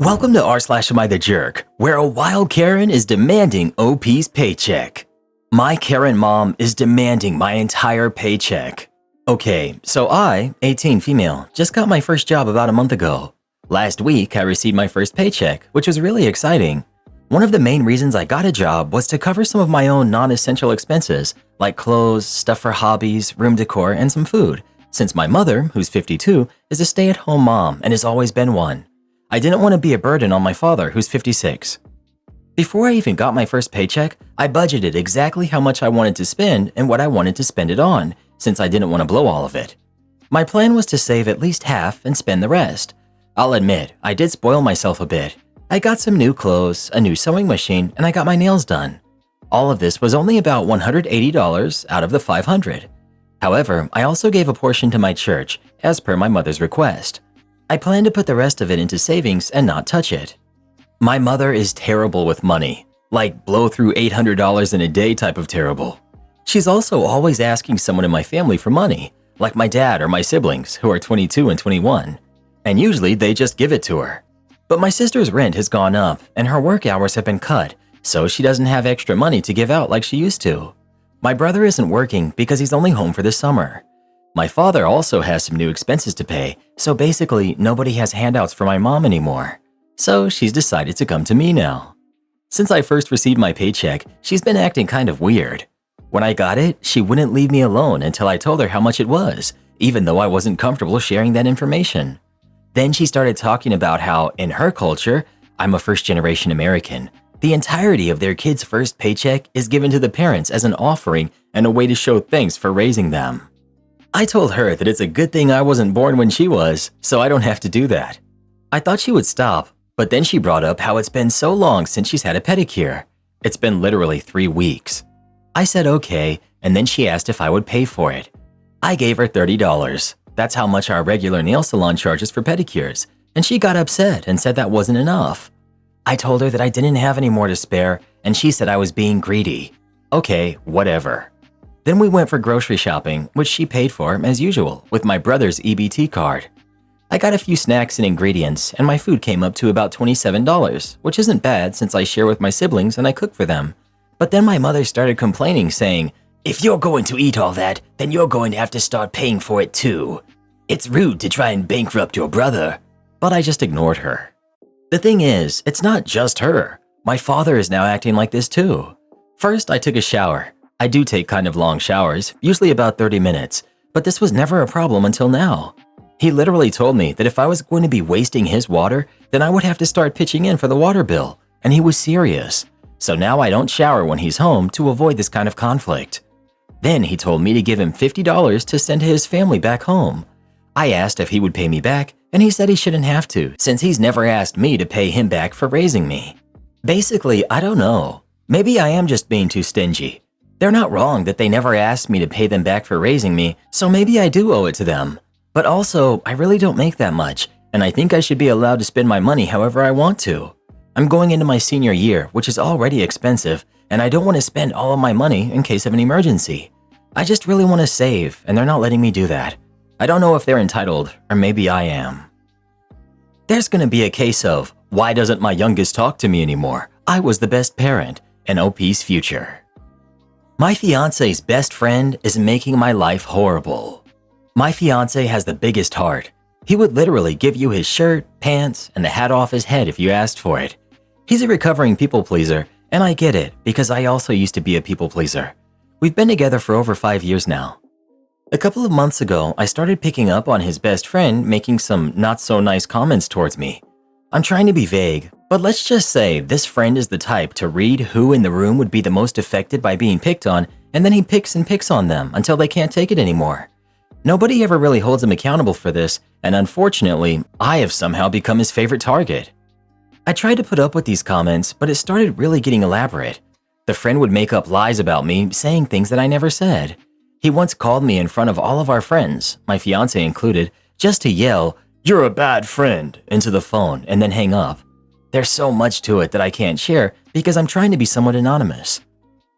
Welcome to r/Am I the Jerk, where a wild Karen is demanding OP's paycheck. My Karen mom is demanding my entire paycheck. Okay, so I, 18 female, just got my first job about a month ago. Last week, I received my first paycheck, which was really exciting. One of the main reasons I got a job was to cover some of my own non-essential expenses, like clothes, stuff for hobbies, room decor, and some food, since my mother, who's 52, is a stay-at-home mom and has always been one. I didn't want to be a burden on my father, who's 56. Before I even got my first paycheck, I budgeted exactly how much I wanted to spend and what I wanted to spend it on, since I didn't want to blow all of it. My plan was to save at least half and spend the rest. I'll admit, I did spoil myself a bit. I got some new clothes, a new sewing machine, and I got my nails done. All of this was only about $180 out of the $500. However, I also gave a portion to my church, as per my mother's request. I plan to put the rest of it into savings and not touch it. My mother is terrible with money, like blow through $800 in a day type of terrible. She's also always asking someone in my family for money, like my dad or my siblings, who are 22 and 21, and usually they just give it to her. But my sister's rent has gone up and her work hours have been cut, so she doesn't have extra money to give out like she used to. My brother isn't working because he's only home for the summer. My father also has some new expenses to pay, so basically nobody has handouts for my mom anymore. So she's decided to come to me now. Since I first received my paycheck, she's been acting kind of weird. When I got it, she wouldn't leave me alone until I told her how much it was, even though I wasn't comfortable sharing that information. Then she started talking about how, in her culture, I'm a first-generation American. The entirety of their kid's first paycheck is given to the parents as an offering and a way to show thanks for raising them. I told her that it's a good thing I wasn't born when she was, so I don't have to do that. I thought she would stop, but then she brought up how it's been so long since she's had a pedicure. It's been literally 3 weeks. I said okay, and then she asked if I would pay for it. I gave her $30. That's how much our regular nail salon charges for pedicures, and she got upset and said that wasn't enough. I told her that I didn't have any more to spare, and she said I was being greedy. Okay, whatever. Then we went for grocery shopping, which she paid for, as usual, with my brother's EBT card. I got a few snacks and ingredients, and my food came up to about $27, which isn't bad since I share with my siblings and I cook for them. But then my mother started complaining, saying, "If you're going to eat all that, then you're going to have to start paying for it too. It's rude to try and bankrupt your brother." But I just ignored her. The thing is, it's not just her. My father is now acting like this too. First, I took a shower. I do take kind of long showers, usually about 30 minutes, but this was never a problem until now. He literally told me that if I was going to be wasting his water, then I would have to start pitching in for the water bill, and he was serious. So now I don't shower when he's home to avoid this kind of conflict. Then he told me to give him $50 to send to his family back home. I asked if he would pay me back, and he said he shouldn't have to, since he's never asked me to pay him back for raising me. Basically, I don't know. Maybe I am just being too stingy. They're not wrong that they never asked me to pay them back for raising me, so maybe I do owe it to them. But also, I really don't make that much, and I think I should be allowed to spend my money however I want to. I'm going into my senior year, which is already expensive, and I don't want to spend all of my money in case of an emergency. I just really want to save, and they're not letting me do that. I don't know if they're entitled, or maybe I am. There's going to be a case of, why doesn't my youngest talk to me anymore? I was the best parent, and OP's future. My fiance's best friend is making my life horrible. My fiance has the biggest heart. He would literally give you his shirt, pants, and the hat off his head if you asked for it. He's a recovering people pleaser, and I get it because I also used to be a people pleaser. We've been together for over 5 years now. A couple of months ago, I started picking up on his best friend making some not so nice comments towards me. I'm trying to be vague, but let's just say this friend is the type to read who in the room would be the most affected by being picked on, and then he picks and picks on them until they can't take it anymore. Nobody ever really holds him accountable for this, and unfortunately, I have somehow become his favorite target. I tried to put up with these comments, but it started really getting elaborate. The friend would make up lies about me, saying things that I never said. He once called me in front of all of our friends, my fiance included, just to yell, "You're a bad friend," into the phone and then hang up. There's so much to it that I can't share because I'm trying to be somewhat anonymous.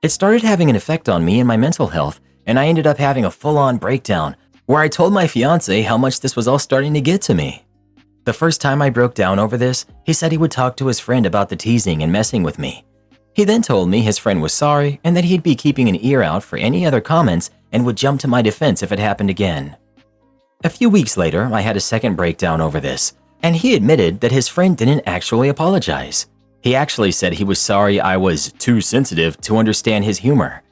It started having an effect on me and my mental health, and I ended up having a full-on breakdown where I told my fiance how much this was all starting to get to me. The first time I broke down over this, he said he would talk to his friend about the teasing and messing with me. He then told me his friend was sorry and that he'd be keeping an ear out for any other comments and would jump to my defense if it happened again. A few weeks later, I had a second breakdown over this, and he admitted that his friend didn't actually apologize. He actually said he was sorry I was too sensitive to understand his humor.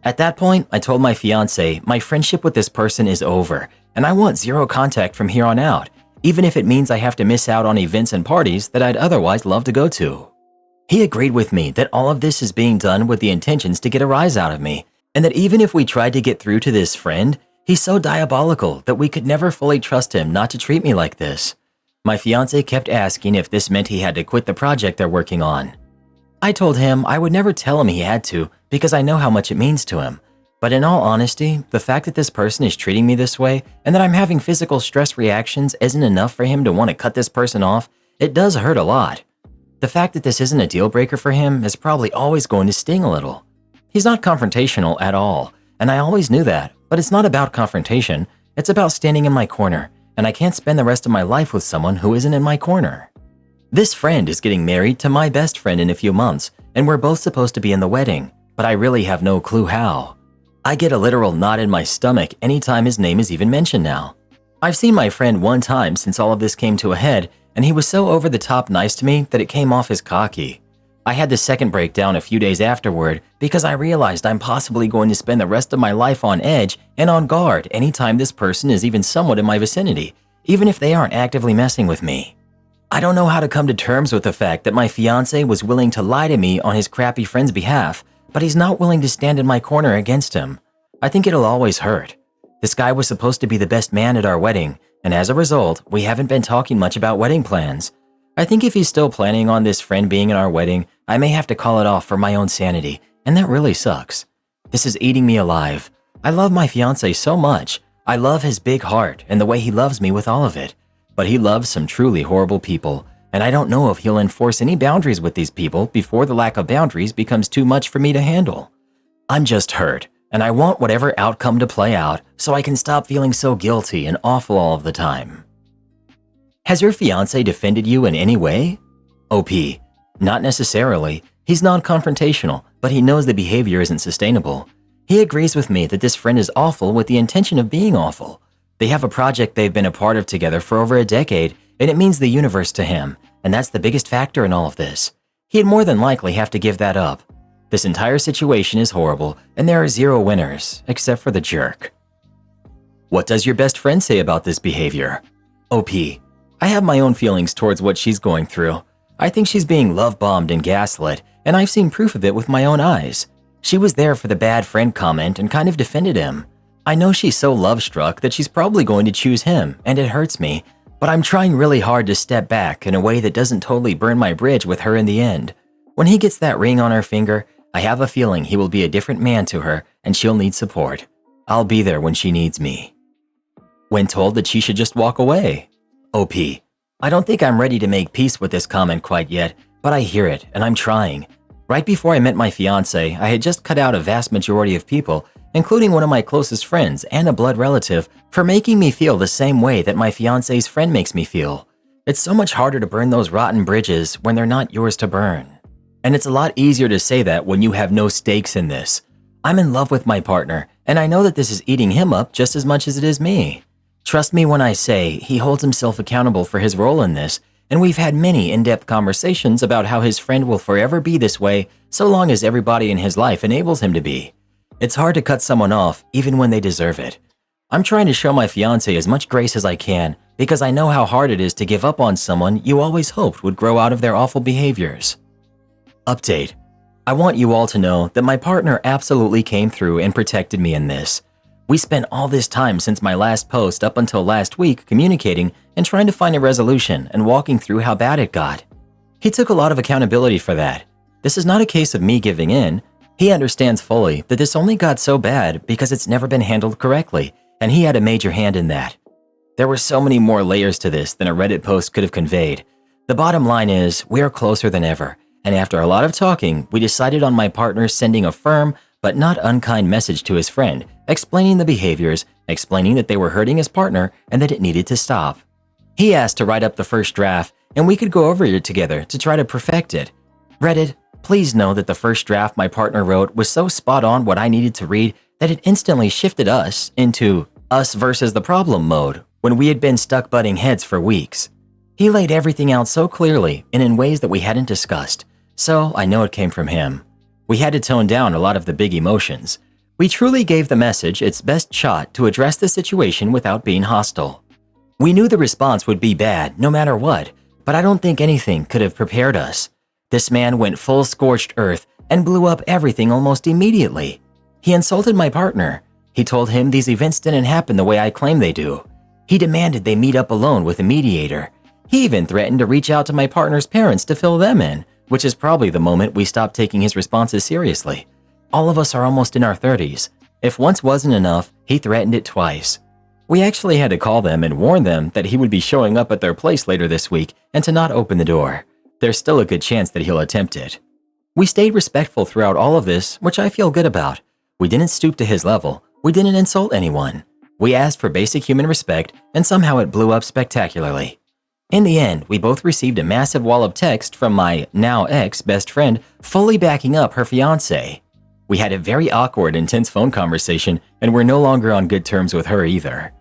At that point, I told my fiance my friendship with this person is over, and I want zero contact from here on out, even if it means I have to miss out on events and parties that I'd otherwise love to go to. He agreed with me that all of this is being done with the intentions to get a rise out of me, and that even if we tried to get through to this friend, he's so diabolical that we could never fully trust him not to treat me like this. My fiance kept asking if this meant he had to quit the project they're working on. I told him I would never tell him he had to because I know how much it means to him. But in all honesty, the fact that this person is treating me this way and that I'm having physical stress reactions isn't enough for him to want to cut this person off. It does hurt a lot. The fact that this isn't a deal breaker for him is probably always going to sting a little. He's not confrontational at all, and I always knew that, but it's not about confrontation, it's about standing in my corner, and I can't spend the rest of my life with someone who isn't in my corner. This friend is getting married to my best friend in a few months, and we're both supposed to be in the wedding, but I really have no clue how. I get a literal knot in my stomach anytime his name is even mentioned now. I've seen my friend one time since all of this came to a head, and he was so over the top nice to me that it came off as cocky. I had the second breakdown a few days afterward because I realized I'm possibly going to spend the rest of my life on edge and on guard anytime this person is even somewhat in my vicinity, even if they aren't actively messing with me. I don't know how to come to terms with the fact that my fiance was willing to lie to me on his crappy friend's behalf, but he's not willing to stand in my corner against him. I think it'll always hurt. This guy was supposed to be the best man at our wedding, and as a result, we haven't been talking much about wedding plans. I think if he's still planning on this friend being in our wedding, I may have to call it off for my own sanity, and that really sucks. This is eating me alive. I love my fiance so much. I love his big heart and the way he loves me with all of it. But he loves some truly horrible people, and I don't know if he'll enforce any boundaries with these people before the lack of boundaries becomes too much for me to handle. I'm just hurt, and I want whatever outcome to play out so I can stop feeling so guilty and awful all of the time. Has your fiance defended you in any way? OP. Not necessarily. He's non-confrontational, but he knows the behavior isn't sustainable. He agrees with me that this friend is awful with the intention of being awful. They have a project they've been a part of together for over a decade, and it means the universe to him, and that's the biggest factor in all of this. He'd more than likely have to give that up. This entire situation is horrible, and there are zero winners, except for the jerk. What does your best friend say about this behavior? OP. I have my own feelings towards what she's going through. I think she's being love-bombed and gaslit, and I've seen proof of it with my own eyes. She was there for the bad friend comment and kind of defended him. I know she's so love-struck that she's probably going to choose him, and it hurts me, but I'm trying really hard to step back in a way that doesn't totally burn my bridge with her in the end. When he gets that ring on her finger, I have a feeling he will be a different man to her, and she'll need support. I'll be there when she needs me. When told that she should just walk away. OP. I don't think I'm ready to make peace with this comment quite yet, but I hear it, and I'm trying. Right before I met my fiance, I had just cut out a vast majority of people, including one of my closest friends and a blood relative, for making me feel the same way that my fiance's friend makes me feel. It's so much harder to burn those rotten bridges when they're not yours to burn. And it's a lot easier to say that when you have no stakes in this. I'm in love with my partner, and I know that this is eating him up just as much as it is me. Trust me when I say he holds himself accountable for his role in this, and we've had many in-depth conversations about how his friend will forever be this way so long as everybody in his life enables him to be. It's hard to cut someone off even when they deserve it. I'm trying to show my fiance as much grace as I can because I know how hard it is to give up on someone you always hoped would grow out of their awful behaviors. Update. I want you all to know that my partner absolutely came through and protected me in this. We spent all this time since my last post up until last week communicating and trying to find a resolution and walking through how bad it got. He took a lot of accountability for that. This is not a case of me giving in. He understands fully that this only got so bad because it's never been handled correctly, and he had a major hand in that. There were so many more layers to this than a Reddit post could have conveyed. The bottom line is, we are closer than ever, and after a lot of talking, we decided on my partner sending a firm but not unkind message to his friend, explaining the behaviors, explaining that they were hurting his partner and that it needed to stop. He asked to write up the first draft, and we could go over it together to try to perfect it. Reddit, please know that the first draft my partner wrote was so spot on what I needed to read that it instantly shifted us into us versus the problem mode when we had been stuck butting heads for weeks. He laid everything out so clearly and in ways that we hadn't discussed, so I know it came from him. We had to tone down a lot of the big emotions. We truly gave the message its best shot to address the situation without being hostile. We knew the response would be bad no matter what, but I don't think anything could have prepared us. This man went full scorched earth and blew up everything almost immediately. He insulted my partner. He told him these events didn't happen the way I claim they do. He demanded they meet up alone with a mediator. He even threatened to reach out to my partner's parents to fill them in, which is probably the moment we stopped taking his responses seriously. All of us are almost in our 30s. If once wasn't enough, he threatened it twice. We actually had to call them and warn them that he would be showing up at their place later this week and to not open the door. There's still a good chance that he'll attempt it. We stayed respectful throughout all of this, which I feel good about. We didn't stoop to his level. We didn't insult anyone. We asked for basic human respect, and somehow it blew up spectacularly. In the end, we both received a massive wall of text from my now ex-best friend fully backing up her fiancé. We had a very awkward, intense phone conversation, and we're no longer on good terms with her either.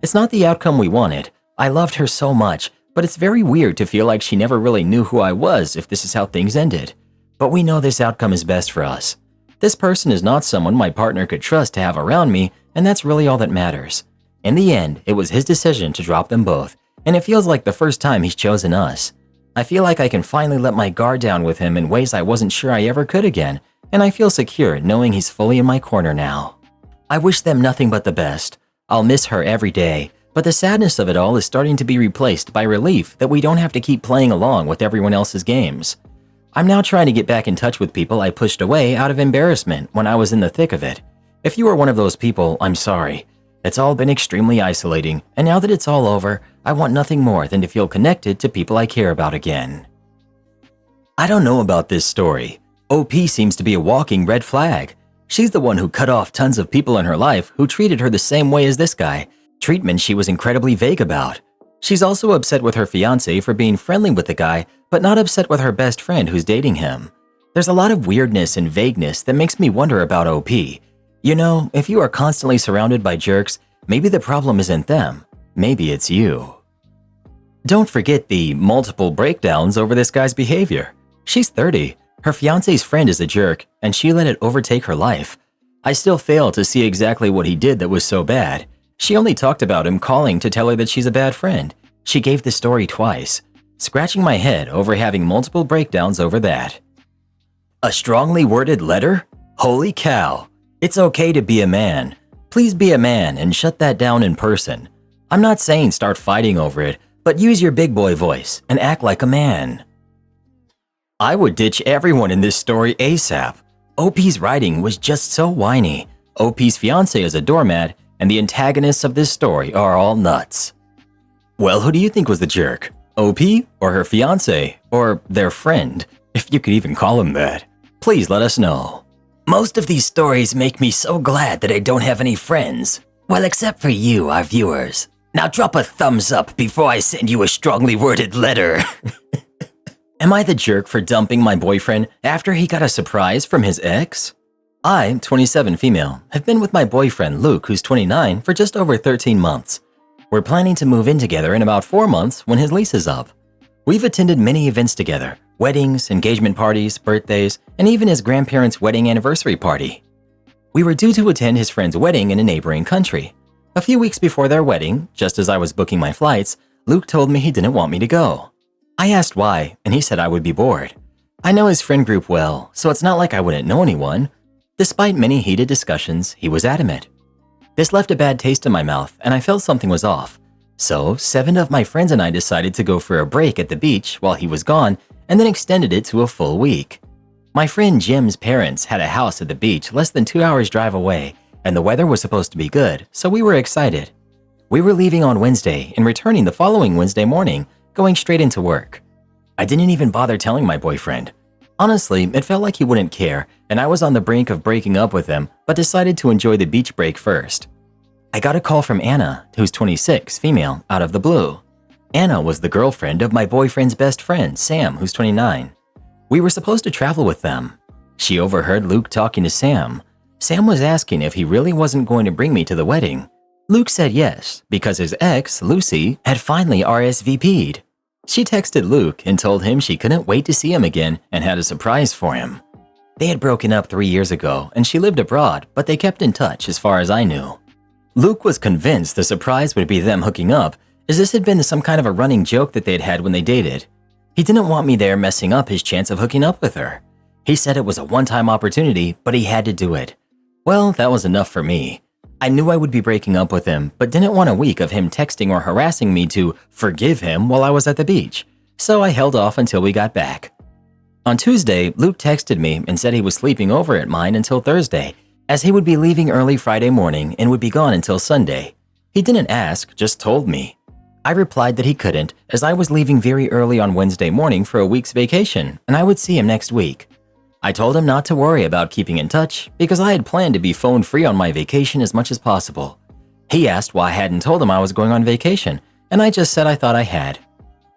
It's not the outcome we wanted. I loved her so much, but it's very weird to feel like she never really knew who I was if this is how things ended. But we know this outcome is best for us. This person is not someone my partner could trust to have around me, and that's really all that matters. In the end, it was his decision to drop them both, and it feels like the first time he's chosen us. I feel like I can finally let my guard down with him in ways I wasn't sure I ever could again, and I feel secure knowing he's fully in my corner now. I wish them nothing but the best. I'll miss her every day, but the sadness of it all is starting to be replaced by relief that we don't have to keep playing along with everyone else's games. I'm now trying to get back in touch with people I pushed away out of embarrassment when I was in the thick of it. If you are one of those people, I'm sorry. It's all been extremely isolating, and now that it's all over, I want nothing more than to feel connected to people I care about again. I don't know about this story. OP seems to be a walking red flag. She's the one who cut off tons of people in her life who treated her the same way as this guy, treatment she was incredibly vague about. She's also upset with her fiancé for being friendly with the guy, but not upset with her best friend who's dating him. There's a lot of weirdness and vagueness that makes me wonder about OP. You know, if you are constantly surrounded by jerks, maybe the problem isn't them. Maybe it's you. Don't forget the multiple breakdowns over this guy's behavior. She's 30. Her fiancé's friend is a jerk, and she let it overtake her life. I still fail to see exactly what he did that was so bad. She only talked about him calling to tell her that she's a bad friend. She gave the story twice, scratching my head over having multiple breakdowns over that. A strongly worded letter? Holy cow. It's okay to be a man. Please be a man and shut that down in person. I'm not saying start fighting over it, but use your big boy voice and act like a man. I would ditch everyone in this story ASAP. OP's writing was just so whiny. OP's fiancé is a doormat, and the antagonists of this story are all nuts. Well, who do you think was the jerk? OP or her fiancé or their friend, if you could even call him that? Please let us know. Most of these stories make me so glad that I don't have any friends. Well, except for you, our viewers. Now drop a thumbs up before I send you a strongly worded letter. Am I the jerk for dumping my boyfriend after he got a surprise from his ex? I, 27 female, have been with my boyfriend Luke, who's 29, for just over 13 months. We're planning to move in together in about 4 months when his lease is up. We've attended many events together, weddings, engagement parties, birthdays, and even his grandparents' wedding anniversary party. We were due to attend his friend's wedding in a neighboring country. A few weeks before their wedding, just as I was booking my flights, Luke told me he didn't want me to go. I asked why, and he said I would be bored. I know his friend group well, so it's not like I wouldn't know anyone. Despite many heated discussions, he was adamant. This left a bad taste in my mouth, and I felt something was off. So, 7 of my friends and I decided to go for a break at the beach while he was gone, and then extended it to a full week. My friend Jim's parents had a house at the beach less than 2 hours drive away, and the weather was supposed to be good, so we were excited. We were leaving on Wednesday and returning the following Wednesday morning, going straight into work. I didn't even bother telling my boyfriend. Honestly, it felt like he wouldn't care, and I was on the brink of breaking up with him, but decided to enjoy the beach break first. I got a call from Anna, who's 26, female, out of the blue. Anna was the girlfriend of my boyfriend's best friend, Sam, who's 29. We were supposed to travel with them. She overheard Luke talking to Sam. Sam was asking if he really wasn't going to bring me to the wedding. Luke said yes, because his ex, Lucy, had finally RSVP'd. She texted Luke and told him she couldn't wait to see him again and had a surprise for him. They had broken up 3 years ago and she lived abroad, but they kept in touch as far as I knew. Luke was convinced the surprise would be them hooking up, as this had been some kind of a running joke that they'd had when they dated. He didn't want me there messing up his chance of hooking up with her. He said it was a one-time opportunity, but he had to do it. Well, that was enough for me. I knew I would be breaking up with him, but didn't want a week of him texting or harassing me to forgive him while I was at the beach, so I held off until we got back. On Tuesday, Luke texted me and said he was sleeping over at mine until Thursday, as he would be leaving early Friday morning and would be gone until Sunday. He didn't ask, just told me. I replied that he couldn't, as I was leaving very early on Wednesday morning for a week's vacation, and I would see him next week. I told him not to worry about keeping in touch because I had planned to be phone-free on my vacation as much as possible. He asked why I hadn't told him I was going on vacation, and I just said I thought I had.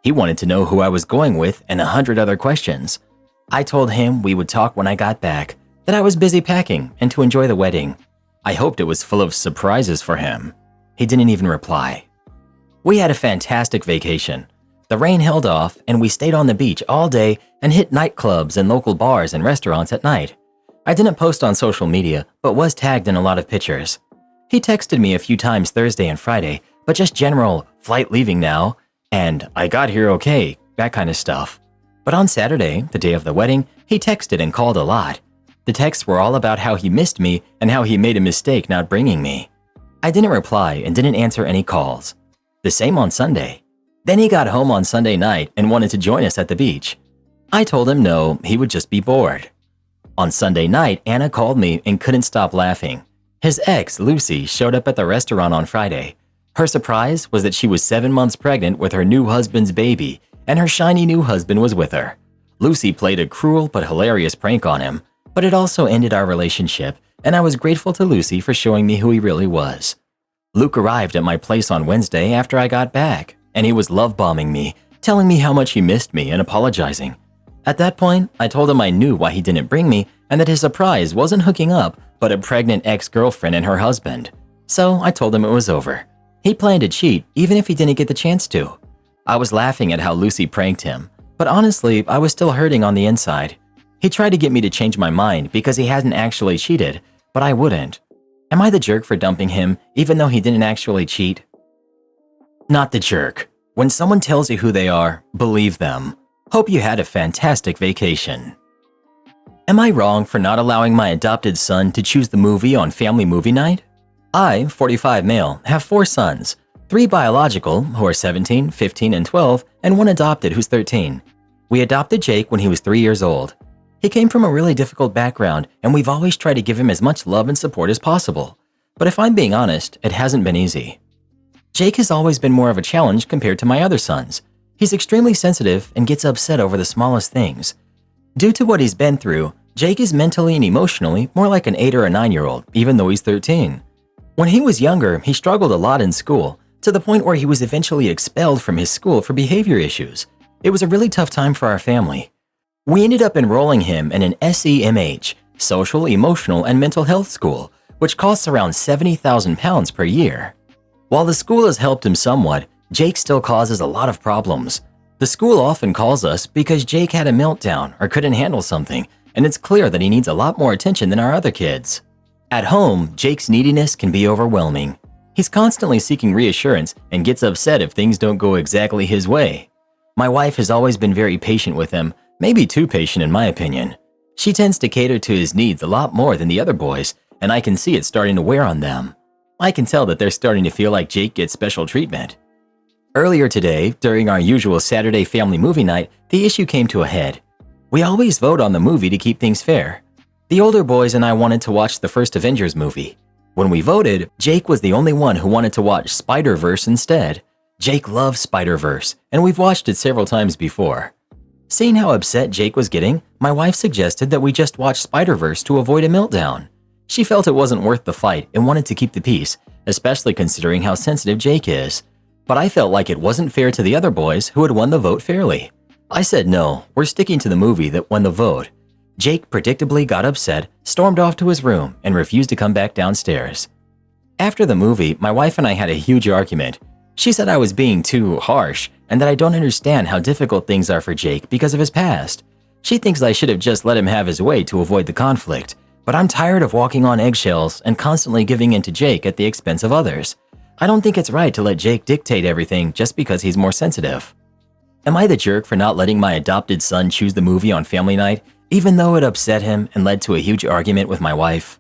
He wanted to know who I was going with and 100 other questions. I told him we would talk when I got back, that I was busy packing and to enjoy the wedding. I hoped it was full of surprises for him. He didn't even reply. We had a fantastic vacation. The rain held off and we stayed on the beach all day and hit nightclubs and local bars and restaurants at night. I didn't post on social media, but was tagged in a lot of pictures. He texted me a few times Thursday and Friday, but just general, flight leaving now, and I got here okay, that kind of stuff. But on Saturday, the day of the wedding, he texted and called a lot. The texts were all about how he missed me and how he made a mistake not bringing me. I didn't reply and didn't answer any calls. The same on Sunday. Then he got home on Sunday night and wanted to join us at the beach. I told him no, he would just be bored. On Sunday night, Anna called me and couldn't stop laughing. His ex, Lucy, showed up at the restaurant on Friday. Her surprise was that she was 7 months pregnant with her new husband's baby, and her shiny new husband was with her. Lucy played a cruel but hilarious prank on him, but it also ended our relationship, and I was grateful to Lucy for showing me who he really was. Luke arrived at my place on Wednesday after I got back, and he was love-bombing me, telling me how much he missed me and apologizing. At that point, I told him I knew why he didn't bring me and that his surprise wasn't hooking up, but a pregnant ex-girlfriend and her husband. So I told him it was over. He planned to cheat even if he didn't get the chance to. I was laughing at how Lucy pranked him, but honestly, I was still hurting on the inside. He tried to get me to change my mind because he hadn't actually cheated, but I wouldn't. Am I the jerk for dumping him even though he didn't actually cheat? Not the jerk. When someone tells you who they are, believe them. Hope you had a fantastic vacation. Am I wrong for not allowing my adopted son to choose the movie on family movie night? I, 45 male, have 4 sons, 3 biological, who are 17, 15, and 12, and 1 adopted who's 13. We adopted Jake when he was 3 years old. He came from a really difficult background, and we've always tried to give him as much love and support as possible. But if I'm being honest, it hasn't been easy. Jake has always been more of a challenge compared to my other sons. He's extremely sensitive and gets upset over the smallest things. Due to what he's been through, Jake is mentally and emotionally more like an 8 or a 9-year-old, even though he's 13. When he was younger, he struggled a lot in school, to the point where he was eventually expelled from his school for behavior issues. It was a really tough time for our family. We ended up enrolling him in an SEMH, Social, Emotional, and Mental Health School, which costs around £70,000 per year. While the school has helped him somewhat, Jake still causes a lot of problems. The school often calls us because Jake had a meltdown or couldn't handle something, and it's clear that he needs a lot more attention than our other kids. At home, Jake's neediness can be overwhelming. He's constantly seeking reassurance and gets upset if things don't go exactly his way. My wife has always been very patient with him, maybe too patient in my opinion. She tends to cater to his needs a lot more than the other boys, and I can see it starting to wear on them. I can tell that they're starting to feel like Jake gets special treatment. Earlier today, during our usual Saturday family movie night, the issue came to a head. We always vote on the movie to keep things fair. The older boys and I wanted to watch the first Avengers movie. When we voted, Jake was the only one who wanted to watch Spider-Verse instead. Jake loves Spider-Verse, and we've watched it several times before. Seeing how upset Jake was getting, my wife suggested that we just watch Spider-Verse to avoid a meltdown. She felt it wasn't worth the fight and wanted to keep the peace, especially considering how sensitive Jake is. but I felt like it wasn't fair to the other boys who had won the vote fairly. I said no, we're sticking to the movie that won the vote. Jake predictably got upset, stormed off to his room, and refused to come back downstairs. After the movie, my wife and I had a huge argument. She said I was being too harsh and that I don't understand how difficult things are for Jake because of his past. She thinks I should have just let him have his way to avoid the conflict, but I'm tired of walking on eggshells and constantly giving in to Jake at the expense of others. I don't think it's right to let Jake dictate everything just because he's more sensitive. Am I the jerk for not letting my adopted son choose the movie on family night, even though it upset him and led to a huge argument with my wife?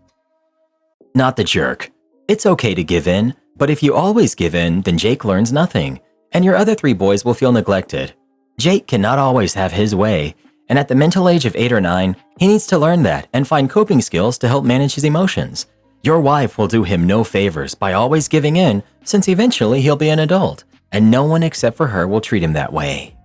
Not the jerk. It's okay to give in, but if you always give in, then Jake learns nothing, and your other 3 boys will feel neglected. Jake cannot always have his way, and at the mental age of 8 or 9, he needs to learn that and find coping skills to help manage his emotions. Your wife will do him no favors by always giving in, since eventually he'll be an adult, and no one except for her will treat him that way.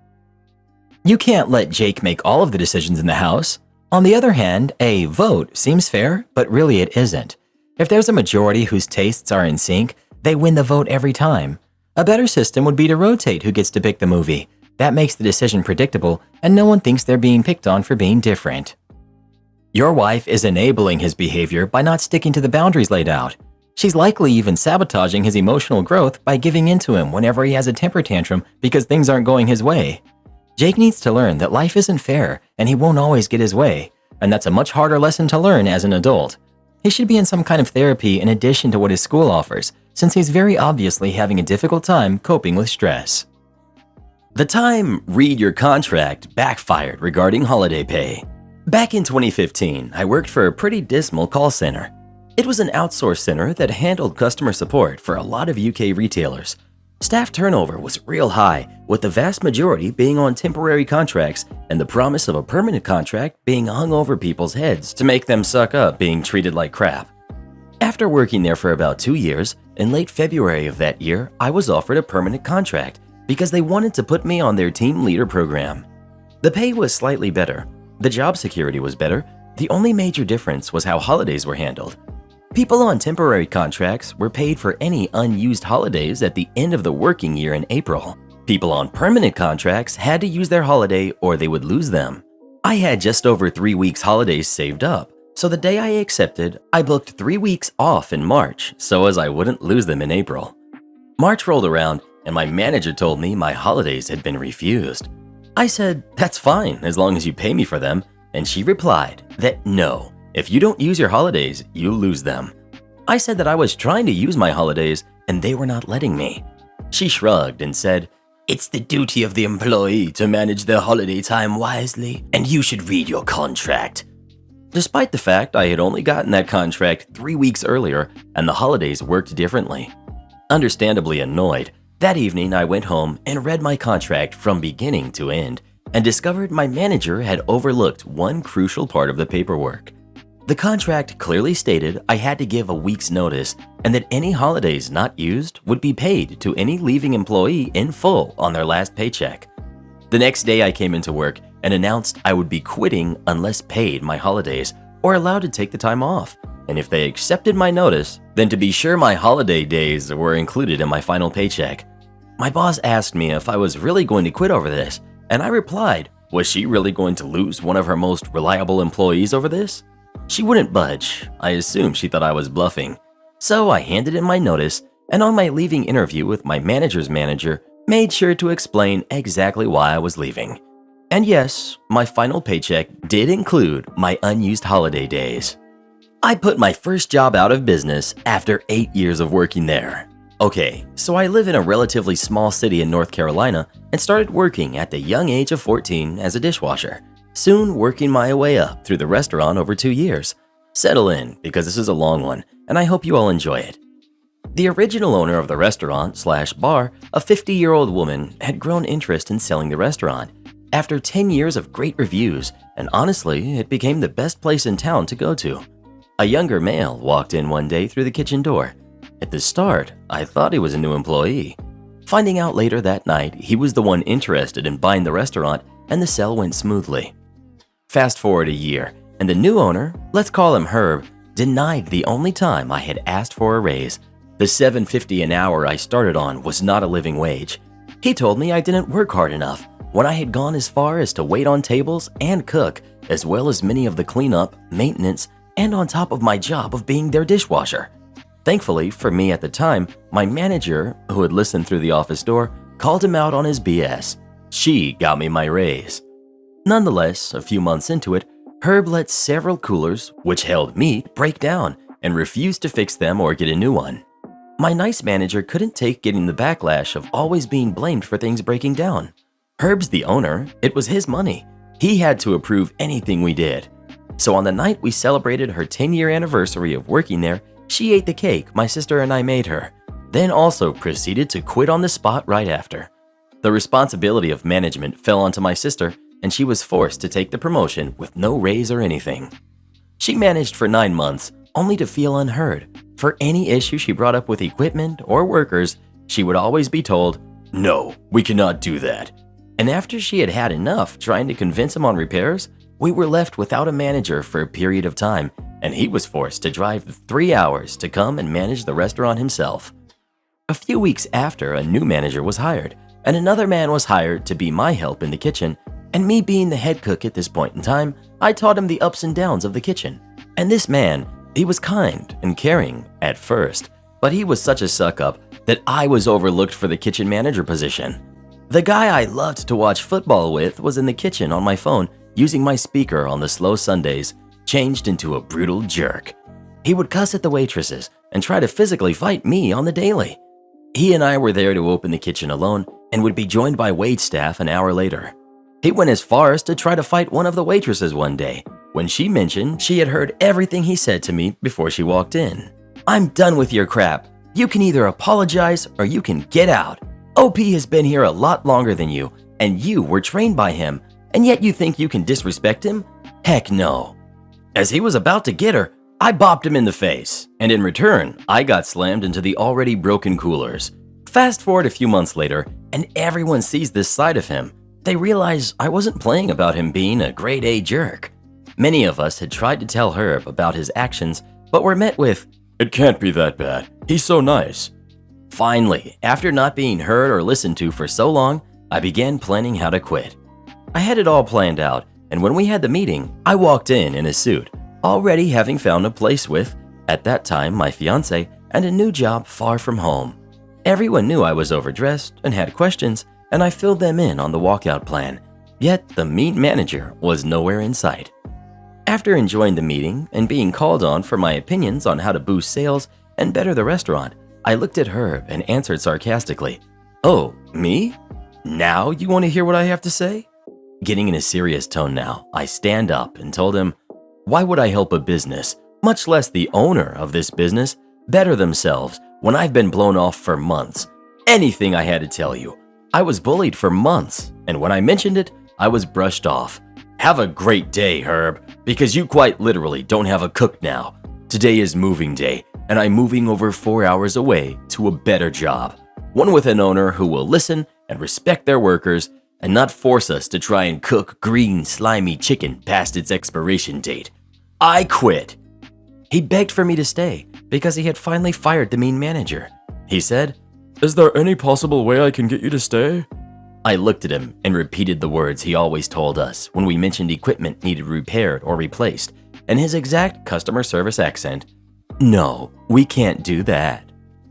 You can't let Jake make all of the decisions in the house. On the other hand, a vote seems fair, but really it isn't. If there's a majority whose tastes are in sync, they win the vote every time. A better system would be to rotate who gets to pick the movie. That makes the decision predictable, and no one thinks they're being picked on for being different. Your wife is enabling his behavior by not sticking to the boundaries laid out. She's likely even sabotaging his emotional growth by giving in to him whenever he has a temper tantrum because things aren't going his way. Jake needs to learn that life isn't fair and he won't always get his way, and that's a much harder lesson to learn as an adult. He should be in some kind of therapy in addition to what his school offers, since he's very obviously having a difficult time coping with stress. The time read your contract backfired regarding holiday pay. Back in 2015, I worked for a pretty dismal call center. It was an outsourced center that handled customer support for a lot of UK retailers. Staff turnover was real high, with the vast majority being on temporary contracts and the promise of a permanent contract being hung over people's heads to make them suck up being treated like crap. After working there for about 2 years, in late February of that year, I was offered a permanent contract because they wanted to put me on their team leader program. The pay was slightly better, the job security was better, the only major difference was how holidays were handled. People on temporary contracts were paid for any unused holidays at the end of the working year in April. People on permanent contracts had to use their holiday or they would lose them. I had just over 3 weeks holidays saved up, so the day I accepted, I booked 3 weeks off in March so as I wouldn't lose them in April. March rolled around and my manager told me my holidays had been refused. I said, that's fine as long as you pay me for them, and she replied that no. If you don't use your holidays, you'll lose them. I said that I was trying to use my holidays and they were not letting me. She shrugged and said, it's the duty of the employee to manage their holiday time wisely, and you should read your contract. Despite the fact I had only gotten that contract 3 weeks earlier and the holidays worked differently. Understandably annoyed, that evening I went home and read my contract from beginning to end and discovered my manager had overlooked one crucial part of the paperwork. The contract clearly stated I had to give a week's notice and that any holidays not used would be paid to any leaving employee in full on their last paycheck. The next day I came into work and announced I would be quitting unless paid my holidays or allowed to take the time off, and if they accepted my notice, then to be sure my holiday days were included in my final paycheck. My boss asked me if I was really going to quit over this, and I replied, was she really going to lose one of her most reliable employees over this? She wouldn't budge. I assumed she thought I was bluffing. So I handed in my notice, and on my leaving interview with my manager's manager, made sure to explain exactly why I was leaving. And yes, my final paycheck did include my unused holiday days. I put my first job out of business after 8 years of working there. Okay, so I live in a relatively small city in North Carolina and started working at the young age of 14 as a dishwasher, soon working my way up through the restaurant over 2 years. Settle in, because this is a long one, and I hope you all enjoy it. The original owner of the restaurant/bar, a 50-year-old woman, had grown interest in selling the restaurant. After 10 years of great reviews, and honestly, it became the best place in town to go to. A younger male walked in one day through the kitchen door. At the start, I thought he was a new employee. Finding out later that night, he was the one interested in buying the restaurant, and the sale went smoothly. Fast forward a year, and the new owner, let's call him Herb, denied the only time I had asked for a raise. The $7.50 an hour I started on was not a living wage. He told me I didn't work hard enough when I had gone as far as to wait on tables and cook, as well as many of the cleanup, maintenance, and on top of my job of being their dishwasher. Thankfully for me at the time, my manager, who had listened through the office door, called him out on his BS. She got me my raise. Nonetheless, a few months into it, Herb let several coolers, which held meat, break down and refused to fix them or get a new one. My nice manager couldn't take getting the backlash of always being blamed for things breaking down. Herb's the owner, it was his money. He had to approve anything we did. So on the night we celebrated her 10-year anniversary of working there, she ate the cake my sister and I made her, then also proceeded to quit on the spot right after. The responsibility of management fell onto my sister, and she was forced to take the promotion with no raise or anything. She managed for 9 months, only to feel unheard. For any issue she brought up with equipment or workers, she would always be told, "No, we cannot do that." And after she had had enough trying to convince him on repairs, we were left without a manager for a period of time, and he was forced to drive 3 hours to come and manage the restaurant himself. A few weeks after, a new manager was hired, and another man was hired to be my help in the kitchen, and me being the head cook at this point in time, I taught him the ups and downs of the kitchen. And this man, he was kind and caring at first, but he was such a suck-up that I was overlooked for the kitchen manager position. The guy I loved to watch football with was in the kitchen on my phone using my speaker on the slow Sundays, changed into a brutal jerk. He would cuss at the waitresses and try to physically fight me on the daily. He and I were there to open the kitchen alone and would be joined by waitstaff an hour later. He went as far as to try to fight one of the waitresses one day when she mentioned she had heard everything he said to me before she walked in. "I'm done with your crap. You can either apologize or you can get out. OP has been here a lot longer than you, and you were trained by him, and yet you think you can disrespect him? Heck no." As he was about to get her, I bopped him in the face, and in return, I got slammed into the already broken coolers. Fast forward a few months later, and everyone sees this side of him. They realize I wasn't playing about him being a grade A jerk. Many of us had tried to tell Herb about his actions, but were met with, "It can't be that bad. He's so nice." Finally, after not being heard or listened to for so long, I began planning how to quit. I had it all planned out, and when we had the meeting, I walked in a suit, already having found a place with, at that time, my fiancé, and a new job far from home. Everyone knew I was overdressed and had questions, and I filled them in on the walkout plan, yet the mean manager was nowhere in sight. After enjoying the meeting and being called on for my opinions on how to boost sales and better the restaurant, I looked at Herb and answered sarcastically, "Oh, me? Now you want to hear what I have to say?" Getting in a serious tone now, I stand up and told him, "Why would I help a business, much less the owner of this business, better themselves when I've been blown off for months? Anything I had to tell you. I was bullied for months, and when I mentioned it, I was brushed off. Have a great day, Herb, because you quite literally don't have a cook now. Today is moving day, and I'm moving over 4 hours away to a better job. One with an owner who will listen and respect their workers and not force us to try and cook green, slimy chicken past its expiration date. I quit." He begged for me to stay because he had finally fired the mean manager. He said, "Is there any possible way I can get you to stay?" I looked at him and repeated the words he always told us when we mentioned equipment needed repaired or replaced, in his exact customer service accent. "No, we can't do that."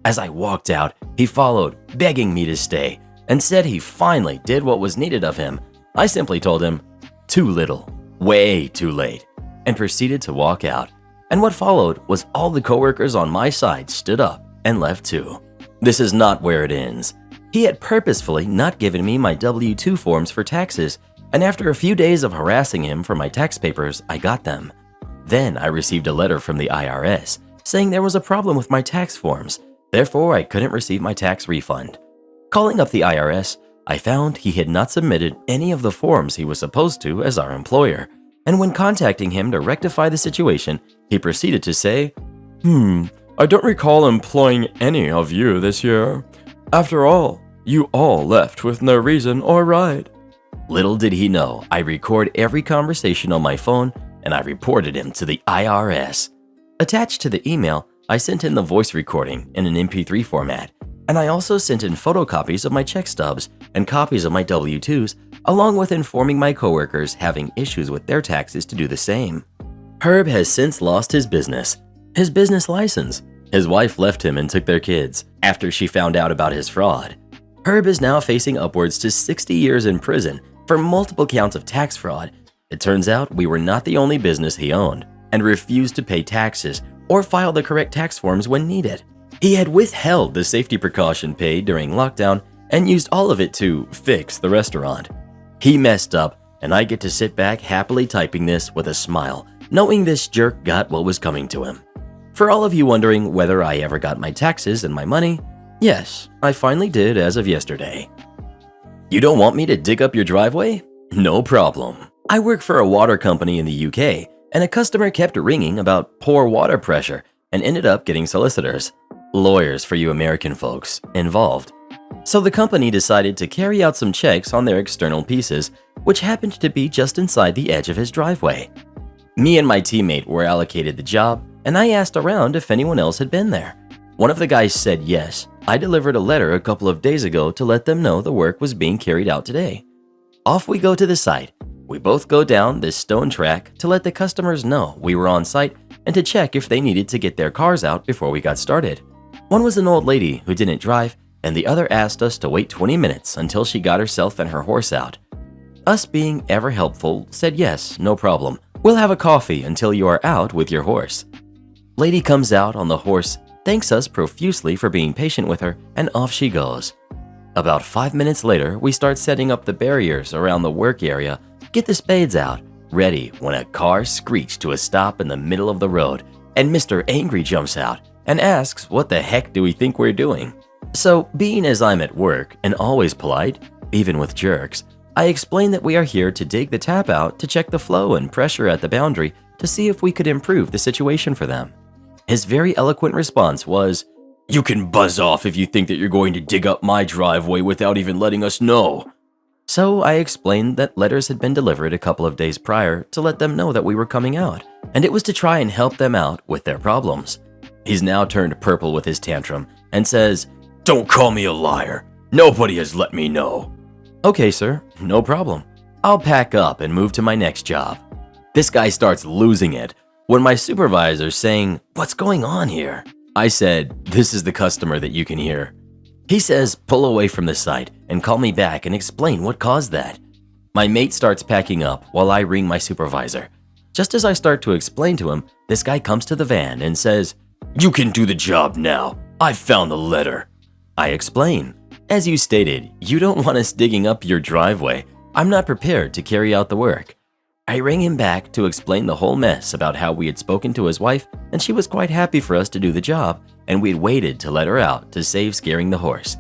As I walked out, he followed, begging me to stay, and said he finally did what was needed of him. I simply told him, "Too little, way too late," and proceeded to walk out. And what followed was all the coworkers on my side stood up and left too. This is not where it ends. He had purposefully not given me my W-2 forms for taxes, and after a few days of harassing him for my tax papers, I got them. Then I received a letter from the IRS saying there was a problem with my tax forms, therefore I couldn't receive my tax refund. Calling up the IRS, I found he had not submitted any of the forms he was supposed to as our employer, and when contacting him to rectify the situation, he proceeded to say, I don't recall employing any of you this year. After all, you all left with no reason or right." Little did he know, I record every conversation on my phone and I reported him to the IRS. Attached to the email, I sent in the voice recording in an MP3 format, and I also sent in photocopies of my check stubs and copies of my W-2s, along with informing my coworkers having issues with their taxes to do the same. Herb has since lost his business license. His wife left him and took their kids after she found out about his fraud. Herb is now facing upwards to 60 years in prison for multiple counts of tax fraud. It turns out we were not the only business he owned and refused to pay taxes or file the correct tax forms when needed. He had withheld the safety precaution paid during lockdown and used all of it to fix the restaurant. He messed up, and I get to sit back happily typing this with a smile, knowing this jerk got what was coming to him. For all of you wondering whether I ever got my taxes and my money, yes, I finally did as of yesterday. You don't want me to dig up your driveway? No problem. I work for a water company in the UK, and a customer kept ringing about poor water pressure and ended up getting solicitors, lawyers for you American folks, involved. So the company decided to carry out some checks on their external pieces, which happened to be just inside the edge of his driveway. Me and my teammate were allocated the job, and I asked around if anyone else had been there. One of the guys said yes. I delivered a letter a couple of days ago to let them know the work was being carried out today. Off we go to the site. We both go down this stone track to let the customers know we were on site and to check if they needed to get their cars out before we got started. One was an old lady who didn't drive, and the other asked us to wait 20 minutes until she got herself and her horse out. Us being ever helpful said yes, no problem. We'll have a coffee until you are out with your horse. Lady comes out on the horse, thanks us profusely for being patient with her, and off she goes. About 5 minutes later, we start setting up the barriers around the work area, get the spades out, ready when a car screeched to a stop in the middle of the road, and Mr. Angry jumps out and asks what the heck do we think we're doing. So, being as I'm at work and always polite, even with jerks, I explain that we are here to dig the tap out to check the flow and pressure at the boundary to see if we could improve the situation for them. His very eloquent response was, "You can buzz off if you think that you're going to dig up my driveway without even letting us know." So I explained that letters had been delivered a couple of days prior to let them know that we were coming out, and it was to try and help them out with their problems. He's now turned purple with his tantrum and says, "Don't call me a liar. Nobody has let me know." Okay, sir, no problem. I'll pack up and move to my next job. This guy starts losing it when my supervisor's saying, "What's going on here?" I said, "This is the customer that you can hear." He says, "Pull away from the site and call me back and explain what caused that." My mate starts packing up while I ring my supervisor. Just as I start to explain to him, this guy comes to the van and says, "You can do the job now. I found the letter." I explain, "As you stated, you don't want us digging up your driveway. I'm not prepared to carry out the work." I ring him back to explain the whole mess about how we had spoken to his wife and she was quite happy for us to do the job, and we'd waited to let her out to save scaring the horse.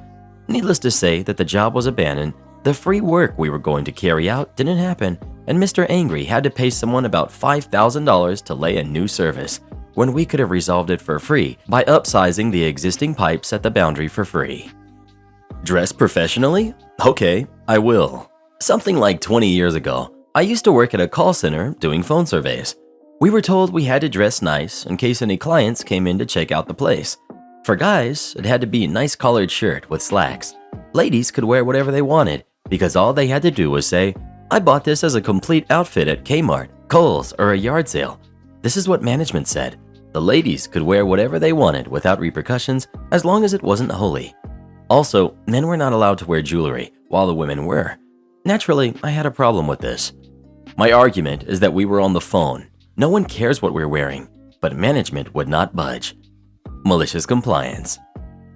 Needless to say that the job was abandoned, the free work we were going to carry out didn't happen, and Mr. Angry had to pay someone about $5,000 to lay a new service, when we could have resolved it for free by upsizing the existing pipes at the boundary for free. Dress professionally? Okay, I will. Something like 20 years ago, I used to work at a call center doing phone surveys. We were told we had to dress nice in case any clients came in to check out the place. For guys, it had to be a nice collared shirt with slacks. Ladies could wear whatever they wanted because all they had to do was say, "I bought this as a complete outfit at Kmart, Kohl's, or a yard sale." This is what management said. The ladies could wear whatever they wanted without repercussions as long as it wasn't holy. Also, men were not allowed to wear jewelry while the women were. Naturally, I had a problem with this. My argument is that we were on the phone. No one cares what we're wearing, but management would not budge. Malicious compliance.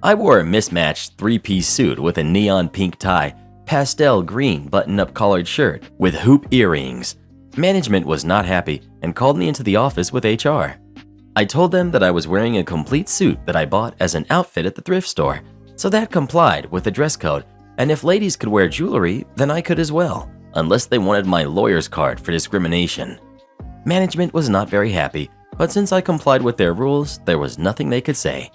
I wore a mismatched three-piece suit with a neon pink tie, pastel green button-up collared shirt with hoop earrings. Management was not happy and called me into the office with HR. I told them that I was wearing a complete suit that I bought as an outfit at the thrift store, so that complied with the dress code, and if ladies could wear jewelry, then I could as well, unless they wanted my lawyer's card for discrimination. Management was not very happy, but since I complied with their rules, there was nothing they could say.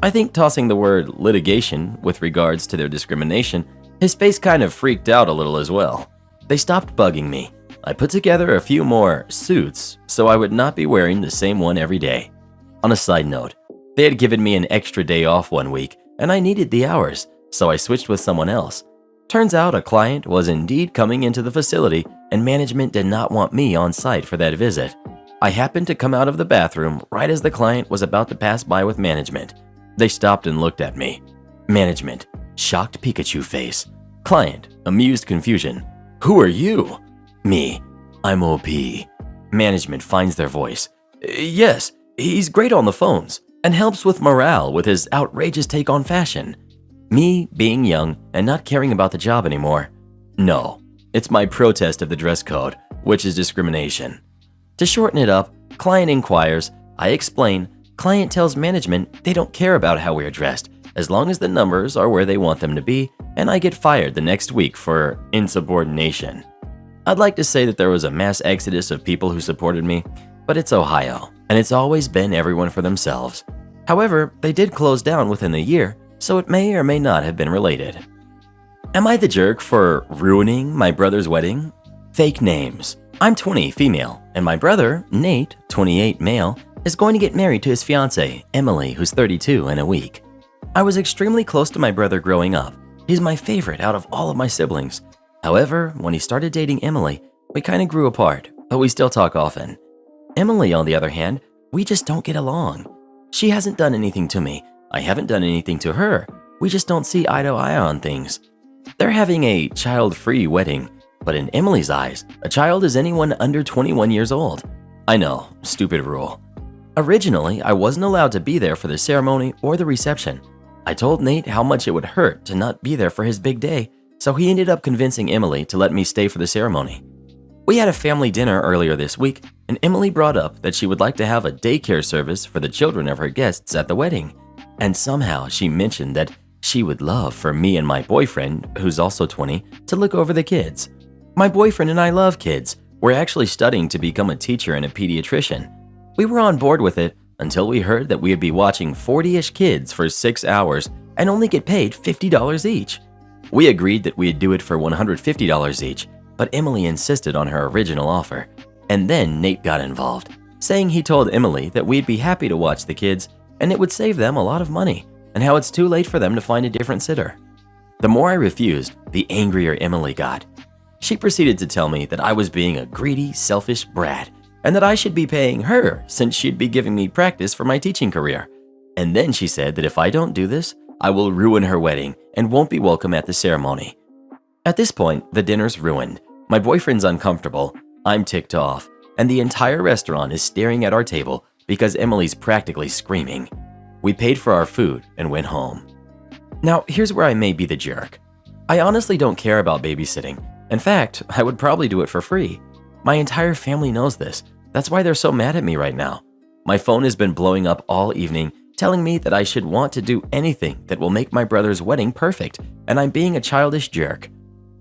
I think tossing the word litigation with regards to their discrimination, his face kind of freaked out a little as well. They stopped bugging me. I put together a few more suits so I would not be wearing the same one every day. On a side note, They had given me an extra day off one week, and I needed the hours, so I switched with someone else. Turns out a client was indeed coming into the facility, and management did not want me on site for that visit. I happened to come out of the bathroom right as the client was about to pass by with management. They stopped and looked at me. Management, shocked Pikachu face. Client, amused confusion. Who are you? Me, I'm OP. Management finds their voice. Yes, he's great on the phones and helps with morale with his outrageous take on fashion. Me being young and not caring about the job anymore. No, it's my protest of the dress code, which is discrimination. To shorten it up, client inquires, I explain, client tells management they don't care about how we are dressed as long as the numbers are where they want them to be, and I get fired the next week for insubordination. I'd like to say that there was a mass exodus of people who supported me, but it's Ohio, and it's always been everyone for themselves. However, they did close down within the year, so it may or may not have been related. Am I the jerk for ruining my brother's wedding? Fake names. I'm 20, female, and my brother, Nate, 28, male, is going to get married to his fiancée, Emily, who's 32 in a week. I was extremely close to my brother growing up. He's my favorite out of all of my siblings. However, when he started dating Emily, we kind of grew apart, but we still talk often. Emily, on the other hand, we just don't get along. She hasn't done anything to me. I haven't done anything to her. We just don't see eye to eye on things. They're having a child-free wedding, but in Emily's eyes, a child is anyone under 21 years old. I know, stupid rule. Originally, I wasn't allowed to be there for the ceremony or the reception. I told Nate how much it would hurt to not be there for his big day, so he ended up convincing Emily to let me stay for the ceremony. We had a family dinner earlier this week, and Emily brought up that she would like to have a daycare service for the children of her guests at the wedding. And somehow she mentioned that she would love for me and my boyfriend, who's also 20, to look over the kids. My boyfriend and I love kids. We're actually studying to become a teacher and a pediatrician. We were on board with it until we heard that we would be watching 40-ish kids for 6 hours and only get paid $50 each. We agreed that we'd do it for $150 each, but Emily insisted on her original offer. And then Nate got involved, saying he told Emily that we'd be happy to watch the kids and it would save them a lot of money, and how it's too late for them to find a different sitter. The more I refused, the angrier Emily got. She proceeded to tell me that I was being a greedy, selfish brat, and that I should be paying her since she'd be giving me practice for my teaching career. And then she said that if I don't do this, I will ruin her wedding and won't be welcome at the ceremony. At this point, the dinner's ruined. My boyfriend's uncomfortable, I'm ticked off, and the entire restaurant is staring at our table because Emily's practically screaming. We paid for our food and went home. Now, here's where I may be the jerk. I honestly don't care about babysitting. In fact, I would probably do it for free. My entire family knows this. That's why they're so mad at me right now. My phone has been blowing up all evening, telling me that I should want to do anything that will make my brother's wedding perfect, and I'm being a childish jerk.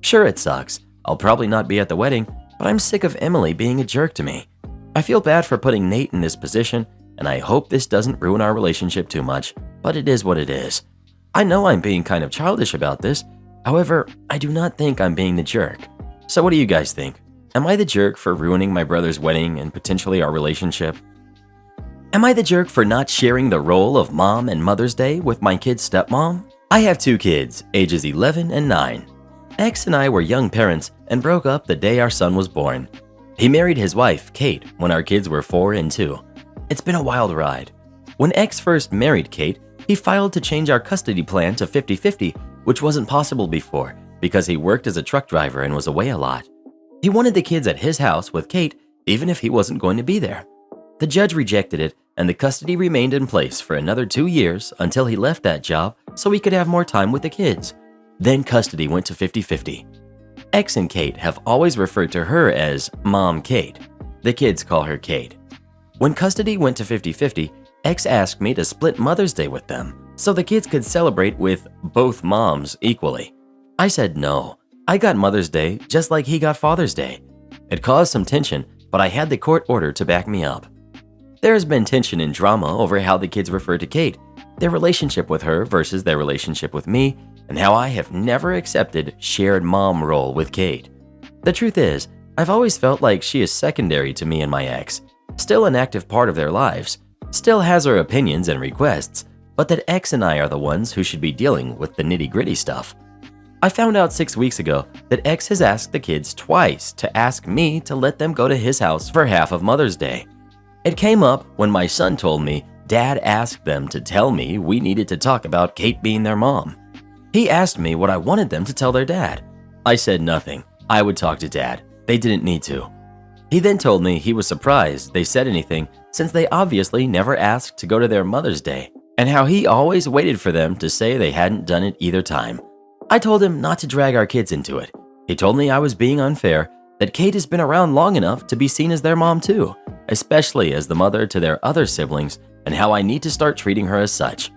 Sure, it sucks. I'll probably not be at the wedding, but I'm sick of Emily being a jerk to me. I feel bad for putting Nate in this position, and I hope this doesn't ruin our relationship too much, but it is what it is. I know I'm being kind of childish about this. However, I do not think I'm being the jerk. So what do you guys think? Am I the jerk for ruining my brother's wedding and potentially our relationship? Am I the jerk for not sharing the role of mom and Mother's Day with my kid's stepmom? I have 2 kids, ages 11 and 9. X and I were young parents and broke up the day our son was born. He married his wife, Kate, when our kids were 4 and 2. It's been a wild ride. When X first married Kate, he filed to change our custody plan to 50-50, which wasn't possible before because he worked as a truck driver and was away a lot. He wanted the kids at his house with Kate, even if he wasn't going to be there. The judge rejected it, and the custody remained in place for another 2 years until he left that job so he could have more time with the kids. Then custody went to 50-50. X and Kate have always referred to her as Mom Kate. The kids call her Kate. When custody went to 50-50, X asked me to split Mother's Day with them so the kids could celebrate with both moms equally. I said no. I got Mother's Day just like he got Father's Day. It caused some tension, but I had the court order to back me up. There has been tension and drama over how the kids refer to Kate, their relationship with her versus their relationship with me, and how I have never accepted shared mom role with Kate. The truth is, I've always felt like she is secondary to me and my ex, still an active part of their lives, still has her opinions and requests, but that X and I are the ones who should be dealing with the nitty-gritty stuff. I found out 6 weeks ago that X has asked the kids twice to ask me to let them go to his house for half of Mother's Day. It came up when my son told me Dad asked them to tell me we needed to talk about Kate being their mom. He asked me what I wanted them to tell their dad. I said nothing. I would talk to Dad. They didn't need to. He then told me he was surprised they said anything since they obviously never asked to go to their Mother's Day, and how he always waited for them to say they hadn't done it either time. I told him not to drag our kids into it. He told me I was being unfair, that Kate has been around long enough to be seen as their mom too, especially as the mother to their other siblings, and how I need to start treating her as such.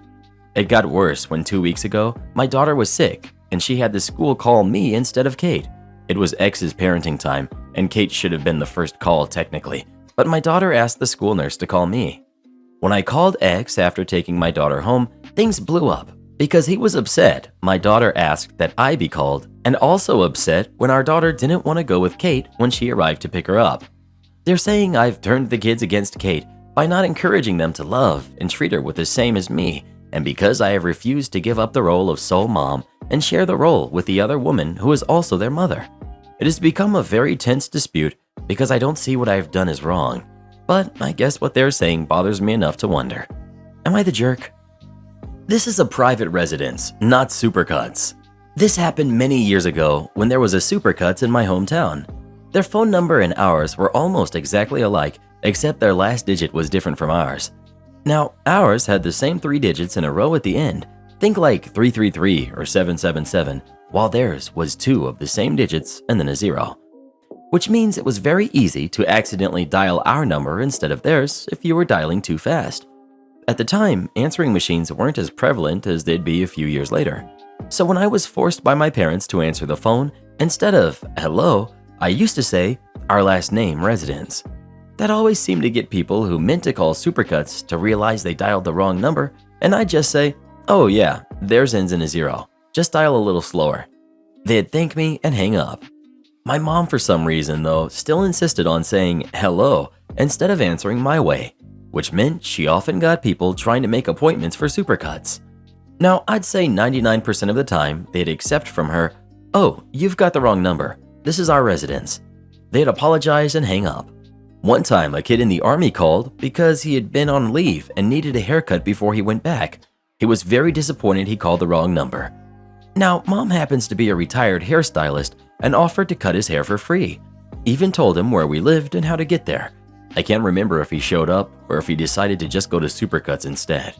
It got worse when 2 weeks ago, my daughter was sick, and she had the school call me instead of Kate. It was X's parenting time, and Kate should have been the first call technically, but my daughter asked the school nurse to call me. When I called X after taking my daughter home, things blew up because he was upset my daughter asked that I be called, and also upset when our daughter didn't want to go with Kate when she arrived to pick her up. They're saying I've turned the kids against Kate by not encouraging them to love and treat her with the same as me, and because I have refused to give up the role of sole mom and share the role with the other woman who is also their mother. It has become a very tense dispute because I don't see what I have done as wrong, but I guess what they're saying bothers me enough to wonder. Am I the jerk? This is a private residence, not Supercuts. This happened many years ago when there was a Supercuts in my hometown. Their phone number and ours were almost exactly alike, except their last digit was different from ours. Now, ours had the same 3 digits in a row at the end, think like 333 or 777, while theirs was 2 of the same digits and then a 0. Which means it was very easy to accidentally dial our number instead of theirs if you were dialing too fast. At the time, answering machines weren't as prevalent as they'd be a few years later. So when I was forced by my parents to answer the phone, instead of hello, I used to say our last name residence. That always seemed to get people who meant to call Supercuts to realize they dialed the wrong number, and I'd just say, oh yeah, theirs ends in a 0. Just dial a little slower. They'd thank me and hang up. My mom, for some reason though, still insisted on saying hello instead of answering my way, which meant she often got people trying to make appointments for Supercuts. Now, I'd say 99% of the time they'd accept from her, oh, you've got the wrong number. This is our residence. They'd apologize and hang up. One time, a kid in the army called because he had been on leave and needed a haircut before he went back. He was very disappointed he called the wrong number. Now, Mom happens to be a retired hairstylist and offered to cut his hair for free. Even told him where we lived and how to get there. I can't remember if he showed up or if he decided to just go to Supercuts instead.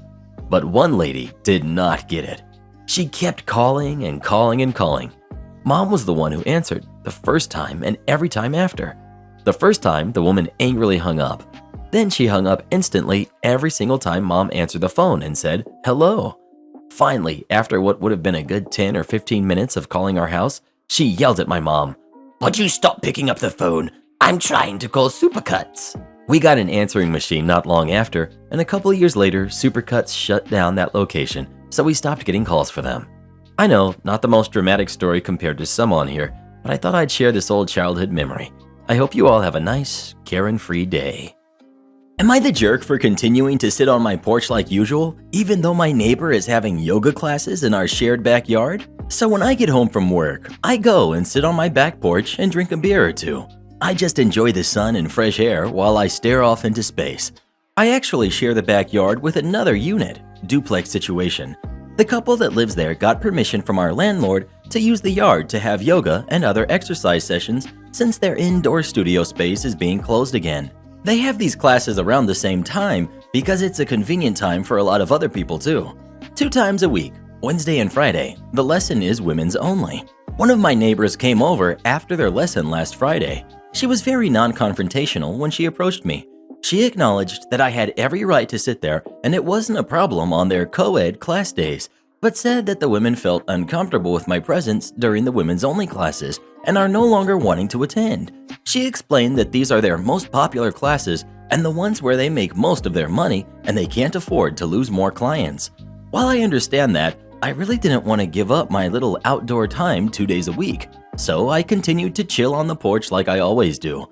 But one lady did not get it. She kept calling and calling and calling. Mom was the one who answered the first time and every time after. The first time, the woman angrily hung up. Then she hung up instantly every single time Mom answered the phone and said, hello. Finally, after what would have been a good 10 or 15 minutes of calling our house, she yelled at my mom, "Would you stop picking up the phone? I'm trying to call Supercuts." We got an answering machine not long after, and a couple of years later, Supercuts shut down that location, so we stopped getting calls for them. I know, not the most dramatic story compared to some on here, but I thought I'd share this old childhood memory. I hope you all have a nice, Karen-free day. Am I the jerk for continuing to sit on my porch like usual, even though my neighbor is having yoga classes in our shared backyard? So when I get home from work, I go and sit on my back porch and drink a beer or two. I just enjoy the sun and fresh air while I stare off into space. I actually share the backyard with another unit, duplex situation. The couple that lives there got permission from our landlord to use the yard to have yoga and other exercise sessions since their indoor studio space is being closed again. They have these classes around the same time because it's a convenient time for a lot of other people too. 2 times a week, Wednesday and Friday, the lesson is women's only. One of my neighbors came over after their lesson last Friday. She was very non-confrontational when she approached me. She acknowledged that I had every right to sit there and it wasn't a problem on their co-ed class days, but said that the women felt uncomfortable with my presence during the women's only classes and are no longer wanting to attend. She explained that these are their most popular classes and the ones where they make most of their money and they can't afford to lose more clients. While I understand that, I really didn't want to give up my little outdoor time 2 days a week, so I continued to chill on the porch like I always do.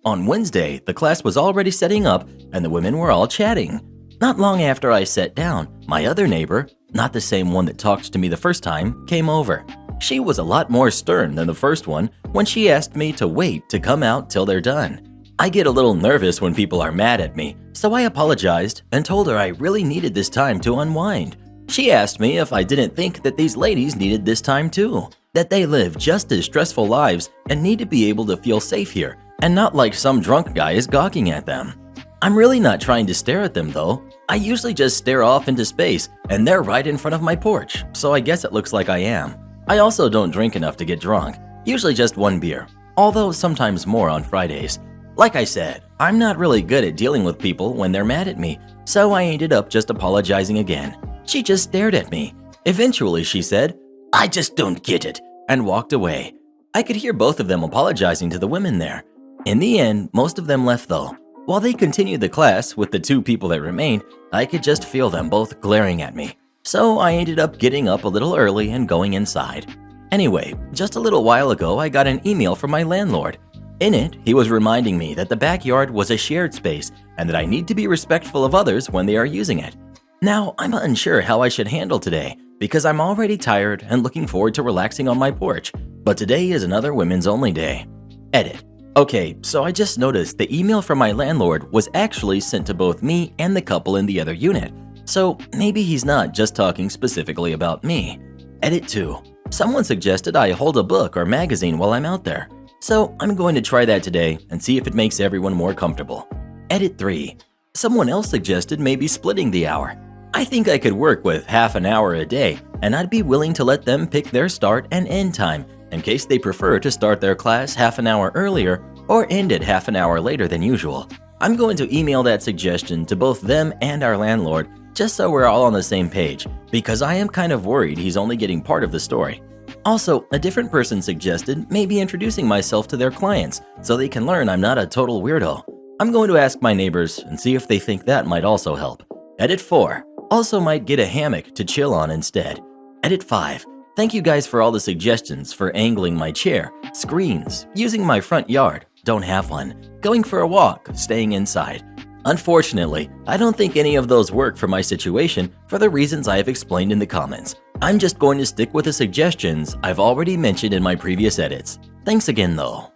On Wednesday, the class was already setting up and the women were all chatting. Not long after I sat down, my other neighbor, not the same one that talked to me the first time, came over. She was a lot more stern than the first one when she asked me to wait to come out till they're done. I get a little nervous when people are mad at me, so I apologized and told her I really needed this time to unwind. She asked me if I didn't think that these ladies needed this time too, that they live just as stressful lives and need to be able to feel safe here and not like some drunk guy is gawking at them. I'm really not trying to stare at them though. I usually just stare off into space and they're right in front of my porch, so I guess it looks like I am. I also don't drink enough to get drunk, usually just one beer, although sometimes more on Fridays. Like I said, I'm not really good at dealing with people when they're mad at me, so I ended up just apologizing again. She just stared at me. Eventually she said, "I just don't get it," and walked away. I could hear both of them apologizing to the women there. In the end, most of them left though. While they continued the class with the two people that remained, I could just feel them both glaring at me. So I ended up getting up a little early and going inside. Anyway, just a little while ago I got an email from my landlord. In it, he was reminding me that the backyard was a shared space and that I need to be respectful of others when they are using it. Now, I'm unsure how I should handle today because I'm already tired and looking forward to relaxing on my porch, but today is another women's only day. Edit. Okay, so I just noticed the email from my landlord was actually sent to both me and the couple in the other unit, so maybe he's not just talking specifically about me. Edit 2. Someone suggested I hold a book or magazine while I'm out there, so I'm going to try that today and see if it makes everyone more comfortable. Edit 3. Someone else suggested maybe splitting the hour. I think I could work with half an hour a day, and I'd be willing to let them pick their start and end time in case they prefer to start their class half an hour earlier or end it half an hour later than usual. I'm going to email that suggestion to both them and our landlord just so we're all on the same page, because I am kind of worried he's only getting part of the story. Also, a different person suggested maybe introducing myself to their clients so they can learn I'm not a total weirdo. I'm going to ask my neighbors and see if they think that might also help. Edit 4. Also might get a hammock to chill on instead. Edit 5. Thank you guys for all the suggestions for angling my chair, screens, using my front yard, don't have one, going for a walk, staying inside. Unfortunately, I don't think any of those work for my situation for the reasons I have explained in the comments. I'm just going to stick with the suggestions I've already mentioned in my previous edits. Thanks again though.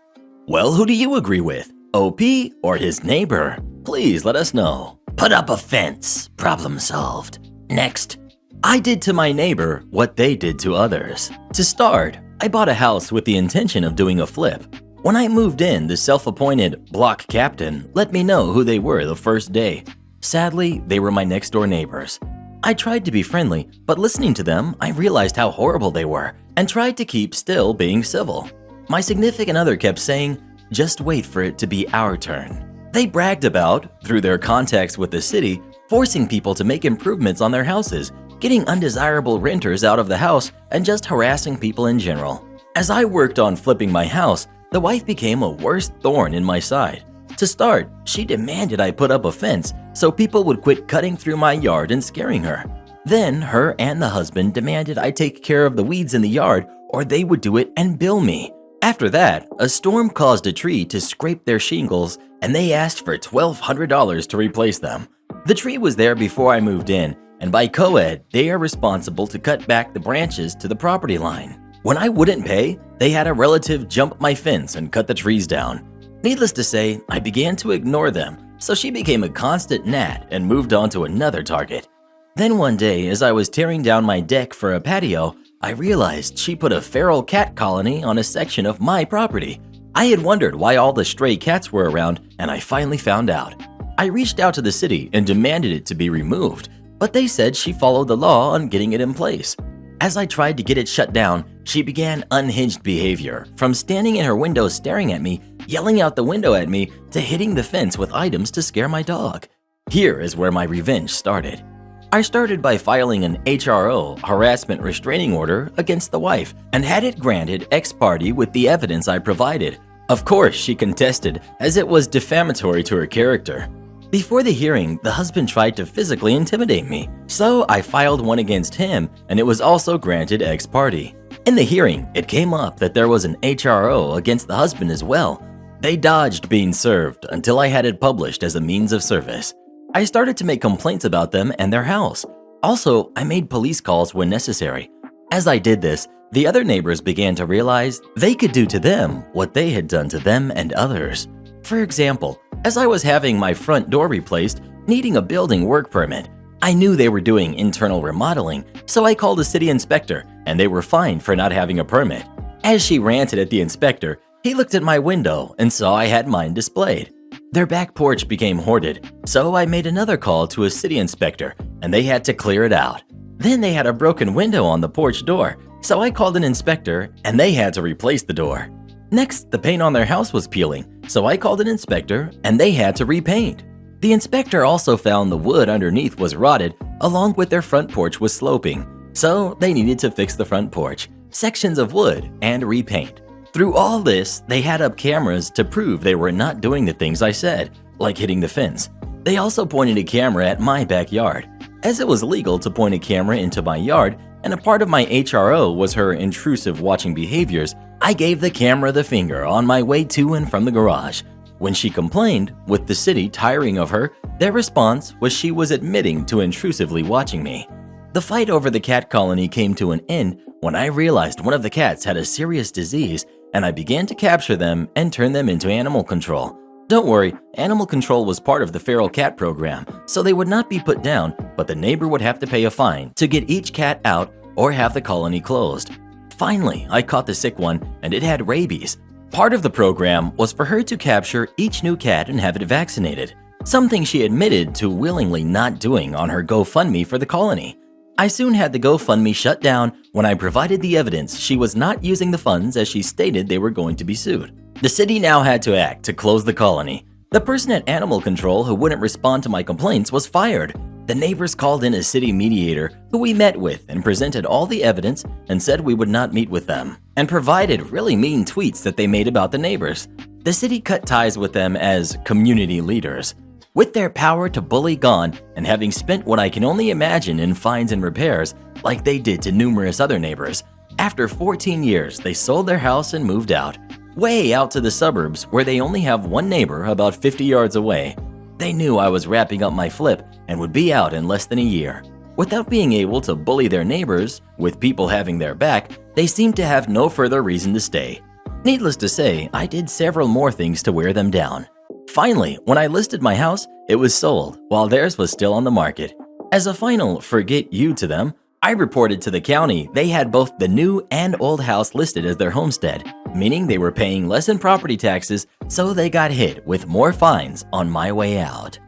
Well, who do you agree with? OP or his neighbor? Please let us know. Put up a fence. Problem solved. Next. I did to my neighbor what they did to others. To start, I bought a house with the intention of doing a flip. When I moved in, the self-appointed block captain let me know who they were the first day. Sadly, they were my next-door neighbors. I tried to be friendly, but listening to them, I realized how horrible they were and tried to keep still being civil. My significant other kept saying, "Just wait for it to be our turn." They bragged about, through their contacts with the city, forcing people to make improvements on their houses, getting undesirable renters out of the house, and just harassing people in general. As I worked on flipping my house, the wife became a worse thorn in my side. To start, she demanded I put up a fence so people would quit cutting through my yard and scaring her. Then her and the husband demanded I take care of the weeds in the yard or they would do it and bill me. After that, a storm caused a tree to scrape their shingles and they asked for $1,200 to replace them. The tree was there before I moved in, and by co-ed, they are responsible to cut back the branches to the property line. When I wouldn't pay, they had a relative jump my fence and cut the trees down. Needless to say, I began to ignore them, so she became a constant gnat and moved on to another target. Then one day, as I was tearing down my deck for a patio, I realized she put a feral cat colony on a section of my property. I had wondered why all the stray cats were around, and I finally found out. I reached out to the city and demanded it to be removed, but they said she followed the law on getting it in place. As I tried to get it shut down, she began unhinged behavior, from standing in her window staring at me, yelling out the window at me, to hitting the fence with items to scare my dog. Here is where my revenge started. I started by filing an HRO, harassment restraining order, against the wife and had it granted ex parte with the evidence I provided. Of course, she contested, as it was defamatory to her character. Before the hearing, the husband tried to physically intimidate me, so I filed one against him and it was also granted ex parte. In the hearing, it came up that there was an HRO against the husband as well. They dodged being served until I had it published as a means of service. I started to make complaints about them and their house. Also, I made police calls when necessary. As I did this, the other neighbors began to realize they could do to them what they had done to them and others. For example, as I was having my front door replaced, needing a building work permit, I knew they were doing internal remodeling, so I called a city inspector and they were fined for not having a permit. As she ranted at the inspector, he looked at my window and saw I had mine displayed. Their back porch became hoarded, so I made another call to a city inspector and they had to clear it out. Then they had a broken window on the porch door, so I called an inspector and they had to replace the door. Next, the paint on their house was peeling, so I called an inspector and they had to repaint. The inspector also found the wood underneath was rotted, along with their front porch was sloping, so they needed to fix the front porch, sections of wood, and repaint. Through all this, they had up cameras to prove they were not doing the things I said, like hitting the fence. They also pointed a camera at my backyard. As it was legal to point a camera into my yard, and a part of my HRO was her intrusive watching behaviors, I gave the camera the finger on my way to and from the garage. When she complained, with the city tiring of her, their response was she was admitting to intrusively watching me. The fight over the cat colony came to an end when I realized one of the cats had a serious disease and I began to capture them and turn them into animal control. Don't worry, animal control was part of the feral cat program, so they would not be put down, but the neighbor would have to pay a fine to get each cat out or have the colony closed. Finally, I caught the sick one and it had rabies. Part of the program was for her to capture each new cat and have it vaccinated, something she admitted to willingly not doing on her GoFundMe for the colony. I soon had the GoFundMe shut down when I provided the evidence she was not using the funds as she stated they were going to be sued. The city now had to act to close the colony. The person at Animal Control who wouldn't respond to my complaints was fired. The neighbors called in a city mediator who we met with and presented all the evidence and said we would not meet with them, and provided really mean tweets that they made about the neighbors. The city cut ties with them as community leaders. With their power to bully gone and having spent what I can only imagine in fines and repairs, like they did to numerous other neighbors, after 14 years they sold their house and moved out, way out to the suburbs where they only have one neighbor about 50 yards away. They knew I was wrapping up my flip and would be out in less than a year. Without being able to bully their neighbors, with people having their back, they seemed to have no further reason to stay. Needless to say, I did several more things to wear them down. Finally, when I listed my house, it was sold, while theirs was still on the market. As a final forget you to them, I reported to the county they had both the new and old house listed as their homestead, meaning they were paying less in property taxes, so they got hit with more fines on my way out.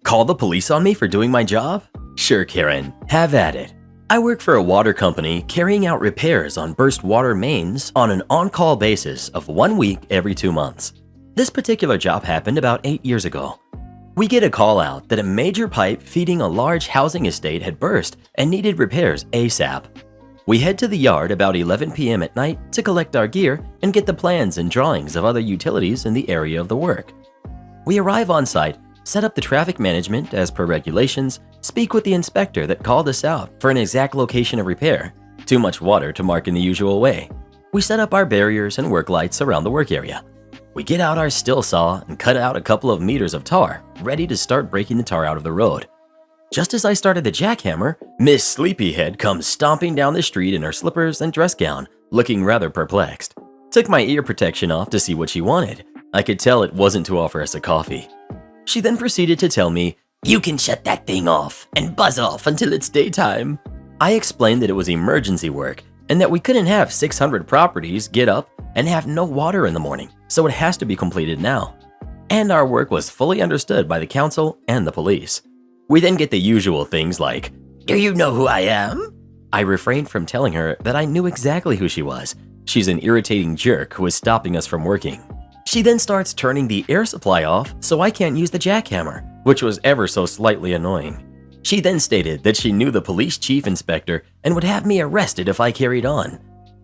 Call the police on me for doing my job? Sure, Karen, have at it. I work for a water company carrying out repairs on burst water mains on an on-call basis of 1 week every 2 months. This particular job happened about 8 years ago. We get a call out that a major pipe feeding a large housing estate had burst and needed repairs ASAP. We head to the yard about 11 p.m. at night to collect our gear and get the plans and drawings of other utilities in the area of the work. We arrive on site, set up the traffic management as per regulations, speak with the inspector that called us out for an exact location of repair, too much water to mark in the usual way. We set up our barriers and work lights around the work area. We get out our still saw and cut out a couple of meters of tar, ready to start breaking the tar out of the road. Just as I started the jackhammer, Miss Sleepyhead comes stomping down the street in her slippers and dress gown, looking rather perplexed. Took my ear protection off to see what she wanted. I could tell it wasn't to offer us a coffee. She then proceeded to tell me, "You can shut that thing off and buzz off until it's daytime." I explained that it was emergency work and that we couldn't have 600 properties get up and have no water in the morning, so it has to be completed now. And our work was fully understood by the council and the police. We then get the usual things like, "Do you know who I am?" I refrained from telling her that I knew exactly who she was. She's an irritating jerk who is stopping us from working. She then starts turning the air supply off so I can't use the jackhammer, which was ever so slightly annoying. She then stated that she knew the police chief inspector and would have me arrested if I carried on.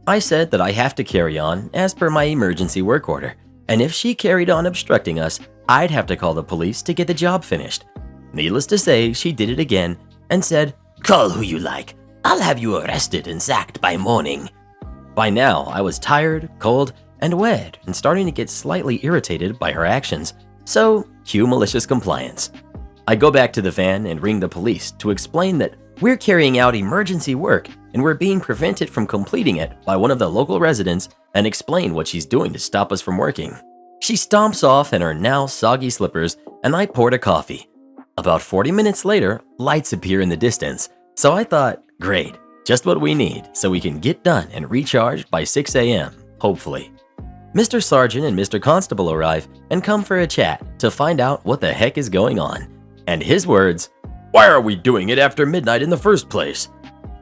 I said that I have to carry on as per my emergency work order, and if she carried on obstructing us, I'd have to call the police to get the job finished. Needless to say, she did it again and said, "Call who you like. I'll have you arrested and sacked by morning." By now, I was tired, cold, and wet and starting to get slightly irritated by her actions, so cue malicious compliance. I go back to the van and ring the police to explain that we're carrying out emergency work and we're being prevented from completing it by one of the local residents and explain what she's doing to stop us from working. She stomps off in her now soggy slippers and I poured a coffee. About 40 minutes later, lights appear in the distance, so I thought, great, just what we need so we can get done and recharge by 6 a.m., hopefully. Mr. Sergeant and Mr. Constable arrive and come for a chat to find out what the heck is going on. And his words, "Why are we doing it after midnight in the first place?"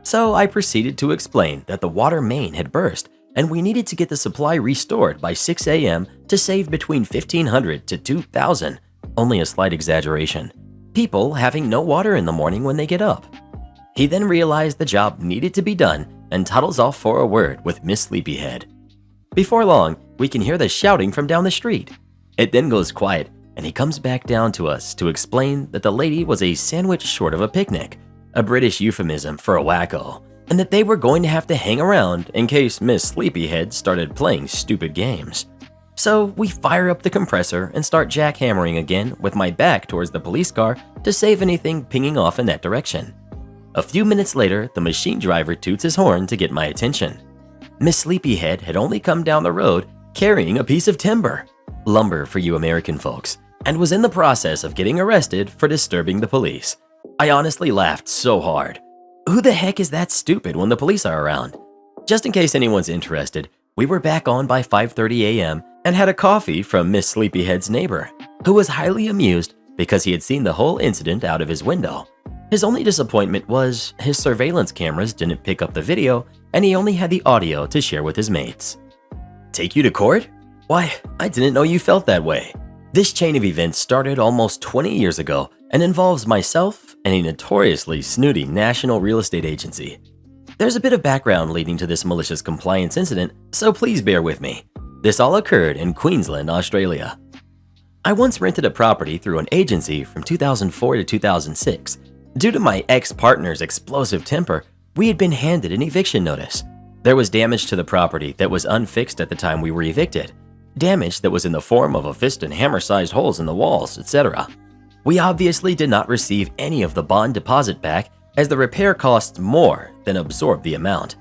So I proceeded to explain that the water main had burst and we needed to get the supply restored by 6 a.m. to save between $1,500 to $2,000, only a slight exaggeration. People having no water in the morning when they get up. He then realized the job needed to be done and toddles off for a word with Miss Sleepyhead. Before long, we can hear the shouting from down the street. It then goes quiet and he comes back down to us to explain that the lady was a sandwich short of a picnic, a British euphemism for a wacko, and that they were going to have to hang around in case Miss Sleepyhead started playing stupid games. So we fire up the compressor and start jackhammering again with my back towards the police car to save anything pinging off in that direction. A few minutes later, the machine driver toots his horn to get my attention. Miss Sleepyhead had only come down the road carrying a piece of timber, lumber for you American folks, and was in the process of getting arrested for disturbing the police. I honestly laughed so hard. Who the heck is that stupid when the police are around? Just in case anyone's interested, we were back on by 5:30 a.m. and had a coffee from Miss Sleepyhead's neighbor, who was highly amused because he had seen the whole incident out of his window. His only disappointment was his surveillance cameras didn't pick up the video and he only had the audio to share with his mates. Take you to court? Why, I didn't know you felt that way. This chain of events started almost 20 years ago and involves myself and a notoriously snooty national real estate agency. There's a bit of background leading to this malicious compliance incident, so please bear with me. This all occurred in Queensland, Australia. I once rented a property through an agency from 2004 to 2006. Due to my ex-partner's explosive temper, we had been handed an eviction notice. There was damage to the property that was unfixed at the time we were evicted. Damage that was in the form of a fist and hammer-sized holes in the walls, etc. We obviously did not receive any of the bond deposit back as the repair costs more than absorbed the amount.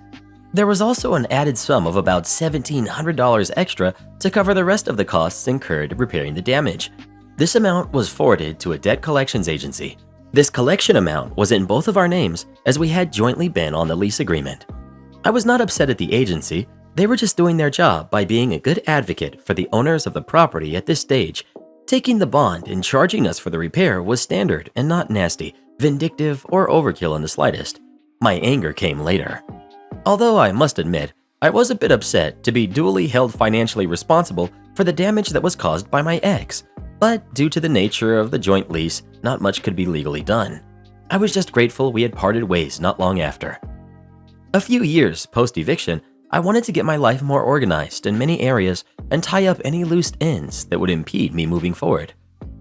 There was also an added sum of about $1,700 extra to cover the rest of the costs incurred repairing the damage. This amount was forwarded to a debt collections agency. This collection amount was in both of our names as we had jointly been on the lease agreement. I was not upset at the agency, they were just doing their job by being a good advocate for the owners of the property at this stage. Taking the bond and charging us for the repair was standard and not nasty, vindictive, or overkill in the slightest. My anger came later. Although I must admit, I was a bit upset to be duly held financially responsible for the damage that was caused by my ex, but due to the nature of the joint lease, not much could be legally done. I was just grateful we had parted ways not long after. A few years post-eviction, I wanted to get my life more organized in many areas and tie up any loose ends that would impede me moving forward.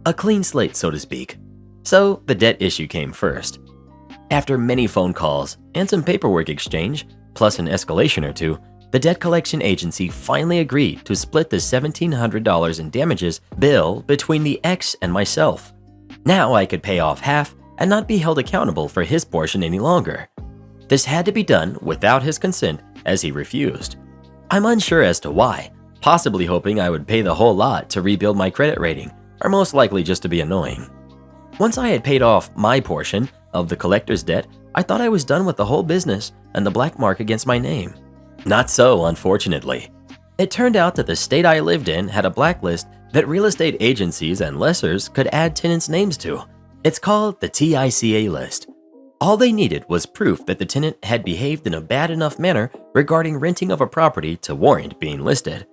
A clean slate, so to speak. So the debt issue came first. After many phone calls and some paperwork exchange, plus an escalation or two, the debt collection agency finally agreed to split the $1,700 in damages bill between the ex and myself. Now I could pay off half and not be held accountable for his portion any longer. This had to be done without his consent as he refused. I'm unsure as to why, possibly hoping I would pay the whole lot to rebuild my credit rating, or most likely just to be annoying. Once I had paid off my portion of the collector's debt, I thought I was done with the whole business and the black mark against my name. Not so, unfortunately. It turned out that the state I lived in had a blacklist that real estate agencies and lessors could add tenants' names to. It's called the TICA list. All they needed was proof that the tenant had behaved in a bad enough manner regarding renting of a property to warrant being listed.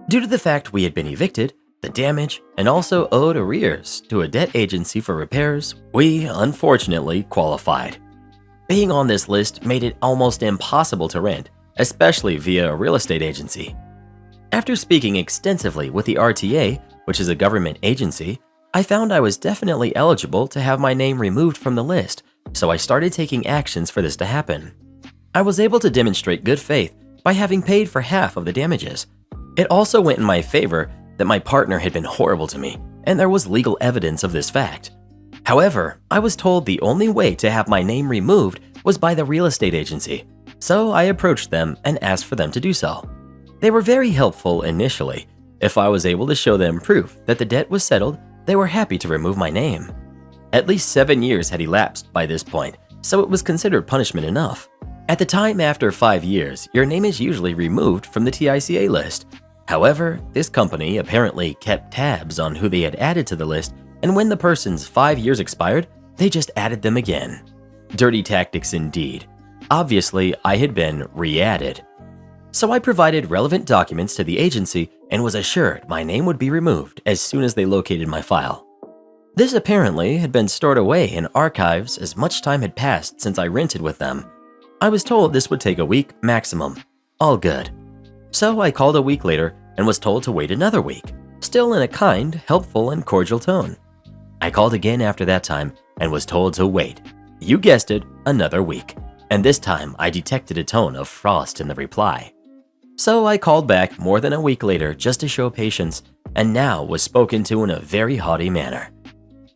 Due to the fact we had been evicted, the damage, and also owed arrears to a debt agency for repairs, we unfortunately qualified. Being on this list made it almost impossible to rent, especially via a real estate agency. After speaking extensively with the RTA, which is a government agency, I found I was definitely eligible to have my name removed from the list, so I started taking actions for this to happen. I was able to demonstrate good faith by having paid for half of the damages. It also went in my favor that my partner had been horrible to me, and there was legal evidence of this fact. However, I was told the only way to have my name removed was by the real estate agency, so I approached them and asked for them to do so. They were very helpful initially. If I was able to show them proof that the debt was settled, they were happy to remove my name. At least 7 years had elapsed by this point, so it was considered punishment enough. At the time after 5 years, your name is usually removed from the TICA list. However, this company apparently kept tabs on who they had added to the list, and when the person's 5 years expired, they just added them again. Dirty tactics indeed. Obviously, I had been re-added. So I provided relevant documents to the agency and was assured my name would be removed as soon as they located my file. This apparently had been stored away in archives as much time had passed since I rented with them. I was told this would take a week maximum. All good. So I called a week later and was told to wait another week, still in a kind, helpful, and cordial tone. I called again after that time and was told to wait. You guessed it, another week. And this time I detected a tone of frost in the reply. So I called back more than a week later just to show patience, and now was spoken to in a very haughty manner.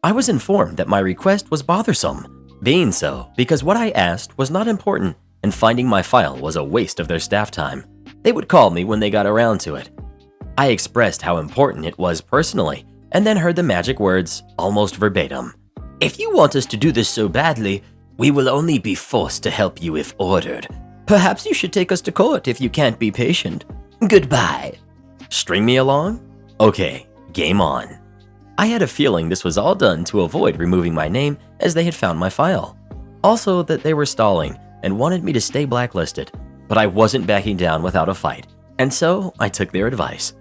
I was informed that my request was bothersome, being so because what I asked was not important and finding my file was a waste of their staff time. They would call me when they got around to it. I expressed how important it was personally, and then heard the magic words, almost verbatim. "If you want us to do this so badly, we will only be forced to help you if ordered. Perhaps you should take us to court if you can't be patient. Goodbye." String me along? Okay, game on. I had a feeling this was all done to avoid removing my name as they had found my file. Also that they were stalling and wanted me to stay blacklisted, but I wasn't backing down without a fight, and so I took their advice.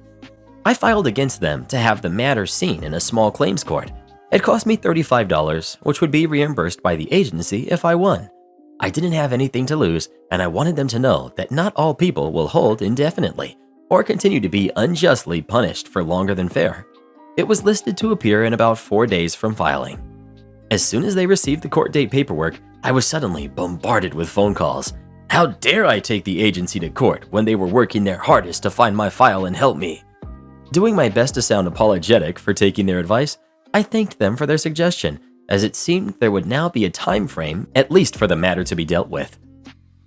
I filed against them to have the matter seen in a small claims court. It cost me $35, which would be reimbursed by the agency if I won. I didn't have anything to lose, and I wanted them to know that not all people will hold indefinitely or continue to be unjustly punished for longer than fair. It was listed to appear in about 4 days from filing. As soon as they received the court date paperwork, I was suddenly bombarded with phone calls. How dare I take the agency to court when they were working their hardest to find my file and help me? Doing my best to sound apologetic for taking their advice, I thanked them for their suggestion, as it seemed there would now be a time frame, at least for the matter to be dealt with.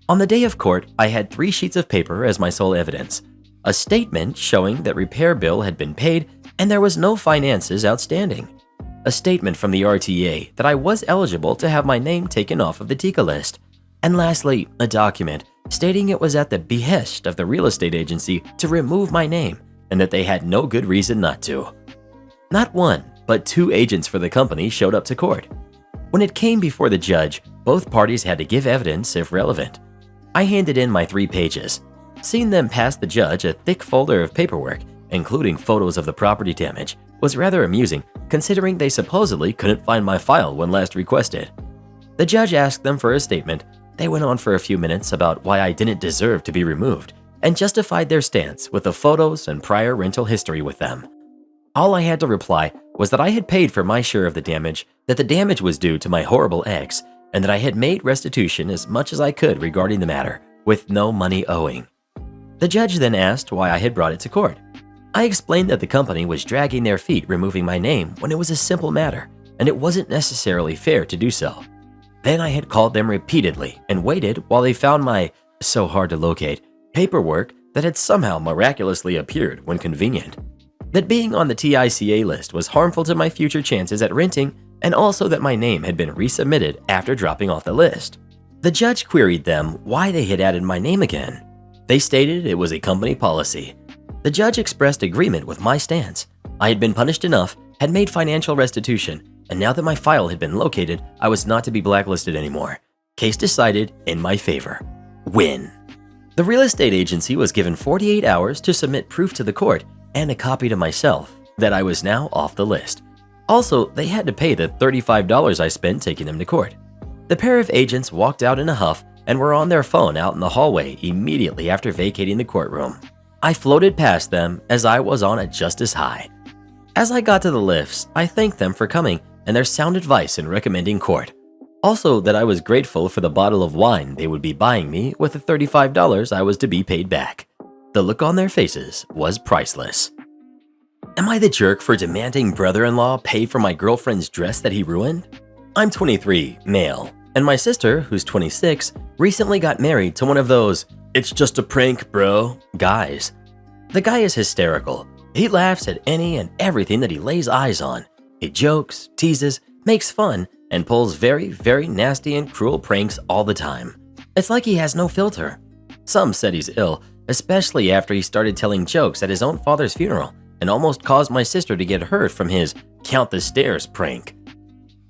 On the day of court, I had 3 sheets of paper as my sole evidence. A statement showing that repair bill had been paid and there was no finances outstanding. A statement from the RTA that I was eligible to have my name taken off of the TICA list. And lastly, a document stating it was at the behest of the real estate agency to remove my name and that they had no good reason not to. Not one, but 2 agents for the company showed up to court. When it came before the judge, both parties had to give evidence if relevant. I handed in my 3 pages. Seeing them pass the judge a thick folder of paperwork, including photos of the property damage, was rather amusing considering they supposedly couldn't find my file when last requested. The judge asked them for a statement. They went on for a few minutes about why I didn't deserve to be removed and justified their stance with the photos and prior rental history with them. All I had to reply was that I had paid for my share of the damage, that the damage was due to my horrible ex, and that I had made restitution as much as I could regarding the matter, with no money owing. The judge then asked why I had brought it to court. I explained that the company was dragging their feet removing my name when it was a simple matter, and it wasn't necessarily fair to do so. Then I had called them repeatedly and waited while they found my, so hard to locate, paperwork that had somehow miraculously appeared when convenient. That being on the TICA list was harmful to my future chances at renting, and also that my name had been resubmitted after dropping off the list. The judge queried them why they had added my name again. They stated it was a company policy. The judge expressed agreement with my stance. I had been punished enough, had made financial restitution, and now that my file had been located, I was not to be blacklisted anymore. Case decided in my favor. Win. The real estate agency was given 48 hours to submit proof to the court and a copy to myself that I was now off the list. Also, they had to pay the $35 I spent taking them to court. The pair of agents walked out in a huff and were on their phone out in the hallway immediately after vacating the courtroom. I floated past them as I was on a justice high. As I got to the lifts, I thanked them for coming and their sound advice in recommending court. Also that I was grateful for the bottle of wine they would be buying me with the $35 I was to be paid back. The look on their faces was priceless. Am I the jerk for demanding brother-in-law pay for my girlfriend's dress that he ruined? I'm 23, male, and my sister, who's 26, recently got married to one of those "it's just a prank, bro" guys. The guy is hysterical. He laughs at any and everything that he lays eyes on. He jokes, teases, makes fun, and pulls very, very nasty and cruel pranks all the time. It's like he has no filter. Some said he's ill, especially after he started telling jokes at his own father's funeral and almost caused my sister to get hurt from his "count the stairs" prank.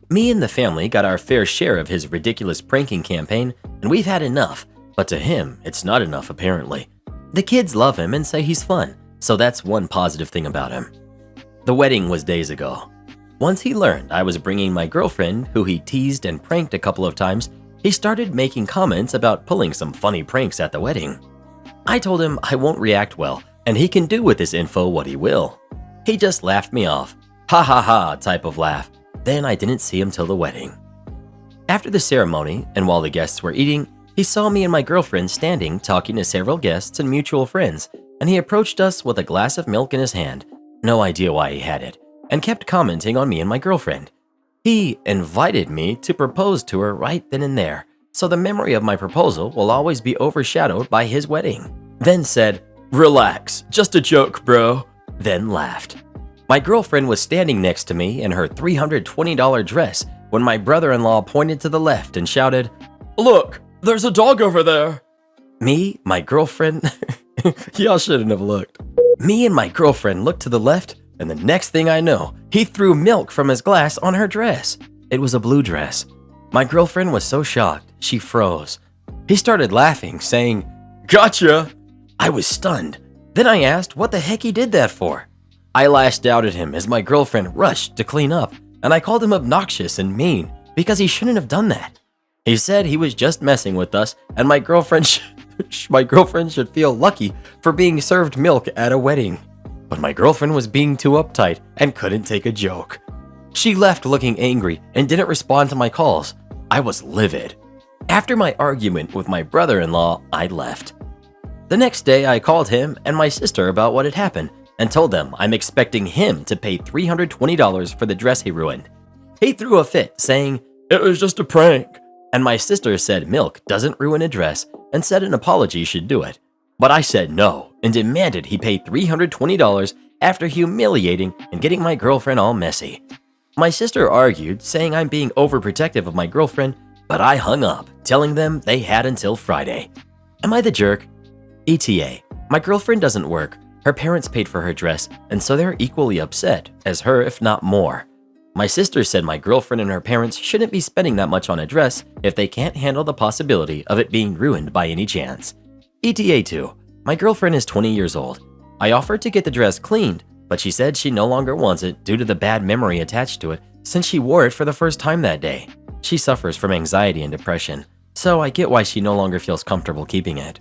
Me and the family got our fair share of his ridiculous pranking campaign, and we've had enough, but to him, it's not enough apparently. The kids love him and say he's fun, so that's one positive thing about him. The wedding was days ago. Once he learned I was bringing my girlfriend, who he teased and pranked a couple of times, he started making comments about pulling some funny pranks at the wedding. I told him I won't react well, and he can do with this info what he will. He just laughed me off, ha ha ha type of laugh. Then I didn't see him till the wedding. After the ceremony, and while the guests were eating, he saw me and my girlfriend standing talking to several guests and mutual friends, and he approached us with a glass of milk in his hand, no idea why he had it, and kept commenting on me and my girlfriend. He invited me to propose to her right then and there, so the memory of my proposal will always be overshadowed by his wedding. Then said, "Relax, just a joke, bro," then laughed. My girlfriend was standing next to me in her $320 dress when my brother-in-law pointed to the left and shouted, "Look, there's a dog over there." Me, my girlfriend, y'all shouldn't have looked. Me and my girlfriend looked to the left, and the next thing I know, he threw milk from his glass on her dress. It was a blue dress. My girlfriend was so shocked, she froze. He started laughing, saying, "Gotcha." I was stunned. Then I asked what the heck he did that for. I lashed out at him as my girlfriend rushed to clean up, and I called him obnoxious and mean because he shouldn't have done that. He said he was just messing with us, and my girlfriend should feel lucky for being served milk at a wedding. But my girlfriend was being too uptight and couldn't take a joke. She left looking angry and didn't respond to my calls. I was livid. After my argument with my brother-in-law, I left. The next day, I called him and my sister about what had happened and told them I'm expecting him to pay $320 for the dress he ruined. He threw a fit, saying, "It was just a prank." And my sister said milk doesn't ruin a dress and said an apology should do it. But I said no and demanded he pay $320 after humiliating and getting my girlfriend all messy. My sister argued, saying I'm being overprotective of my girlfriend, but I hung up, telling them they had until Friday. Am I the jerk? ETA, my girlfriend doesn't work. Her parents paid for her dress, and so they're equally upset as her, if not more. My sister said my girlfriend and her parents shouldn't be spending that much on a dress if they can't handle the possibility of it being ruined by any chance. ETA 2, my girlfriend is 20 years old. I offered to get the dress cleaned, but she said she no longer wants it due to the bad memory attached to it since she wore it for the first time that day. She suffers from anxiety and depression, so I get why she no longer feels comfortable keeping it.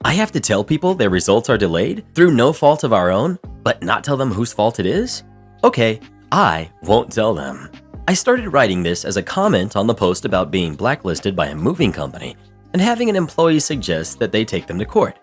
I have to tell people their results are delayed through no fault of our own, but not tell them whose fault it is? Okay, I won't tell them. I started writing this as a comment on the post about being blacklisted by a moving company and having an employee suggest that they take them to court.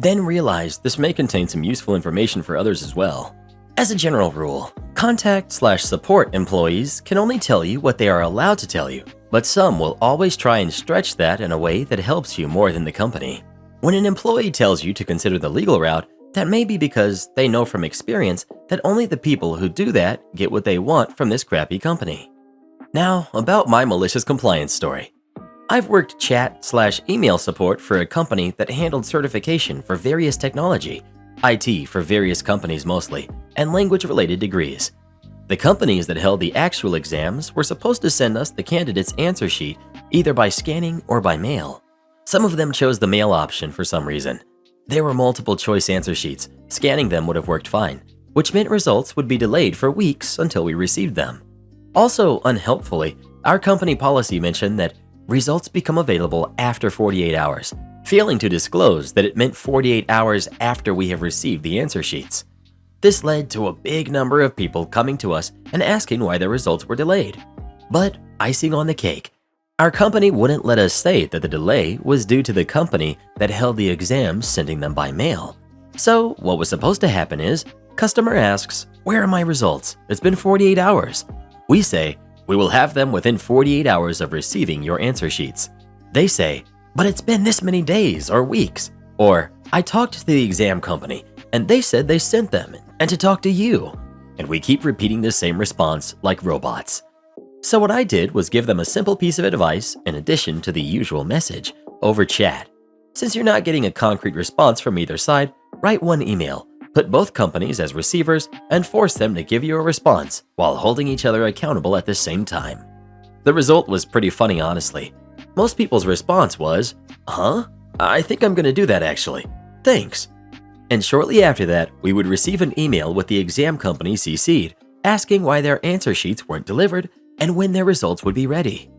Then realized this may contain some useful information for others as well. As a general rule, contact/support employees can only tell you what they are allowed to tell you, but some will always try and stretch that in a way that helps you more than the company. When an employee tells you to consider the legal route, that may be because they know from experience that only the people who do that get what they want from this crappy company. Now, about my malicious compliance story. I've worked chat/email support for a company that handled certification for various technology, IT for various companies mostly, and language-related degrees. The companies that held the actual exams were supposed to send us the candidate's answer sheet either by scanning or by mail. Some of them chose the mail option for some reason. There were multiple choice answer sheets. Scanning them would have worked fine, which meant results would be delayed for weeks until we received them. Also, unhelpfully, our company policy mentioned that results become available after 48 hours, failing to disclose that it meant 48 hours after we have received the answer sheets. This led to a big number of people coming to us and asking why their results were delayed. But icing on the cake, our company wouldn't let us say that the delay was due to the company that held the exams sending them by mail. So what was supposed to happen is, Customer asks, "Where are my results? It's been 48 hours." We say, "We will have them within 48 hours of receiving your answer sheets." They say, "But it's been this many days or weeks." Or, "I talked to the exam company and they said they sent them and to talk to you." And we keep repeating the same response like robots. So what I did was give them a simple piece of advice in addition to the usual message over chat. Since you're not getting a concrete response from either side, write one email, put both companies as receivers, and force them to give you a response while holding each other accountable at the same time. The result was pretty funny, honestly. Most people's response was, "Huh? I think I'm gonna do that actually. Thanks." And shortly after that, we would receive an email with the exam company CC'd, asking why their answer sheets weren't delivered and when their results would be ready.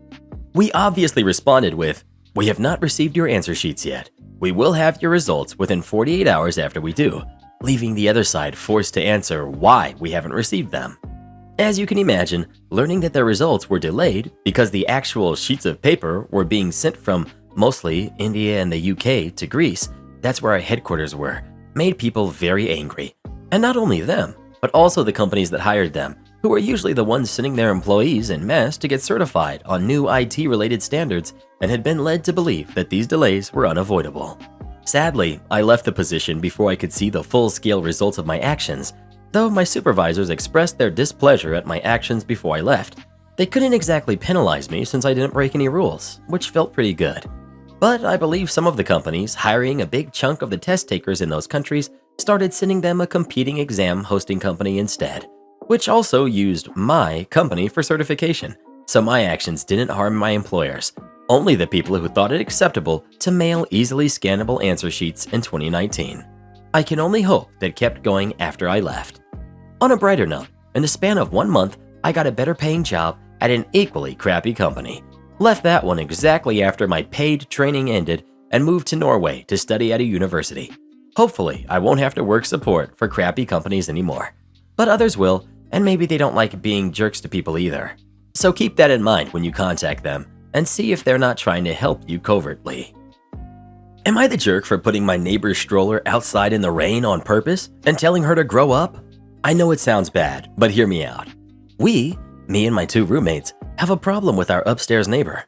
We obviously responded with, "We have not received your answer sheets yet. We will have your results within 48 hours after we do," leaving the other side forced to answer why we haven't received them. As you can imagine, learning that their results were delayed because the actual sheets of paper were being sent from mostly India and the UK to Greece, that's where our headquarters were, made people very angry. And not only them, but also the companies that hired them, who are usually the ones sending their employees en masse to get certified on new IT-related standards and had been led to believe that these delays were unavoidable. Sadly, I left the position before I could see the full-scale results of my actions. Though my supervisors expressed their displeasure at my actions before I left, they couldn't exactly penalize me since I didn't break any rules, which felt pretty good. But I believe some of the companies hiring a big chunk of the test takers in those countries started sending them a competing exam hosting company instead, which also used my company for certification, so my actions didn't harm my employers, only the people who thought it acceptable to mail easily scannable answer sheets in 2019. I can only hope that kept going after I left. On a brighter note, in the span of 1 month, I got a better paying job at an equally crappy company. Left that one exactly after my paid training ended and moved to Norway to study at a university. Hopefully, I won't have to work support for crappy companies anymore. But others will, and maybe they don't like being jerks to people either. So keep that in mind when you contact them and see if they're not trying to help you covertly. Am I the jerk for putting my neighbor's stroller outside in the rain on purpose and telling her to grow up? I know it sounds bad, but hear me out. Me and my 2 roommates, have a problem with our upstairs neighbor.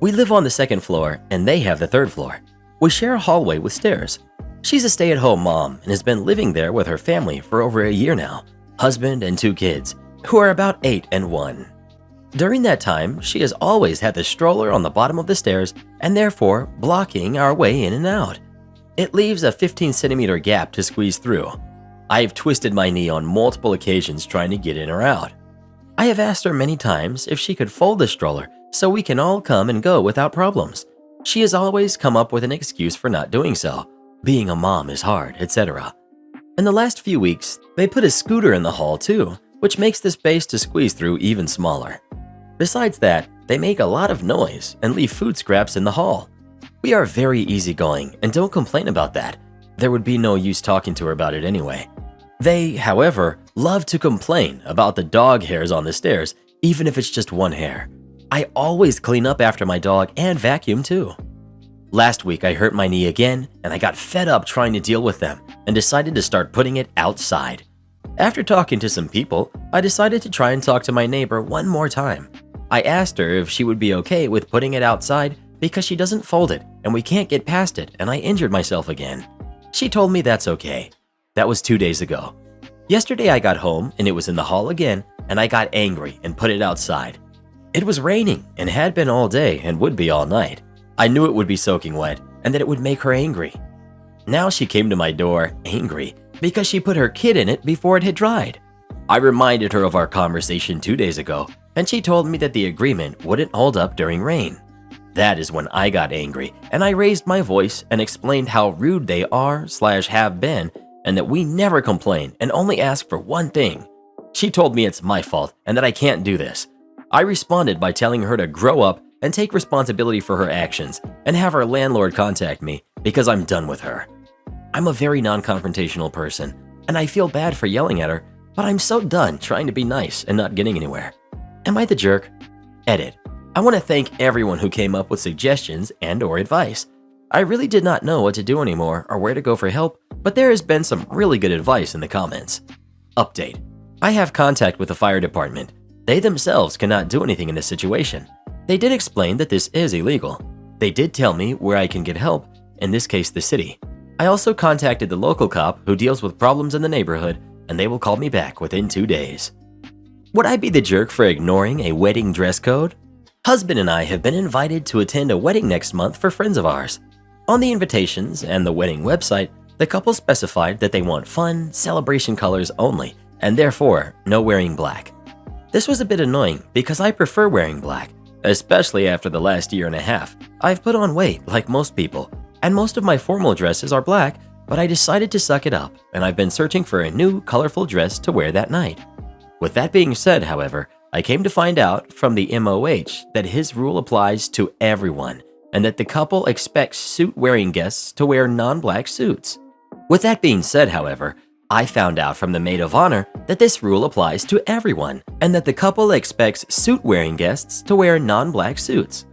We live on the 2nd floor and they have the 3rd floor. We share a hallway with stairs. She's a stay-at-home mom and has been living there with her family for over a year now, husband and 2 kids, who are about 8 and 1. During that time, she has always had the stroller on the bottom of the stairs and therefore blocking our way in and out. It leaves a 15-centimeter gap to squeeze through. I've twisted my knee on multiple occasions trying to get in or out. I have asked her many times if she could fold the stroller so we can all come and go without problems. She has always come up with an excuse for not doing so. Being a mom is hard, etc. In the last few weeks, they put a scooter in the hall too, which makes the space to squeeze through even smaller. Besides that, they make a lot of noise and leave food scraps in the hall. We are very easygoing and don't complain about that. There would be no use talking to her about it anyway. They, however, love to complain about the dog hairs on the stairs, even if it's just 1 hair. I always clean up after my dog and vacuum too. Last week I hurt my knee again and I got fed up trying to deal with them and decided to start putting it outside. After talking to some people, I decided to try and talk to my neighbor one more time. I asked her if she would be okay with putting it outside because she doesn't fold it and we can't get past it and I injured myself again. She told me that's okay. That was 2 days ago. Yesterday I got home and it was in the hall again and I got angry and put it outside. It was raining and had been all day and would be all night. I knew it would be soaking wet and that it would make her angry. Now she came to my door angry because she put her kid in it before it had dried. I reminded her of our conversation 2 days ago and she told me that the agreement wouldn't hold up during rain. That is when I got angry and I raised my voice and explained how rude they are/have been and that we never complain and only ask for one thing. She told me it's my fault and that I can't do this. I responded by telling her to grow up and take responsibility for her actions and have her landlord contact me because I'm done with her. I'm a very non-confrontational person and I feel bad for yelling at her, but I'm so done trying to be nice and not getting anywhere. Am I the jerk? Edit. I want to thank everyone who came up with suggestions and/or advice. I really did not know what to do anymore or where to go for help, but there has been some really good advice in the comments. Update. I have contact with the fire department. They themselves cannot do anything in this situation. They did explain that this is illegal. They did tell me where I can get help, in this case the city. I also contacted the local cop who deals with problems in the neighborhood, and they will call me back within 2 days. Would I be the jerk for ignoring a wedding dress code? Husband and I have been invited to attend a wedding next month for friends of ours. On the invitations and the wedding website, the couple specified that they want fun, celebration colors only, and therefore no wearing black. This was a bit annoying because I prefer wearing black, especially after the last year and a half. I've put on weight like most people, and most of my formal dresses are black, but I decided to suck it up, and I've been searching for a new, colorful dress to wear that night. With that being said, however, I came to find out from the MOH that his rule applies to everyone, and that the couple expects suit-wearing guests to wear non-black suits. With that being said, however, I found out from the maid of honor that this rule applies to everyone, and that the couple expects suit-wearing guests to wear non-black suits.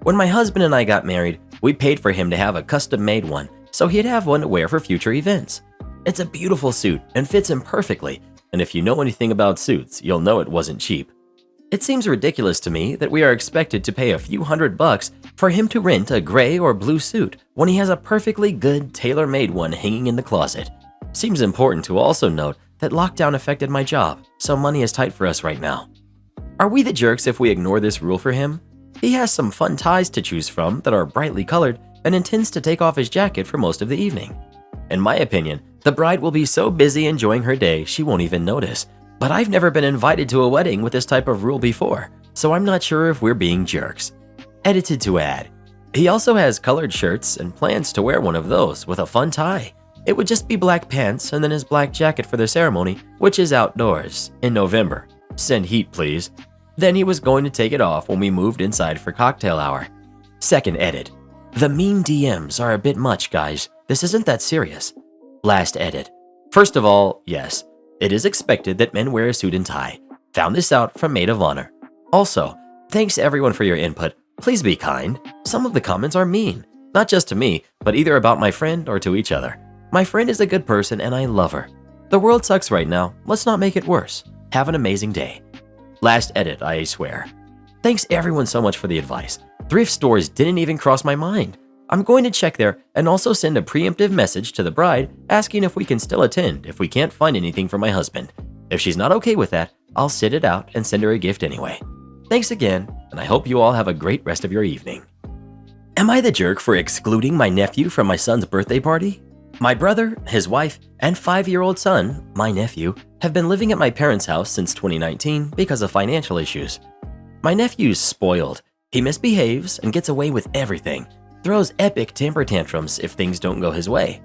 When my husband and I got married, we paid for him to have a custom-made one, so he'd have one to wear for future events. It's a beautiful suit and fits him perfectly, and if you know anything about suits, you'll know it wasn't cheap. It seems ridiculous to me that we are expected to pay a few $100 for him to rent a gray or blue suit when he has a perfectly good tailor-made one hanging in the closet. Seems important to also note that lockdown affected my job, so money is tight for us right now. Are we the jerks if we ignore this rule for him? He has some fun ties to choose from that are brightly colored and intends to take off his jacket for most of the evening. In my opinion, the bride will be so busy enjoying her day she won't even notice. But I've never been invited to a wedding with this type of rule before, so I'm not sure if we're being jerks. Edited to add. He also has colored shirts and plans to wear one of those with a fun tie. It would just be black pants and then his black jacket for the ceremony, which is outdoors, in November. Send heat, please. Then he was going to take it off when we moved inside for cocktail hour. Second edit. The mean DMs are a bit much, guys. This isn't that serious. Last edit. First of all, yes, it is expected that men wear a suit and tie. Found this out from maid of honor. Also, thanks everyone for your input. Please be kind. Some of the comments are mean. Not just to me, but either about my friend or to each other. My friend is a good person and I love her. The world sucks right now. Let's not make it worse. Have an amazing day. Last edit, I swear. Thanks everyone so much for the advice. Thrift stores didn't even cross my mind. I'm going to check there and also send a preemptive message to the bride asking if we can still attend if we can't find anything for my husband. If she's not okay with that, I'll sit it out and send her a gift anyway. Thanks again, and I hope you all have a great rest of your evening. Am I the jerk for excluding my nephew from my son's birthday party? My brother, his wife, and 5-year-old son, my nephew, have been living at my parents' house since 2019 because of financial issues. My nephew's spoiled. He misbehaves and gets away with everything. Throws epic temper tantrums if things don't go his way.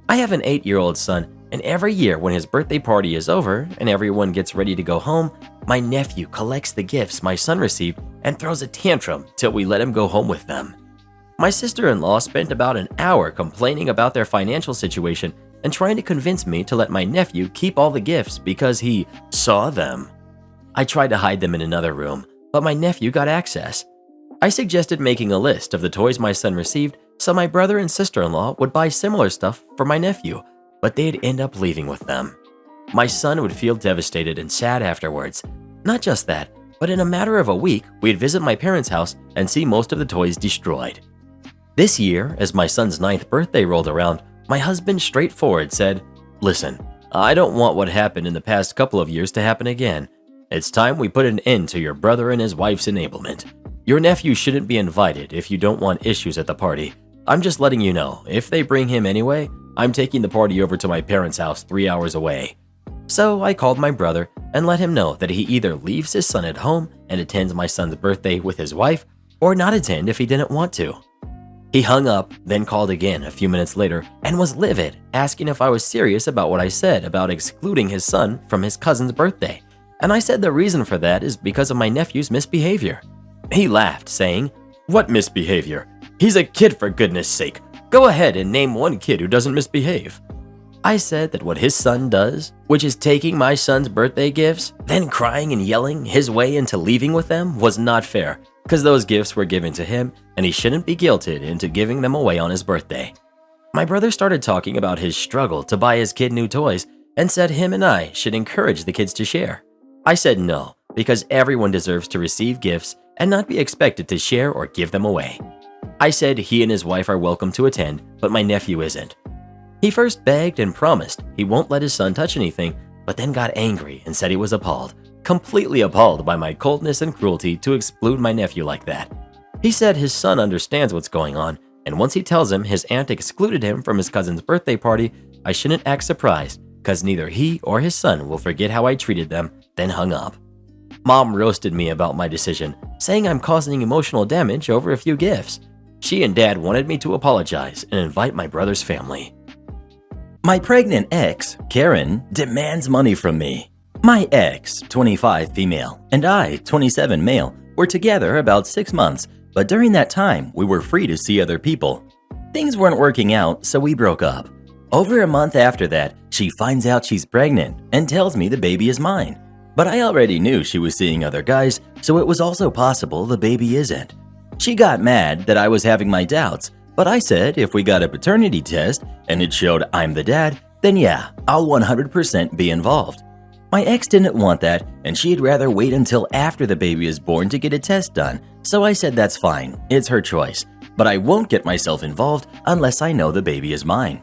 I have an 8-year-old son, and every year when his birthday party is over and everyone gets ready to go home, my nephew collects the gifts my son received and throws a tantrum till we let him go home with them. My sister-in-law spent about an hour complaining about their financial situation and trying to convince me to let my nephew keep all the gifts because he saw them. I tried to hide them in another room, but my nephew got access. I suggested making a list of the toys my son received so my brother and sister-in-law would buy similar stuff for my nephew, but they'd end up leaving with them. My son would feel devastated and sad afterwards. Not just that, but in a matter of a week, we'd visit my parents' house and see most of the toys destroyed. This year, as my son's 9th birthday rolled around, my husband straightforward said, "Listen, I don't want what happened in the past couple of years to happen again. It's time we put an end to your brother and his wife's enablement. Your nephew shouldn't be invited if you don't want issues at the party. I'm just letting you know, if they bring him anyway, I'm taking the party over to my parents' house 3 hours away." So I called my brother and let him know that he either leaves his son at home and attends my son's birthday with his wife, or not attend if he didn't want to. He hung up, then called again a few minutes later and was livid, asking if I was serious about what I said about excluding his son from his cousin's birthday. And I said the reason for that is because of my nephew's misbehavior. He laughed, saying, "What misbehavior? He's a kid, for goodness sake. Go ahead and name one kid who doesn't misbehave." I said that what his son does, which is taking my son's birthday gifts, then crying and yelling his way into leaving with them, was not fair, because those gifts were given to him and he shouldn't be guilted into giving them away on his birthday. My brother started talking about his struggle to buy his kid new toys, and said him and I should encourage the kids to share. I said no, because everyone deserves to receive gifts and not be expected to share or give them away. I said he and his wife are welcome to attend, but my nephew isn't. He first begged and promised he won't let his son touch anything, but then got angry and said he was appalled, completely appalled by my coldness and cruelty to exclude my nephew like that. He said his son understands what's going on, and once he tells him his aunt excluded him from his cousin's birthday party, I shouldn't act surprised, because neither he or his son will forget how I treated them, then hung up. Mom roasted me about my decision, saying I'm causing emotional damage over a few gifts. She and Dad wanted me to apologize and invite my brother's family. My pregnant ex, Karen, demands money from me. My ex, 25 female, and I, 27 male, were together about 6 months, but during that time, we were free to see other people. Things weren't working out, so we broke up. Over a month after that, she finds out she's pregnant and tells me the baby is mine. But I already knew she was seeing other guys, so it was also possible the baby isn't. She got mad that I was having my doubts, but I said if we got a paternity test and it showed I'm the dad, then yeah, I'll 100% be involved. My ex didn't want that, and she'd rather wait until after the baby is born to get a test done, so I said that's fine, it's her choice, but I won't get myself involved unless I know the baby is mine.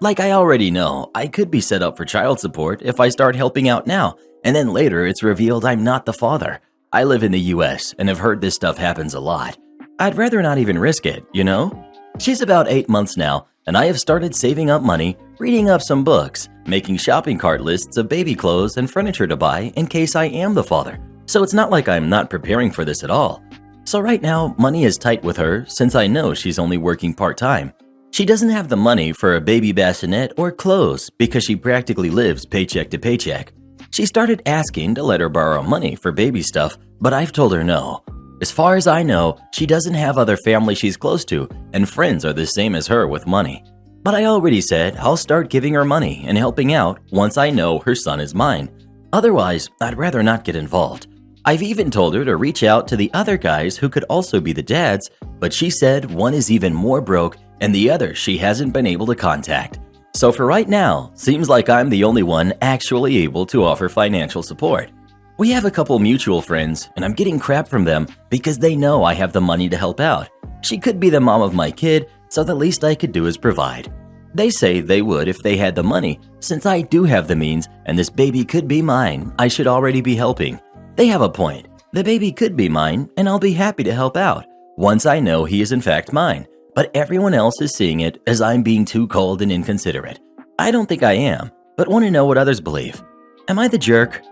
Like I already know, I could be set up for child support if I start helping out now, and then later it's revealed I'm not the father. I live in the US and have heard this stuff happens a lot. I'd rather not even risk it, you know? She's about 8 months now, and I have started saving up money, reading up some books, making shopping cart lists of baby clothes and furniture to buy in case I am the father. So it's not like I'm not preparing for this at all. So right now, money is tight with her since I know she's only working part-time. She doesn't have the money for a baby bassinet or clothes because she practically lives paycheck to paycheck. She started asking to let her borrow money for baby stuff, but I've told her no. As far as I know, she doesn't have other family she's close to, and friends are the same as her with money. But I already said I'll start giving her money and helping out once I know her son is mine. Otherwise, I'd rather not get involved. I've even told her to reach out to the other guys who could also be the dads, but she said one is even more broke and the other she hasn't been able to contact. So for right now, seems like I'm the only one actually able to offer financial support. We have a couple mutual friends, and I'm getting crap from them because they know I have the money to help out. She could be the mom of my kid, so the least I could do is provide. They say they would if they had the money. Since I do have the means and this baby could be mine, I should already be helping. They have a point. The baby could be mine, and I'll be happy to help out once I know he is in fact mine. But everyone else is seeing it as I'm being too cold and inconsiderate. I don't think I am, but want to know what others believe. Am I the jerk?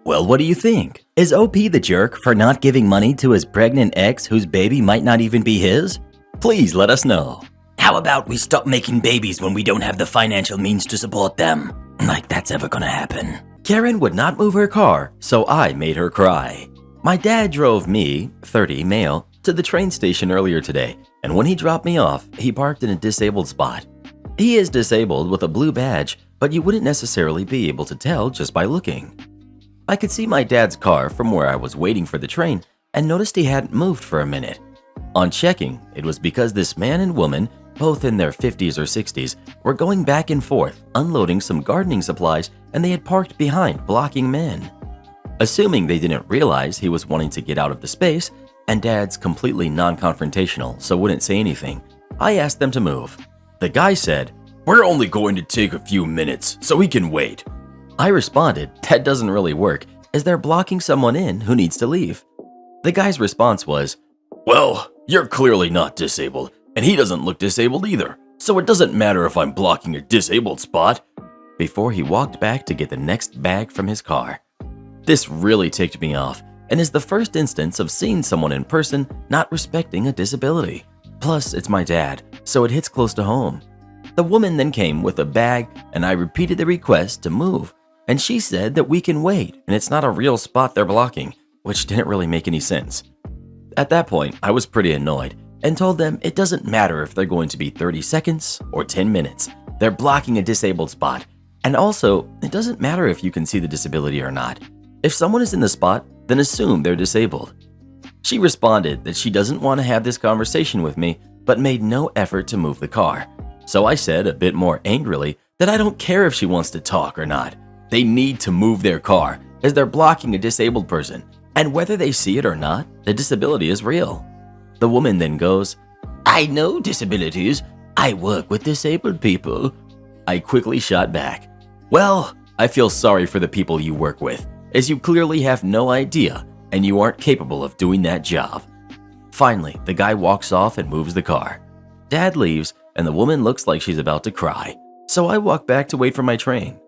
Well, what do you think? Is OP the jerk for not giving money to his pregnant ex whose baby might not even be his? Please let us know. How about we stop making babies when we don't have the financial means to support them? Like that's ever gonna happen. Karen would not move her car, so I made her cry. My dad drove me, 30 male, to the train station earlier today, and when he dropped me off, he parked in a disabled spot. He is disabled with a blue badge, but you wouldn't necessarily be able to tell just by looking. I could see my dad's car from where I was waiting for the train and noticed he hadn't moved for a minute. On checking, it was because this man and woman, both in their 50s or 60s, were going back and forth unloading some gardening supplies, and they had parked behind, blocking men. Assuming they didn't realize he was wanting to get out of the space, and Dad's completely non-confrontational so wouldn't say anything, I asked them to move. The guy said, "We're only going to take a few minutes, so we can wait." I responded, that doesn't really work, as they're blocking someone in who needs to leave. The guy's response was, "Well, you're clearly not disabled, and he doesn't look disabled either, so it doesn't matter if I'm blocking a disabled spot," before he walked back to get the next bag from his car. This really ticked me off, and is the first instance of seeing someone in person not respecting a disability. Plus, it's my dad, so it hits close to home. The woman then came with a bag, and I repeated the request to move, and she said that we can wait and it's not a real spot they're blocking, which didn't really make any sense. At that point, I was pretty annoyed and told them it doesn't matter if they're going to be 30 seconds or 10 minutes. They're blocking a disabled spot. And also, it doesn't matter if you can see the disability or not. If someone is in the spot, then assume they're disabled. She responded that she doesn't want to have this conversation with me, but made no effort to move the car. So I said a bit more angrily that I don't care if she wants to talk or not. They need to move their car as they're blocking a disabled person, and whether they see it or not, the disability is real. The woman then goes, "I know disabilities. I work with disabled people." I quickly shot back, "Well, I feel sorry for the people you work with, as you clearly have no idea and you aren't capable of doing that job." Finally, the guy walks off and moves the car. Dad leaves and the woman looks like she's about to cry, so I walk back to wait for my train.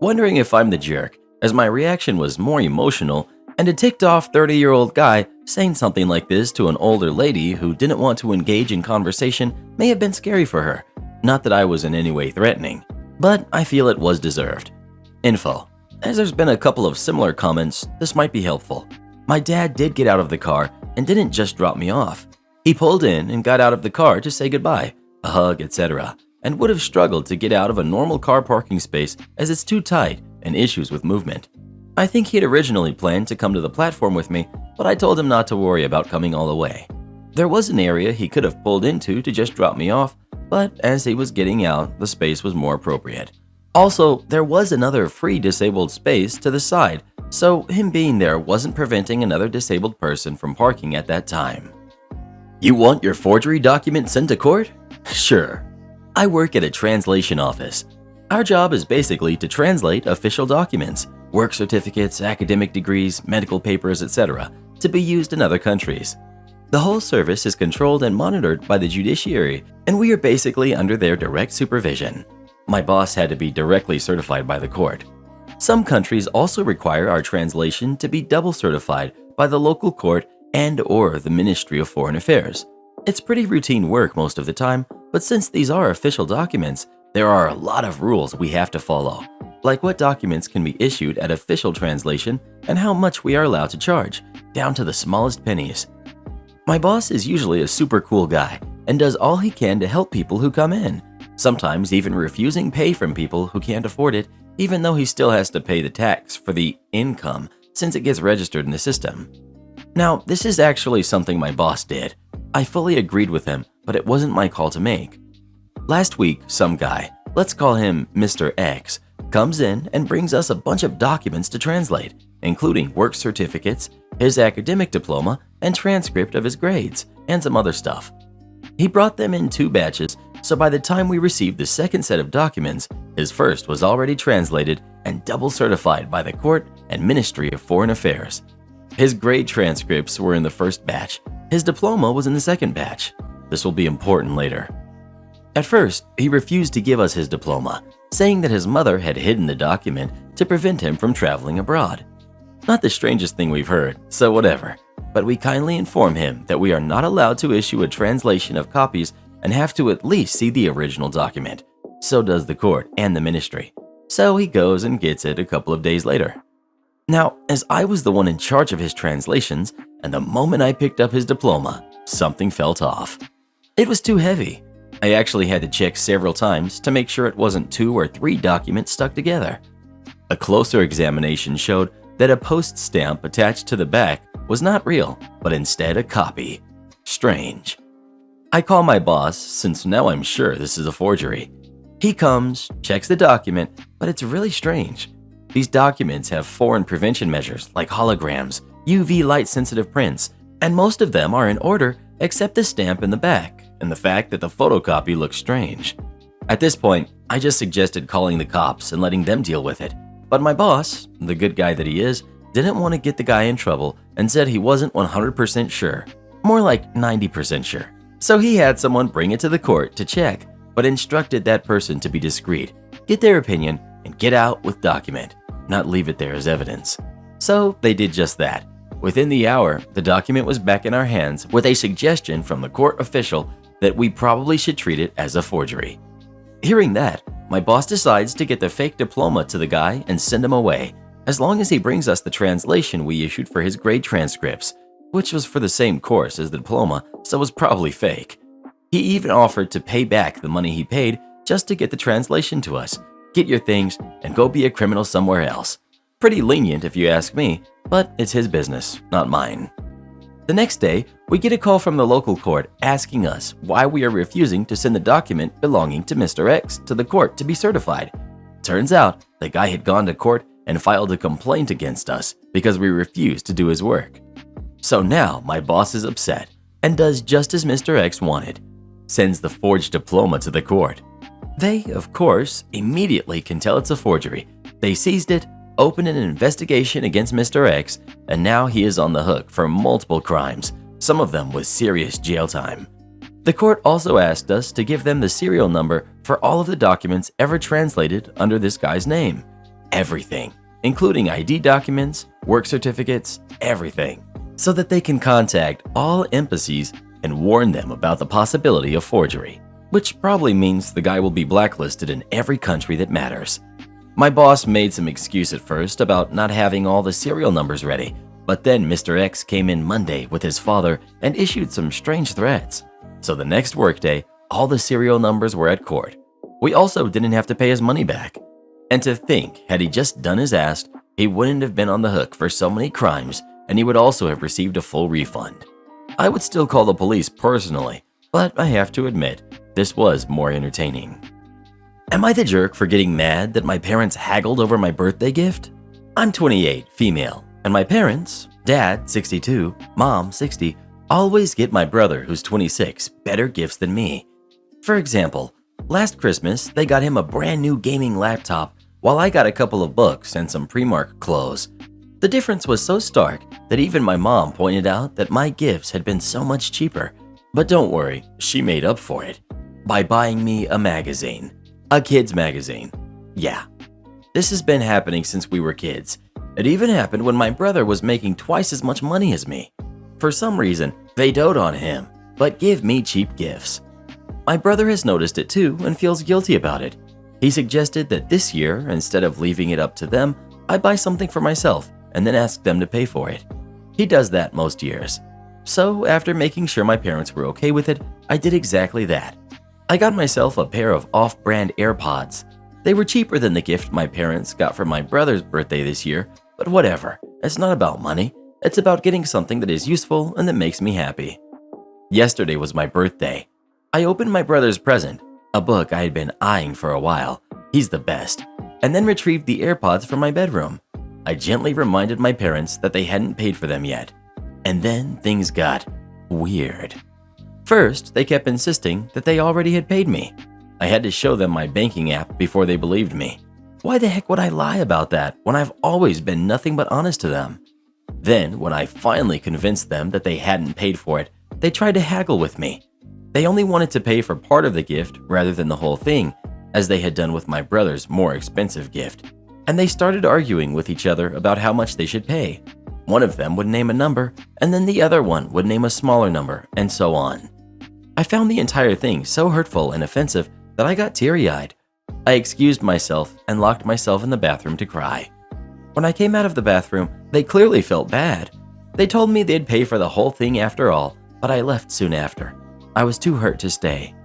Wondering if I'm the jerk, as my reaction was more emotional, and a ticked-off 30-year-old guy saying something like this to an older lady who didn't want to engage in conversation may have been scary for her. Not that I was in any way threatening, but I feel it was deserved. Info: as there's been a couple of similar comments, this might be helpful. My dad did get out of the car and didn't just drop me off. He pulled in and got out of the car to say goodbye, a hug, etc., and would have struggled to get out of a normal car parking space as it's too tight and issues with movement. I think he had originally planned to come to the platform with me, but I told him not to worry about coming all the way. There was an area he could have pulled into to just drop me off, but as he was getting out, the space was more appropriate. Also, there was another free disabled space to the side, so him being there wasn't preventing another disabled person from parking at that time. You want your forgery document sent to court? Sure. I work at a translation office. Our job is basically to translate official documents, work certificates, academic degrees, medical papers, etc., to be used in other countries. The whole service is controlled and monitored by the judiciary, and we are basically under their direct supervision. My boss had to be directly certified by the court. Some countries also require our translation to be double certified by the local court and/or the Ministry of Foreign Affairs. It's pretty routine work most of the time, but since these are official documents, there are a lot of rules we have to follow, like what documents can be issued at official translation and how much we are allowed to charge, down to the smallest pennies. My boss is usually a super cool guy and does all he can to help people who come in, sometimes even refusing pay from people who can't afford it, even though he still has to pay the tax for the income since it gets registered in the system. Now, this is actually something my boss did. I fully agreed with him, but it wasn't my call to make. Last week, some guy, let's call him Mr. X, comes in and brings us a bunch of documents to translate, including work certificates, his academic diploma, and transcript of his grades, and some other stuff. He brought them in 2 batches, so by the time we received the second set of documents, his first was already translated and double certified by the court and Ministry of Foreign Affairs. His grade transcripts were in the first batch. His diploma was in the second batch. This will be important later. At first, he refused to give us his diploma, saying that his mother had hidden the document to prevent him from traveling abroad. Not the strangest thing we've heard, so whatever. But we kindly inform him that we are not allowed to issue a translation of copies and have to at least see the original document. So does the court and the ministry. So he goes and gets it a couple of days later. Now, as I was the one in charge of his translations, and the moment I picked up his diploma, something felt off. It was too heavy. I actually had to check several times to make sure it wasn't 2 or 3 documents stuck together. A closer examination showed that a post stamp attached to the back was not real, but instead a copy. Strange. I call my boss, since now I'm sure this is a forgery. He comes, checks the document, but it's really strange. These documents have foreign prevention measures like holograms, UV light-sensitive prints, and most of them are in order except the stamp in the back and the fact that the photocopy looks strange. At this point, I just suggested calling the cops and letting them deal with it, but my boss, the good guy that he is, didn't want to get the guy in trouble and said he wasn't 100% sure, more like 90% sure. So he had someone bring it to the court to check, but instructed that person to be discreet, get their opinion, and get out with document, not leave it there as evidence. So they did just that. Within the hour, the document was back in our hands with a suggestion from the court official that we probably should treat it as a forgery. Hearing that, my boss decides to get the fake diploma to the guy and send him away, as long as he brings us the translation we issued for his grade transcripts, which was for the same course as the diploma, so was probably fake. He even offered to pay back the money he paid just to get the translation to us, get your things, and go be a criminal somewhere else. Pretty lenient if you ask me, but it's his business, not mine. The next day, we we get a call from the local court asking us why we are refusing to send the document belonging to Mr. X to the court to be certified. Turns out the guy had gone to court and filed a complaint against us because we refused to do his work. So now my boss is upset and does just as Mr. X wanted, sends the forged diploma to the court. They, of course, immediately can tell it's a forgery. They seized it, opened an investigation against Mr. X, and now he is on the hook for multiple crimes, some of them with serious jail time. The court also asked us to give them the serial number for all of the documents ever translated under this guy's name. Everything, including ID documents, work certificates, everything, so that they can contact all embassies and warn them about the possibility of forgery, which probably means the guy will be blacklisted in every country that matters. My boss made some excuse at first about not having all the serial numbers ready, but then Mr. X came in Monday with his father and issued some strange threats. So the next workday, all the serial numbers were at court. We also didn't have to pay his money back. And to think, had he just done as asked, he wouldn't have been on the hook for so many crimes, and he would also have received a full refund. I would still call the police personally, but I have to admit, this was more entertaining. Am I the jerk for getting mad that my parents haggled over my birthday gift? I'm 28, female, and my parents, dad 62, mom 60, always get my brother, who's 26, better gifts than me. For example, last Christmas, they got him a brand new gaming laptop, while I got a couple of books and some Primark clothes. The difference was so stark that even my mom pointed out that my gifts had been so much cheaper. But don't worry, she made up for it by buying me a magazine. A kid's magazine. Yeah. This has been happening since we were kids. It even happened when my brother was making twice as much money as me. For some reason, they dote on him, but give me cheap gifts. My brother has noticed it too and feels guilty about it. He suggested that this year, instead of leaving it up to them, I buy something for myself and then ask them to pay for it. He does that most years. So after making sure my parents were okay with it, I did exactly that. I got myself a pair of off-brand AirPods. They were cheaper than the gift my parents got for my brother's birthday this year, but whatever, it's not about money. It's about getting something that is useful and that makes me happy. Yesterday was my birthday. I opened my brother's present, a book I had been eyeing for a while. He's the best. And then retrieved the AirPods from my bedroom. I gently reminded my parents that they hadn't paid for them yet. And then things got weird. First, they kept insisting that they already had paid me. I had to show them my banking app before they believed me. Why the heck would I lie about that when I've always been nothing but honest to them? Then, when I finally convinced them that they hadn't paid for it, they tried to haggle with me. They only wanted to pay for part of the gift rather than the whole thing, as they had done with my brother's more expensive gift. And they started arguing with each other about how much they should pay. One of them would name a number, and then the other one would name a smaller number, and so on. I found the entire thing so hurtful and offensive that I got teary-eyed. I excused myself and locked myself in the bathroom to cry. When I came out of the bathroom, they clearly felt bad. They told me they'd pay for the whole thing after all, but I left soon after. I was too hurt to stay.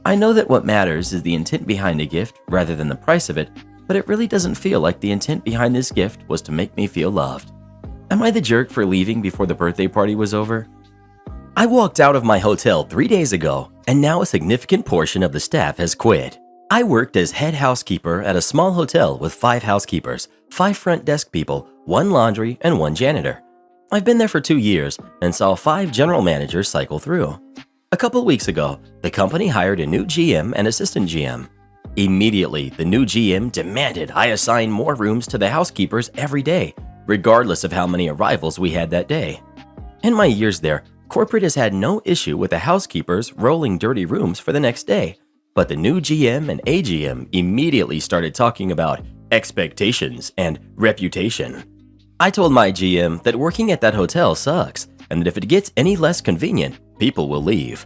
I know that what matters is the intent behind a gift rather than the price of it, but it really doesn't feel like the intent behind this gift was to make me feel loved. Am I the jerk for leaving before the birthday party was over? I walked out of my hotel 3 days ago, and now a significant portion of the staff has quit. I worked as head housekeeper at a small hotel with 5 housekeepers, 5 front desk people, 1 laundry, and 1 janitor. I've been there for 2 years and saw 5 general managers cycle through. A couple weeks ago, the company hired a new GM and assistant GM. Immediately, the new GM demanded I assign more rooms to the housekeepers every day, regardless of how many arrivals we had that day. In my years there, corporate has had no issue with the housekeepers rolling dirty rooms for the next day, but the new GM and AGM immediately started talking about expectations and reputation. I told my GM that working at that hotel sucks, and that if it gets any less convenient, people will leave.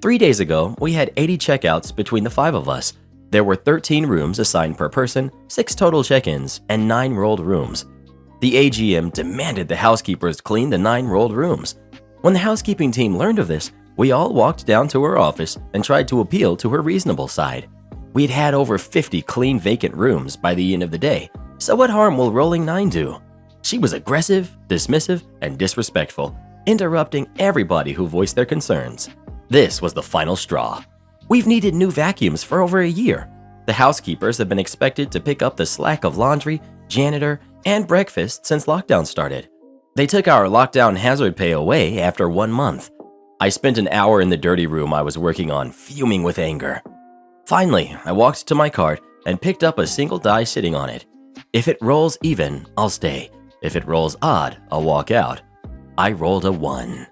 3 days ago, we had 80 checkouts between the 5 of us. There were 13 rooms assigned per person, 6 total check-ins, and 9 rolled rooms. The AGM demanded the housekeepers clean the 9 rolled rooms. When the housekeeping team learned of this, we all walked down to her office and tried to appeal to her reasonable side. We'd had over 50 clean vacant rooms by the end of the day, so what harm will rolling 9 do? She was aggressive, dismissive, and disrespectful. interrupting everybody who voiced their concerns. This was the final straw. We've needed new vacuums for over a year. The housekeepers have been expected to pick up the slack of laundry, janitor, and breakfast since lockdown started. They took our lockdown hazard pay away after 1 month. I spent an hour in the dirty room I was working on, fuming with anger. Finally, I walked to my cart and picked up a single die sitting on it. If it rolls even, I'll stay. If it rolls odd, I'll walk out. I rolled a 1.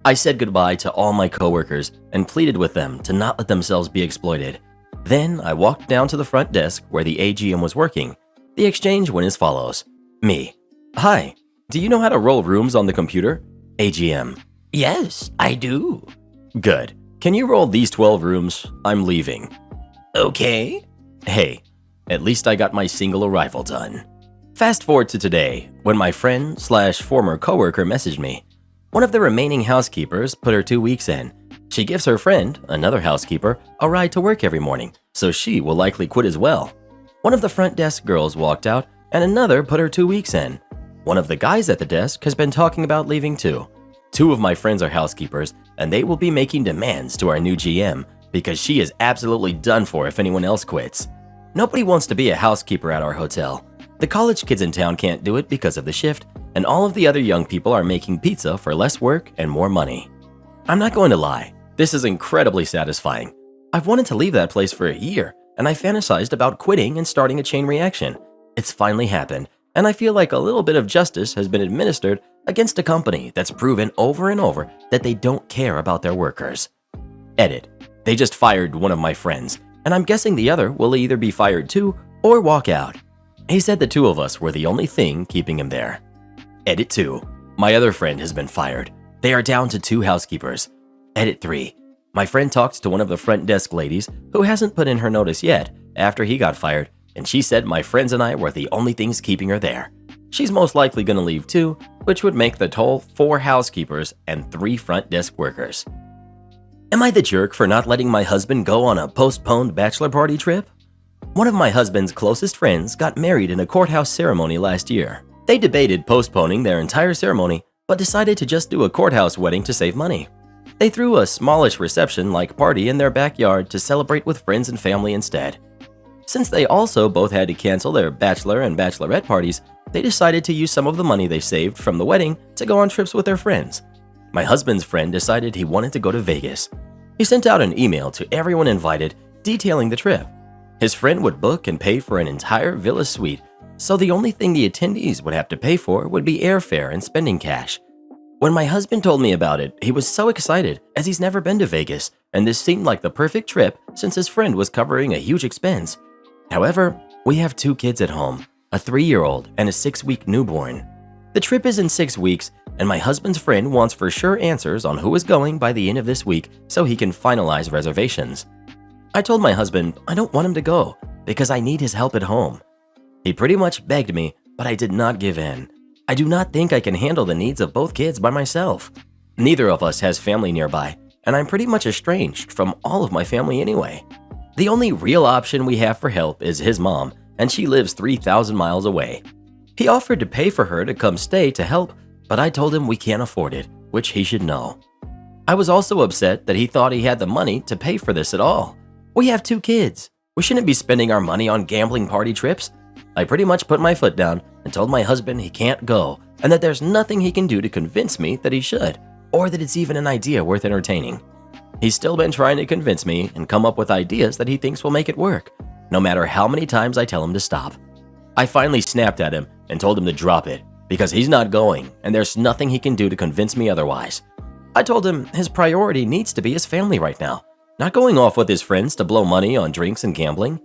I said goodbye to all my coworkers and pleaded with them to not let themselves be exploited. Then I walked down to the front desk where the AGM was working. The exchange went as follows. Me: "Hi, do you know how to roll rooms on the computer?" AGM: "Yes, I do." "Good. Can you roll these 12 rooms? I'm leaving." "Okay." Hey, at least I got my single arrival done. Fast forward to today, when my friend/former coworker messaged me. One of the remaining housekeepers put her 2 weeks in. She gives her friend, another housekeeper, a ride to work every morning, so she will likely quit as well. One of the front desk girls walked out, and another put her 2 weeks in. One of the guys at the desk has been talking about leaving too. 2 of my friends are housekeepers, and they will be making demands to our new GM because she is absolutely done for if anyone else quits. Nobody wants to be a housekeeper at our hotel. The college kids in town can't do it because of the shift, and all of the other young people are making pizza for less work and more money. I'm not going to lie, this is incredibly satisfying. I've wanted to leave that place for a year, and I fantasized about quitting and starting a chain reaction. It's finally happened, and I feel like a little bit of justice has been administered against a company that's proven over and over that they don't care about their workers. Edit: they just fired one of my friends, and I'm guessing the other will either be fired too or walk out. He said the 2 of us were the only thing keeping him there. Edit 2: my other friend has been fired. They are down to 2 housekeepers. Edit 3: my friend talked to one of the front desk ladies who hasn't put in her notice yet after he got fired, and she said my friends and I were the only things keeping her there. She's most likely going to leave too, which would make the total 4 housekeepers and 3 front desk workers. Am I the jerk for not letting my husband go on a postponed bachelor party trip? One of my husband's closest friends got married in a courthouse ceremony last year. They debated postponing their entire ceremony, but decided to just do a courthouse wedding to save money. They threw a smallish reception-like party in their backyard to celebrate with friends and family instead. Since they also both had to cancel their bachelor and bachelorette parties, they decided to use some of the money they saved from the wedding to go on trips with their friends. My husband's friend decided he wanted to go to Vegas. He sent out an email to everyone invited detailing the trip. His friend would book and pay for an entire villa suite, so the only thing the attendees would have to pay for would be airfare and spending cash. When my husband told me about it, he was so excited as he's never been to Vegas, and this seemed like the perfect trip since his friend was covering a huge expense. However, we have 2 kids at home, a 3-year-old and a 6-week newborn. The trip is in 6 weeks, and my husband's friend wants for sure answers on who is going by the end of this week so he can finalize reservations. I told my husband I don't want him to go because I need his help at home. He pretty much begged me, but I did not give in. I do not think I can handle the needs of both kids by myself. Neither of us has family nearby, and I'm pretty much estranged from all of my family anyway. The only real option we have for help is his mom, and she lives 3,000 miles away. He offered to pay for her to come stay to help, but I told him we can't afford it, which he should know. I was also upset that he thought he had the money to pay for this at all. We have 2 kids. We shouldn't be spending our money on gambling party trips. I pretty much put my foot down and told my husband he can't go and that there's nothing he can do to convince me that he should, or that it's even an idea worth entertaining. He's still been trying to convince me and come up with ideas that he thinks will make it work, no matter how many times I tell him to stop. I finally snapped at him and told him to drop it because he's not going and there's nothing he can do to convince me otherwise. I told him his priority needs to be his family right now, not going off with his friends to blow money on drinks and gambling.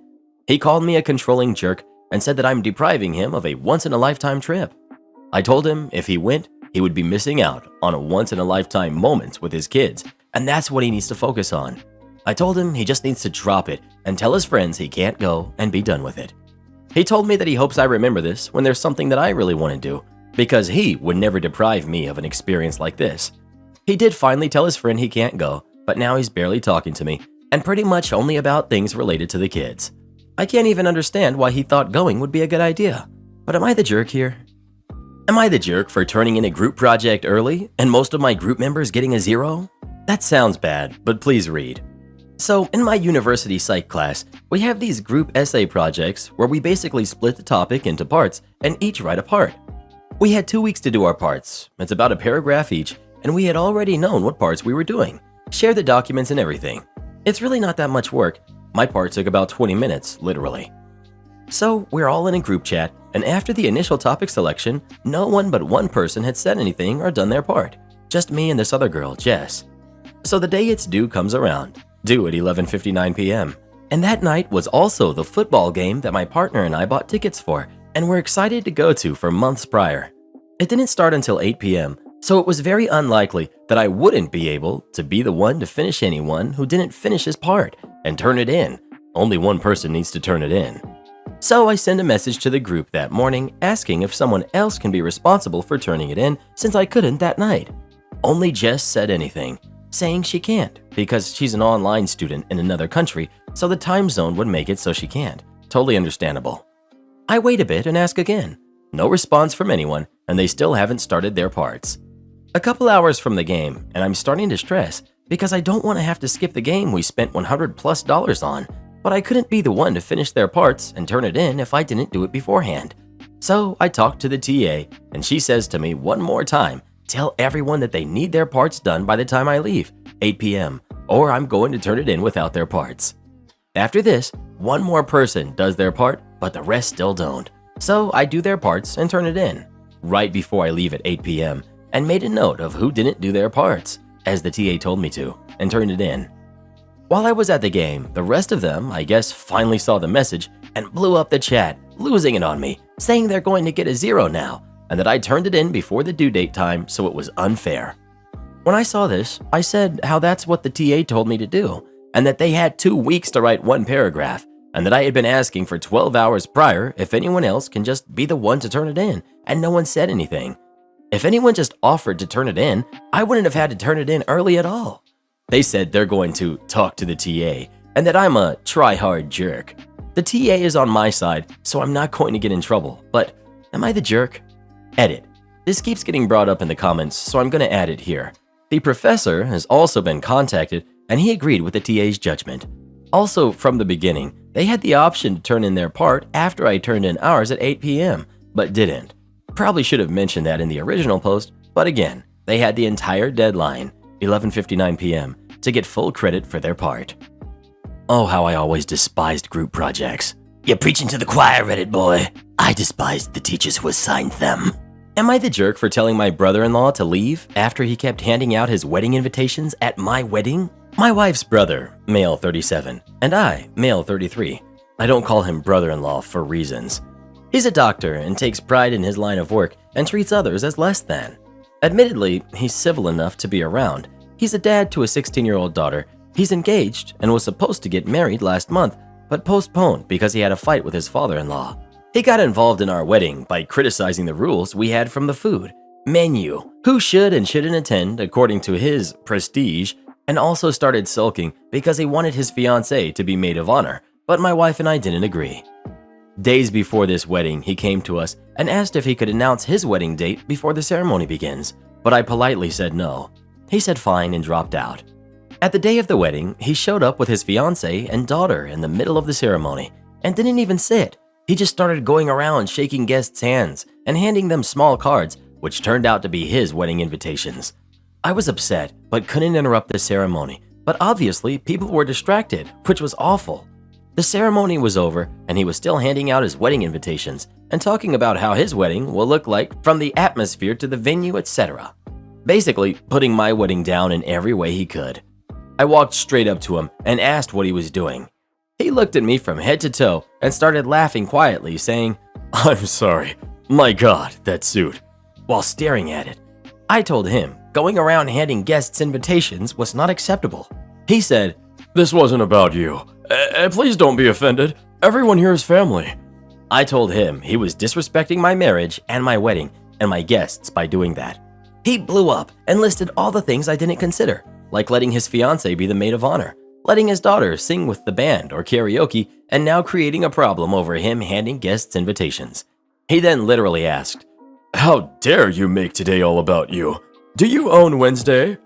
He called me a controlling jerk and said that I'm depriving him of a once-in-a-lifetime trip. I told him if he went, he would be missing out on a once-in-a-lifetime moments with his kids, and that's what he needs to focus on. I told him he just needs to drop it and tell his friends he can't go and be done with it. He told me that he hopes I remember this when there's something that I really want to do, because he would never deprive me of an experience like this. He did finally tell his friend he can't go, but now he's barely talking to me, and pretty much only about things related to the kids. I can't even understand why he thought going would be a good idea, but am I the jerk here? Am I the jerk for turning in a group project early and most of my group members getting a 0? That sounds bad, but please read. So, in my university psych class, we have these group essay projects where we basically split the topic into parts and each write a part. We had 2 weeks to do our parts. It's about a paragraph each, and we had already known what parts we were doing, shared the documents and everything. It's really not that much work. My part took about 20 minutes, literally. So, we're all in a group chat, and after the initial topic selection, no one but one person had said anything or done their part. Just me and this other girl, Jess. So the day it's due comes around, due at 11:59 p.m. And that night was also the football game that my partner and I bought tickets for, and were excited to go to for months prior. It didn't start until 8 p.m., so it was very unlikely that I wouldn't be able to be the one to finish anyone who didn't finish his part and turn it in. Only one person needs to turn it in. So I send a message to the group that morning asking if someone else can be responsible for turning it in since I couldn't that night. Only Jess said anything, saying she can't because she's an online student in another country, so the time zone would make it so she can't. Totally understandable. I wait a bit and ask again. No response from anyone, and they still haven't started their parts. A couple hours from the game, and I'm starting to stress because I don't want to have to skip the game we spent $100+ on. But I couldn't be the one to finish their parts and turn it in if I didn't do it beforehand. So I talked to the TA, and she says to me one more time, tell everyone that they need their parts done by the time I leave, 8 p.m., or I'm going to turn it in without their parts. After this, one more person does their part, but the rest still don't. So I do their parts and turn it in, right before I leave at 8 p.m., and made a note of who didn't do their parts, as the TA told me to, and turned it in. While I was at the game, the rest of them, I guess, finally saw the message and blew up the chat, losing it on me, saying they're going to get a 0 now, and that I turned it in before the due date time, so it was unfair. When I saw this, I said how that's what the TA told me to do, and that they had 2 weeks to write one paragraph, and that I had been asking for 12 hours prior if anyone else can just be the one to turn it in, and no one said anything. If anyone just offered to turn it in, I wouldn't have had to turn it in early at all. They said they're going to talk to the TA and that I'm a try-hard jerk. The TA is on my side, so I'm not going to get in trouble, but am I the jerk? Edit. This keeps getting brought up in the comments, so I'm going to add it here. The professor has also been contacted and he agreed with the TA's judgment. Also, from the beginning, they had the option to turn in their part after I turned in ours at 8 p.m., but didn't. Probably should have mentioned that in the original post, but again, they had the entire deadline, 11:59 p.m., to get full credit for their part. Oh, how I always despised group projects. You're preaching to the choir, Reddit boy. I despised the teachers who assigned them. Am I the jerk for telling my brother-in-law to leave after he kept handing out his wedding invitations at my wedding? My wife's brother, male 37, and I, male 33. I don't call him brother-in-law for reasons. He's a doctor and takes pride in his line of work and treats others as less than. Admittedly, he's civil enough to be around. He's a dad to a 16-year-old daughter. He's engaged and was supposed to get married last month, but postponed because he had a fight with his father-in-law. He got involved in our wedding by criticizing the rules we had from the food, menu, who should and shouldn't attend according to his prestige, and also started sulking because he wanted his fiancée to be maid of honor, but my wife and I didn't agree. Days before this wedding, he came to us and asked if he could announce his wedding date before the ceremony begins, but I politely said no. He said fine and dropped out. At the day of the wedding, he showed up with his fiancée and daughter in the middle of the ceremony and didn't even sit. He just started going around shaking guests' hands and handing them small cards, which turned out to be his wedding invitations. I was upset, but couldn't interrupt the ceremony, but obviously people were distracted, which was awful. The ceremony was over, and he was still handing out his wedding invitations and talking about how his wedding will look like from the atmosphere to the venue, etc. Basically, putting my wedding down in every way he could. I walked straight up to him and asked what he was doing. He looked at me from head to toe and started laughing quietly, saying, "I'm sorry, my God, that suit," while staring at it. I told him going around handing guests invitations was not acceptable. He said, "This wasn't about you. Please don't be offended. Everyone here is family." I told him he was disrespecting my marriage and my wedding and my guests by doing that. He blew up and listed all the things I didn't consider, like letting his fiancée be the maid of honor, letting his daughter sing with the band or karaoke, and now creating a problem over him handing guests invitations. He then literally asked, How dare you make today all about you? Do you own Wednesday?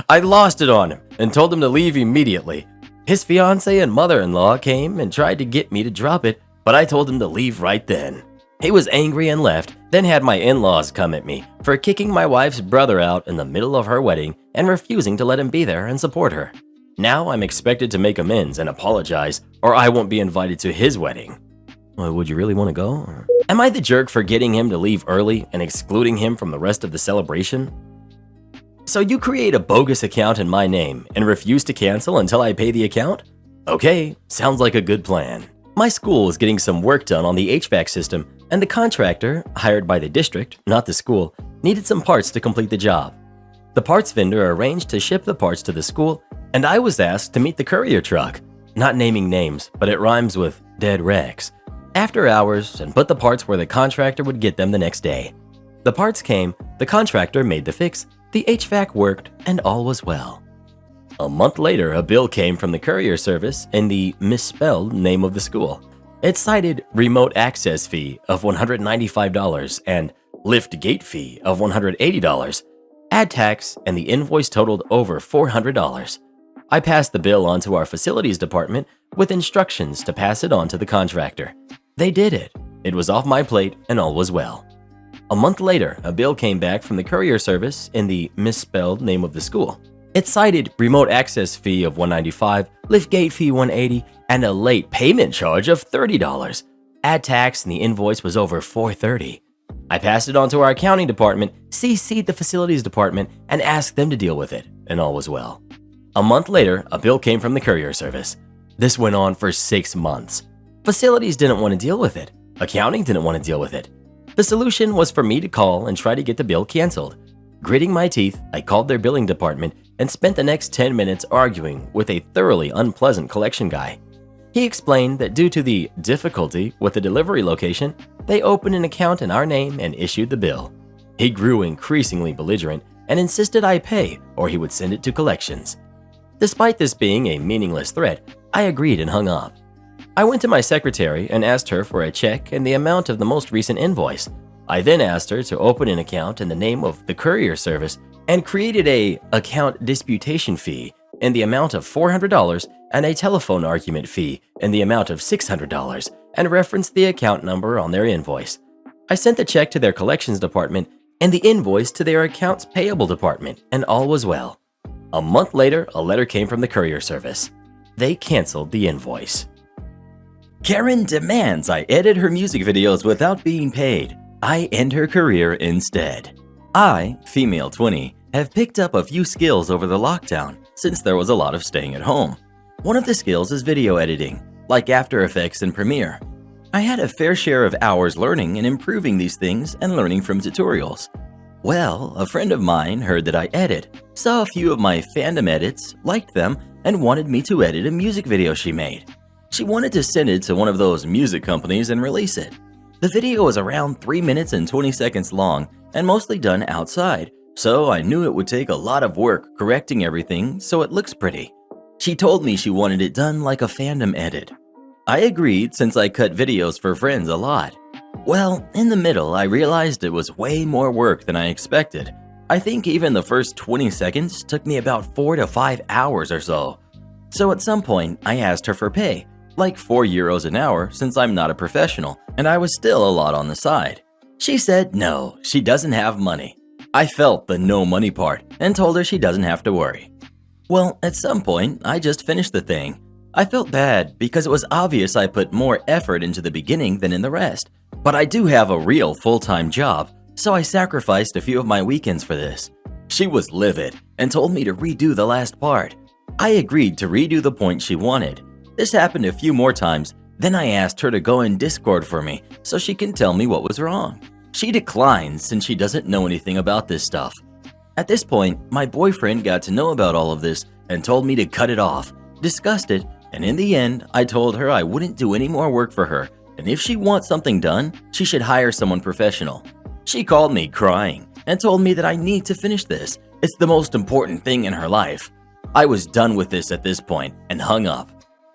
I lost it on him and told him to leave immediately. His fiance and mother-in-law came and tried to get me to drop it, but I told him to leave right then. He was angry and left, then had my in-laws come at me for kicking my wife's brother out in the middle of her wedding and refusing to let him be there and support her. Now I'm expected to make amends and apologize, or I won't be invited to his wedding. Well, would you really want to go? Am I the jerk for getting him to leave early and excluding him from the rest of the celebration? So you create a bogus account in my name and refuse to cancel until I pay the account? Okay, sounds like a good plan. My school is getting some work done on the HVAC system, and the contractor, hired by the district, not the school, needed some parts to complete the job. The parts vendor arranged to ship the parts to the school, and I was asked to meet the courier truck. Not naming names, but it rhymes with dead Rex. After hours, and put the parts where the contractor would get them the next day. The parts came, the contractor made the fix, the HVAC worked, and all was well. A month later, a bill came from the courier service in the misspelled name of the school. It cited remote access fee of $195 and lift gate fee of $180, add tax, and the invoice totaled over $400. I passed the bill on to our facilities department with instructions to pass it on to the contractor. They did it. It was off my plate and all was well. A month later, a bill came back from the courier service in the misspelled name of the school. It cited remote access fee of $195, lift gate fee $180, and a late payment charge of $30. Add tax and the invoice was over $430. I passed it on to our accounting department, CC'd the facilities department, and asked them to deal with it, and all was well. A month later, a bill came from the courier service. This went on for 6 months. Facilities didn't want to deal with it. Accounting didn't want to deal with it. The solution was for me to call and try to get the bill canceled. Gritting my teeth, I called their billing department and spent the next 10 minutes arguing with a thoroughly unpleasant collection guy. He explained that due to the difficulty with the delivery location, they opened an account in our name and issued the bill. He grew increasingly belligerent and insisted I pay or he would send it to collections. Despite this being a meaningless threat, I agreed and hung up. I went to my secretary and asked her for a check and the amount of the most recent invoice. I then asked her to open an account in the name of the courier service and created a account disputation fee in the amount of $400 and a telephone argument fee in the amount of $600 and referenced the account number on their invoice. I sent the check to their collections department and the invoice to their accounts payable department, and all was well. A month later, a letter came from the courier service. They canceled the invoice. Karen demands I edit her music videos without being paid. I end her career instead. I, female 20, have picked up a few skills over the lockdown since there was a lot of staying at home. One of the skills is video editing, like After Effects and Premiere. I had a fair share of hours learning and improving these things and learning from tutorials. Well, a friend of mine heard that I edit, saw a few of my fandom edits, liked them, and wanted me to edit a music video she made. She wanted to send it to one of those music companies and release it. The video was around 3 minutes and 20 seconds long and mostly done outside, so I knew it would take a lot of work correcting everything so it looks pretty. She told me she wanted it done like a fandom edit. I agreed since I cut videos for friends a lot. Well, in the middle, I realized it was way more work than I expected. I think even the first 20 seconds took me about 4 to 5 hours or so. So at some point, I asked her for pay, like €4 an hour since I'm not a professional and I was still a lot on the side. She said no, she doesn't have money. I felt the no money part and told her she doesn't have to worry. Well, at some point, I just finished the thing. I felt bad because it was obvious I put more effort into the beginning than in the rest, but I do have a real full-time job, so I sacrificed a few of my weekends for this. She was livid and told me to redo the last part. I agreed to redo the point she wanted. This happened a few more times, then I asked her to go in Discord for me so she can tell me what was wrong. She declined since she doesn't know anything about this stuff. At this point, my boyfriend got to know about all of this and told me to cut it off, discussed it, and in the end, I told her I wouldn't do any more work for her, and if she wants something done, she should hire someone professional. She called me crying and told me that I need to finish this. It's the most important thing in her life. I was done with this at this point and hung up.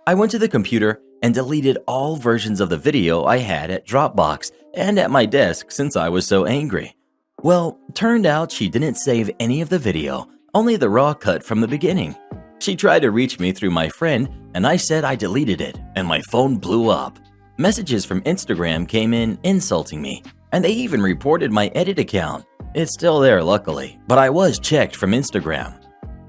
I went to the computer and deleted all versions of the video I had at Dropbox and at my desk since I was so angry. Well, turned out she didn't save any of the video, only the raw cut from the beginning. She tried to reach me through my friend, and I said I deleted it, and my phone blew up. Messages from Instagram came in insulting me, and they even reported my edit account. It's still there, luckily, but I was checked from Instagram.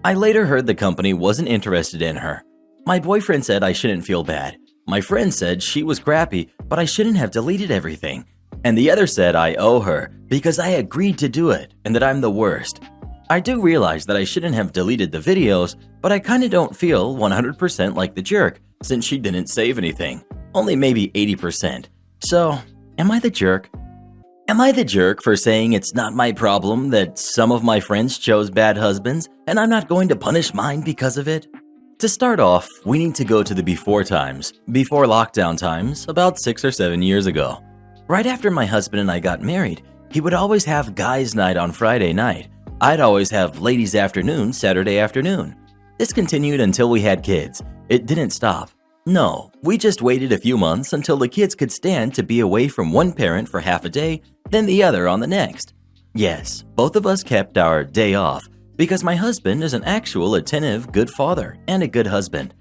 I later heard the company wasn't interested in her. My boyfriend said I shouldn't feel bad. My friend said she was crappy, but I shouldn't have deleted everything. And the other said I owe her because I agreed to do it and that I'm the worst. I do realize that I shouldn't have deleted the videos, but I kinda don't feel 100% like the jerk since she didn't save anything, only maybe 80%. So, am I the jerk? Am I the jerk for saying it's not my problem that some of my friends chose bad husbands and I'm not going to punish mine because of it? To start off, we need to go to the before times, before lockdown times, about 6 or 7 years ago. Right after my husband and I got married, he would always have guys' night on Friday night. I'd always have ladies' afternoon Saturday afternoon. This continued until we had kids. It didn't stop. No, we just waited a few months until the kids could stand to be away from one parent for half a day, then the other on the next. Yes, both of us kept our day off because my husband is an actual attentive, good father and a good husband.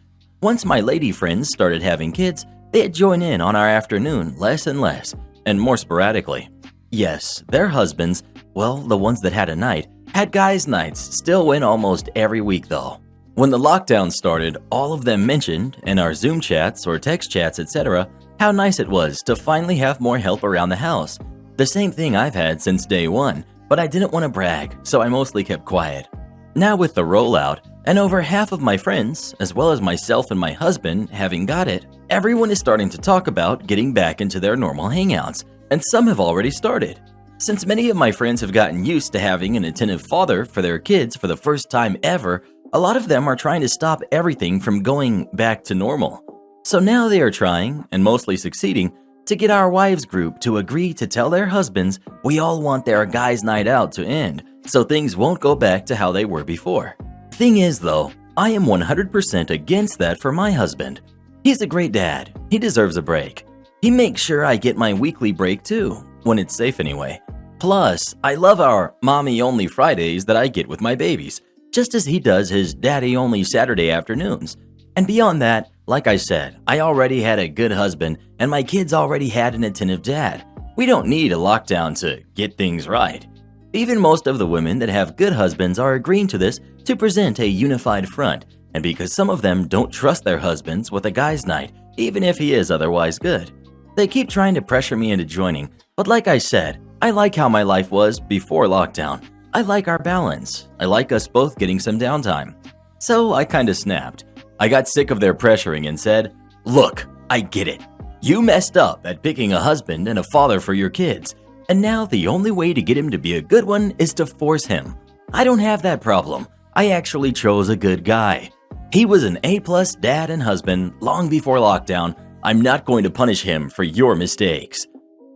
Once my lady friends started having kids, they'd join in on our afternoon less and less, and more sporadically. Yes, their husbands, well, the ones that had a night, had guys' nights, still went almost every week though. When the lockdown started, all of them mentioned, in our Zoom chats or text chats, etc., how nice it was to finally have more help around the house. The same thing I've had since day one, but I didn't want to brag, so I mostly kept quiet. Now with the rollout, and over half of my friends, as well as myself and my husband, having got it, everyone is starting to talk about getting back into their normal hangouts, and some have already started. Since many of my friends have gotten used to having an attentive father for their kids for the first time ever, a lot of them are trying to stop everything from going back to normal. So now they are trying, and mostly succeeding, to get our wives group to agree to tell their husbands we all want their guys' night out to end, so things won't go back to how they were before. Thing is though, I am 100% against that for my husband. He's a great dad. He deserves a break. He makes sure I get my weekly break too, when it's safe anyway. Plus, I love our mommy-only Fridays that I get with my babies, just as he does his daddy-only Saturday afternoons. And beyond that, like I said, I already had a good husband and my kids already had an attentive dad. We don't need a lockdown to get things right. Even most of the women that have good husbands are agreeing to this to present a unified front, and because some of them don't trust their husbands with a guy's night, even if he is otherwise good. They keep trying to pressure me into joining, but like I said, I like how my life was before lockdown. I like our balance. I like us both getting some downtime. So I kinda snapped. I got sick of their pressuring and said, "Look, I get it. You messed up at picking a husband and a father for your kids, and now the only way to get him to be a good one is to force him. I don't have that problem. I actually chose a good guy. He was an A+ dad and husband long before lockdown. I'm not going to punish him for your mistakes."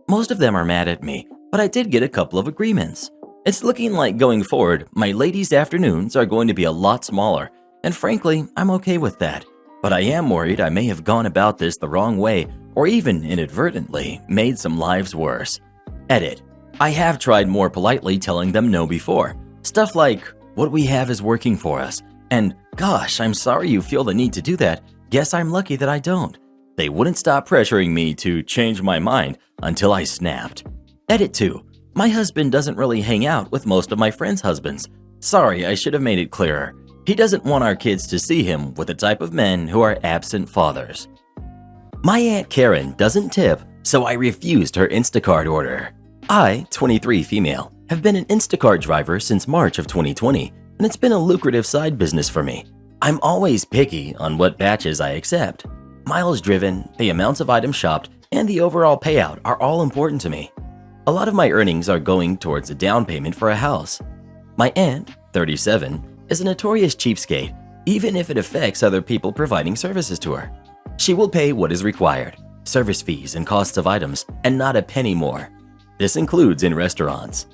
Most of them are mad at me, but I did get a couple of agreements. It's looking like going forward, my ladies' afternoons are going to be a lot smaller, and frankly, I'm okay with that. But I am worried I may have gone about this the wrong way or even inadvertently made some lives worse. Edit. I have tried more politely telling them no before. Stuff like, "What we have is working for us," and "Gosh, I'm sorry you feel the need to do that. Guess I'm lucky that I don't." They wouldn't stop pressuring me to change my mind until I snapped. Edit 2. My husband doesn't really hang out with most of my friends' husbands. Sorry, I should have made it clearer. He doesn't want our kids to see him with the type of men who are absent fathers. My Aunt Karen doesn't tip, so I refused her Instacart order. I, 23 female, have been an Instacart driver since March of 2020, and it's been a lucrative side business for me. I'm always picky on what batches I accept. Miles driven, the amounts of items shopped, and the overall payout are all important to me. A lot of my earnings are going towards a down payment for a house. My aunt, 37, is a notorious cheapskate, even if it affects other people providing services to her. She will pay what is required, service fees and costs of items, and not a penny more. This includes in restaurants.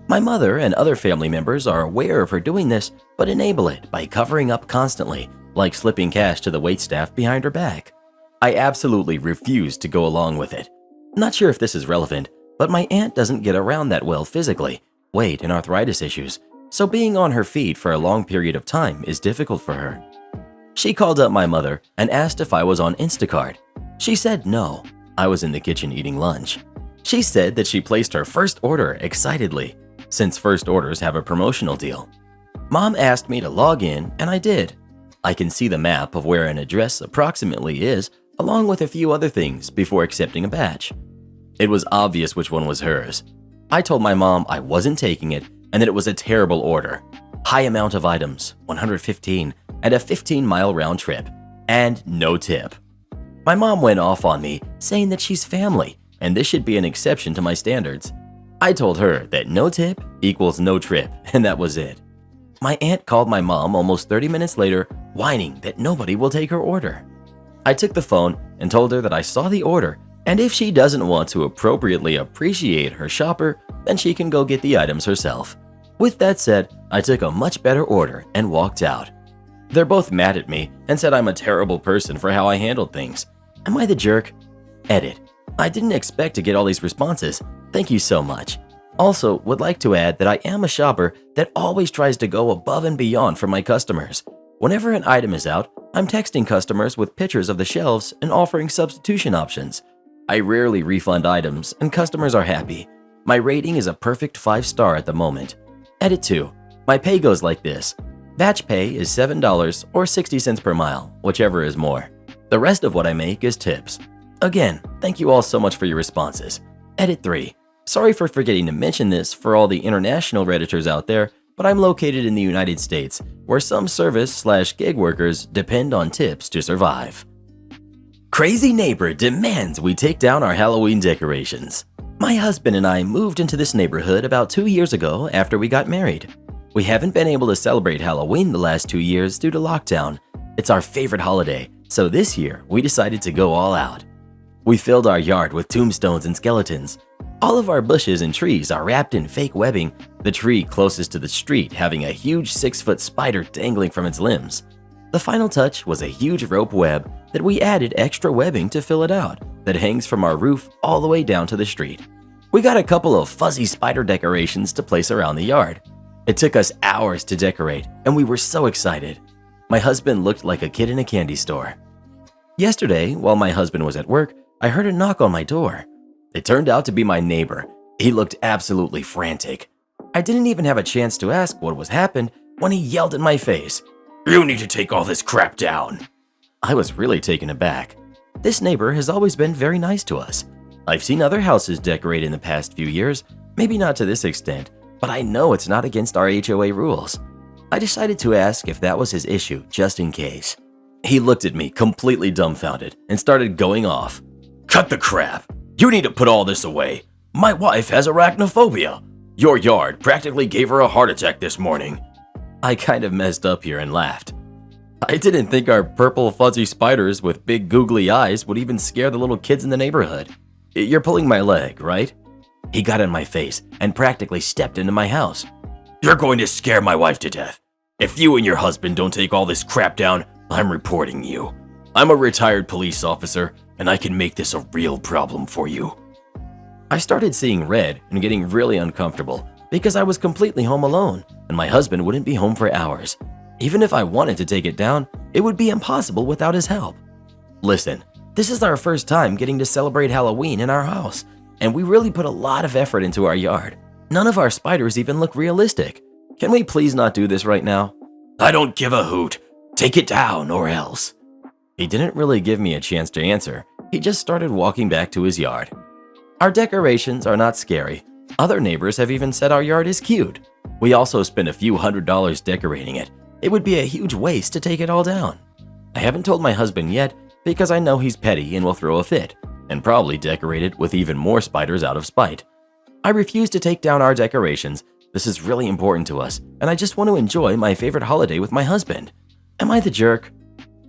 My mother and other family members are aware of her doing this, but enable it by covering up constantly, like slipping cash to the waitstaff behind her back. I absolutely refused to go along with it. Not sure if this is relevant, but my aunt doesn't get around that well physically, weight and arthritis issues, so being on her feet for a long period of time is difficult for her. She called up my mother and asked if I was on Instacart. She said no. I was in the kitchen eating lunch. She said that she placed her first order excitedly, since first orders have a promotional deal. Mom asked me to log in, and I did. I can see the map of where an address approximately is, along with a few other things before accepting a batch. It was obvious which one was hers. I told my mom I wasn't taking it and that it was a terrible order. High amount of items, 115, and a 15-mile round trip, and no tip. My mom went off on me, saying that she's family and this should be an exception to my standards. I told her that no tip equals no trip, and that was it. My aunt called my mom almost 30 minutes later, whining that nobody will take her order. I took the phone and told her that I saw the order, and if she doesn't want to appropriately appreciate her shopper, then she can go get the items herself. With that said, I took a much better order and walked out. They're both mad at me and said I'm a terrible person for how I handled things. Am I the jerk? Edit. I didn't expect to get all these responses. Thank you so much. Also, would like to add that I am a shopper that always tries to go above and beyond for my customers. Whenever an item is out, I'm texting customers with pictures of the shelves and offering substitution options. I rarely refund items and customers are happy. My rating is a perfect 5-star at the moment. Edit 2. My pay goes like this. Batch pay is $7 or 60 cents per mile, whichever is more. The rest of what I make is tips. Again, thank you all so much for your responses. Edit 3. Sorry for forgetting to mention this for all the international Redditors out there, but I'm located in the United States, where some service/gig workers depend on tips to survive. Crazy neighbor demands we take down our Halloween decorations. My husband and I moved into this neighborhood about 2 years ago after we got married. We haven't been able to celebrate Halloween the last 2 years due to lockdown. It's our favorite holiday, so this year we decided to go all out. We filled our yard with tombstones and skeletons. All of our bushes and trees are wrapped in fake webbing, the tree closest to the street having a huge 6-foot spider dangling from its limbs. The final touch was a huge rope web that we added extra webbing to fill it out that hangs from our roof all the way down to the street. We got a couple of fuzzy spider decorations to place around the yard. It took us hours to decorate, and we were so excited. My husband looked like a kid in a candy store. Yesterday, while my husband was at work, I heard a knock on my door. It turned out to be my neighbor. He looked absolutely frantic. I didn't even have a chance to ask what was happened when he yelled in my face, "You need to take all this crap down." I was really taken aback. This neighbor has always been very nice to us. I've seen other houses decorate in the past few years, maybe not to this extent, but I know it's not against our HOA rules. I decided to ask if that was his issue, just in case. He looked at me completely dumbfounded and started going off. "Cut the crap. You need to put all this away. My wife has arachnophobia. Your yard practically gave her a heart attack this morning." I kind of messed up here and laughed. I didn't think our purple fuzzy spiders with big googly eyes would even scare the little kids in the neighborhood. "You're pulling my leg, right?" He got in my face and practically stepped into my house. "You're going to scare my wife to death. If you and your husband don't take all this crap down, I'm reporting you. I'm a retired police officer, and I can make this a real problem for you." I started seeing red and getting really uncomfortable because I was completely home alone and my husband wouldn't be home for hours. Even if I wanted to take it down, it would be impossible without his help. Listen, this is our first time getting to celebrate Halloween in our house, and we really put a lot of effort into our yard. None of our spiders even look realistic. Can we please not do this right now? "I don't give a hoot. Take it down or else." He didn't really give me a chance to answer. He just started walking back to his yard. Our decorations are not scary. Other neighbors have even said our yard is cute. We also spent a few $100s decorating it. It would be a huge waste to take it all down. I haven't told my husband yet because I know he's petty and will throw a fit, and probably decorate it with even more spiders out of spite. I refuse to take down our decorations. This is really important to us, and I just want to enjoy my favorite holiday with my husband. Am I the jerk?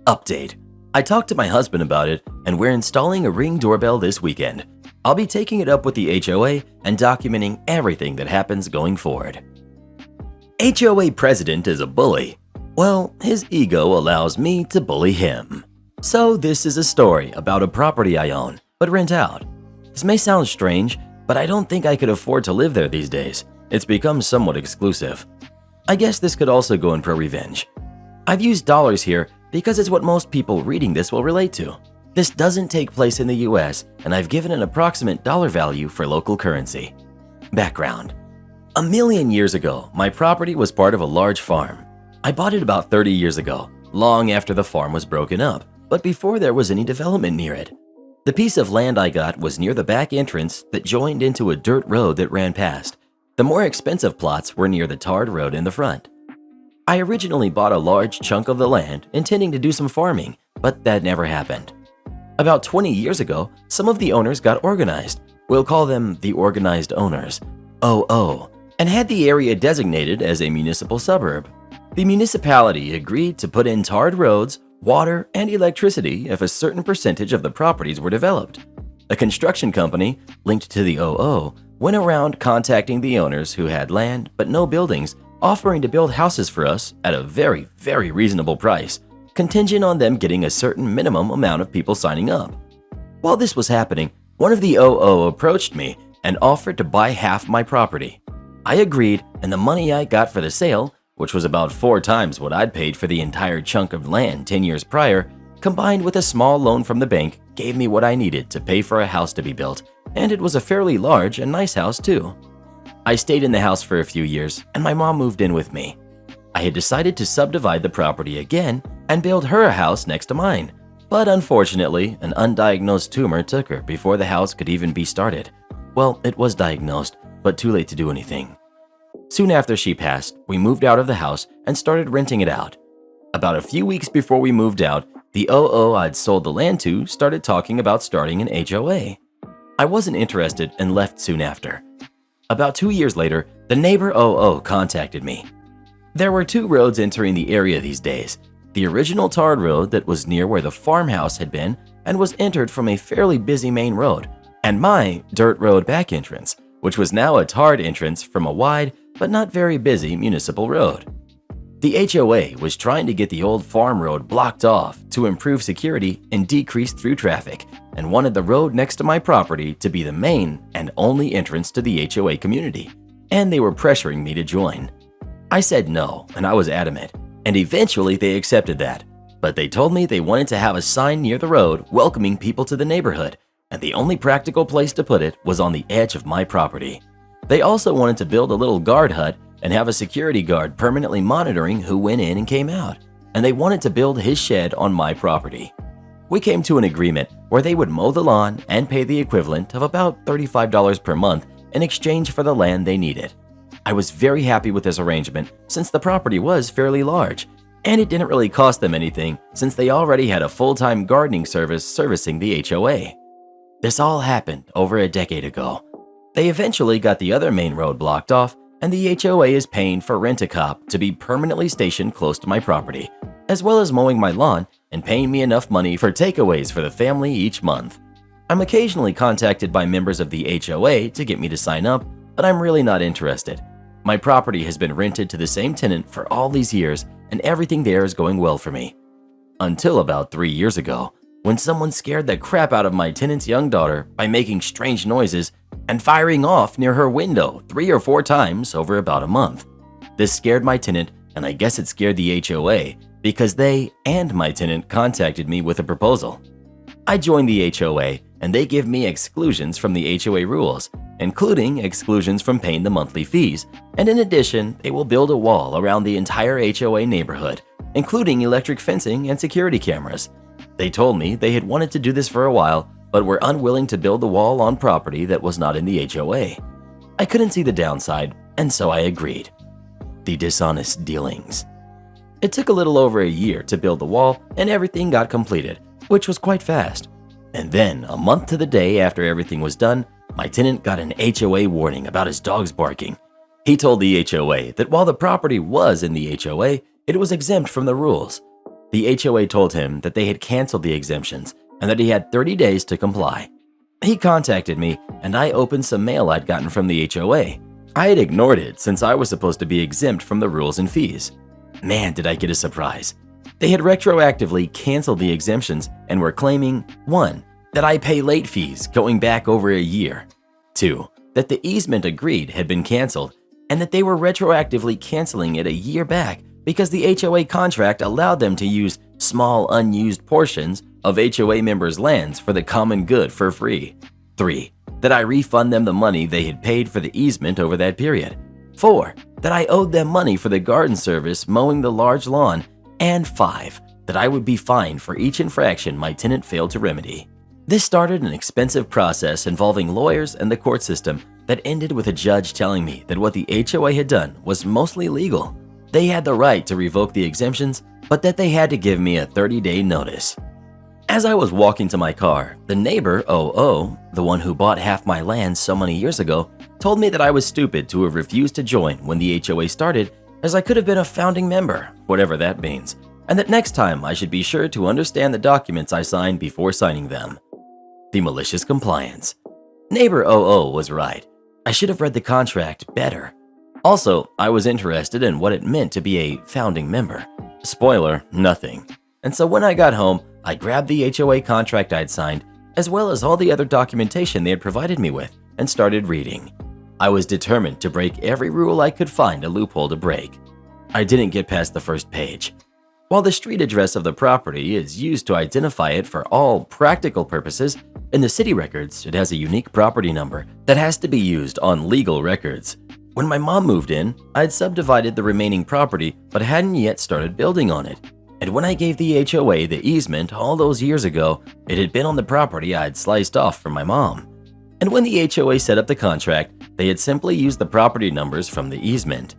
Update. I talked to my husband about it, and we're installing a Ring doorbell this weekend. I'll be taking it up with the HOA and documenting everything that happens going forward. HOA president is a bully. Well, his ego allows me to bully him. So this is a story about a property I own, but rent out. This may sound strange, but I don't think I could afford to live there these days. It's become somewhat exclusive. I guess this could also go in for revenge. I've used dollars here because it's what most people reading this will relate to. This doesn't take place in the US, and I've given an approximate dollar value for local currency. Background. A million years ago, my property was part of a large farm. I bought it about 30 years ago, long after the farm was broken up, but before there was any development near it. The piece of land I got was near the back entrance that joined into a dirt road that ran past. The more expensive plots were near the tarred road in the front. I originally bought a large chunk of the land intending to do some farming, but that never happened. About 20 years ago, some of the owners got organized. We'll call them the Organized Owners, OO, and had the area designated as a municipal suburb. The municipality agreed to put in tarred roads, water, and electricity if a certain percentage of the properties were developed. A construction company linked to the OO went around contacting the owners who had land but no buildings, offering to build houses for us at a very, very reasonable price, contingent on them getting a certain minimum amount of people signing up. While this was happening, one of the OO approached me and offered to buy half my property. I agreed, and the money I got for the sale, which was about 4 times what I'd paid for the entire chunk of land 10 years prior, combined with a small loan from the bank, gave me what I needed to pay for a house to be built, and it was a fairly large and nice house too. I stayed in the house for a few years, and my mom moved in with me. I had decided to subdivide the property again and build her a house next to mine, but unfortunately, an undiagnosed tumor took her before the house could even be started. Well, it was diagnosed, but too late to do anything. Soon after she passed, we moved out of the house and started renting it out. About a few weeks before we moved out, the OO I'd sold the land to started talking about starting an HOA. I wasn't interested and left soon after. About 2 years later, the neighbor OO contacted me. There were 2 roads entering the area these days. The original tarred road that was near where the farmhouse had been and was entered from a fairly busy main road, and my dirt road back entrance, which was now a tarred entrance from a wide but not very busy municipal road. The HOA was trying to get the old farm road blocked off to improve security and decrease through traffic, and wanted the road next to my property to be the main and only entrance to the HOA community, and they were pressuring me to join. I said no, and I was adamant, and eventually they accepted that, but they told me they wanted to have a sign near the road welcoming people to the neighborhood, and the only practical place to put it was on the edge of my property. They also wanted to build a little guard hut and have a security guard permanently monitoring who went in and came out, and they wanted to build his shed on my property. We came to an agreement where they would mow the lawn and pay the equivalent of about $35 per month in exchange for the land they needed. I was very happy with this arrangement since the property was fairly large, and it didn't really cost them anything since they already had a full-time gardening service servicing the HOA. This all happened over a decade ago. They eventually got the other main road blocked off, and the HOA is paying for Rent-A-Cop to be permanently stationed close to my property, as well as mowing my lawn and paying me enough money for takeaways for the family each month. I'm occasionally contacted by members of the HOA to get me to sign up, but I'm really not interested. My property has been rented to the same tenant for all these years, and everything there is going well for me. Until about 3 years ago, when someone scared the crap out of my tenant's young daughter by making strange noises and firing off near her window 3 or 4 times over about a month. This scared my tenant, and I guess it scared the HOA because they and my tenant contacted me with a proposal. I joined the HOA, and they give me exclusions from the HOA rules, including exclusions from paying the monthly fees, and in addition, they will build a wall around the entire HOA neighborhood, including electric fencing and security cameras. They told me they had wanted to do this for a while, but were unwilling to build the wall on property that was not in the HOA. I couldn't see the downside, and so I agreed. The dishonest dealings. It took a little over a year to build the wall, and everything got completed, which was quite fast. And then, a month to the day after everything was done, my tenant got an HOA warning about his dogs barking. He told the HOA that while the property was in the HOA, it was exempt from the rules. The HOA told him that they had canceled the exemptions and that he had 30 days to comply. He contacted me, and I opened some mail I'd gotten from the HOA. I had ignored it since I was supposed to be exempt from the rules and fees. Man, did I get a surprise. They had retroactively canceled the exemptions and were claiming 1. That I pay late fees going back over a year, 2. That the easement agreed had been canceled, and that they were retroactively canceling it a year back because the HOA contract allowed them to use small unused portions of HOA members' lands for the common good for free, 3. That I refund them the money they had paid for the easement over that period, 4. That I owed them money for the garden service mowing the large lawn, and 5. That I would be fined for each infraction my tenant failed to remedy. This started an expensive process involving lawyers and the court system that ended with a judge telling me that what the HOA had done was mostly legal. They had the right to revoke the exemptions, but that they had to give me a 30-day notice. As I was walking to my car, the neighbor, OO, the one who bought half my land so many years ago, told me that I was stupid to have refused to join when the HOA started, as I could have been a founding member, whatever that means, and that next time I should be sure to understand the documents I signed before signing them. The malicious compliance. Neighbor OO was right. I should have read the contract better. Also, I was interested in what it meant to be a founding member. Spoiler, nothing. And so when I got home, I grabbed the HOA contract I'd signed, as well as all the other documentation they had provided me with, and started reading. I was determined to break every rule I could find a loophole to break. I didn't get past the first page. While the street address of the property is used to identify it for all practical purposes, in the city records, it has a unique property number that has to be used on legal records. When my mom moved in, I'd subdivided the remaining property but hadn't yet started building on it. And when I gave the HOA the easement all those years ago, it had been on the property I'd sliced off from my mom. And when the HOA set up the contract, they had simply used the property numbers from the easement.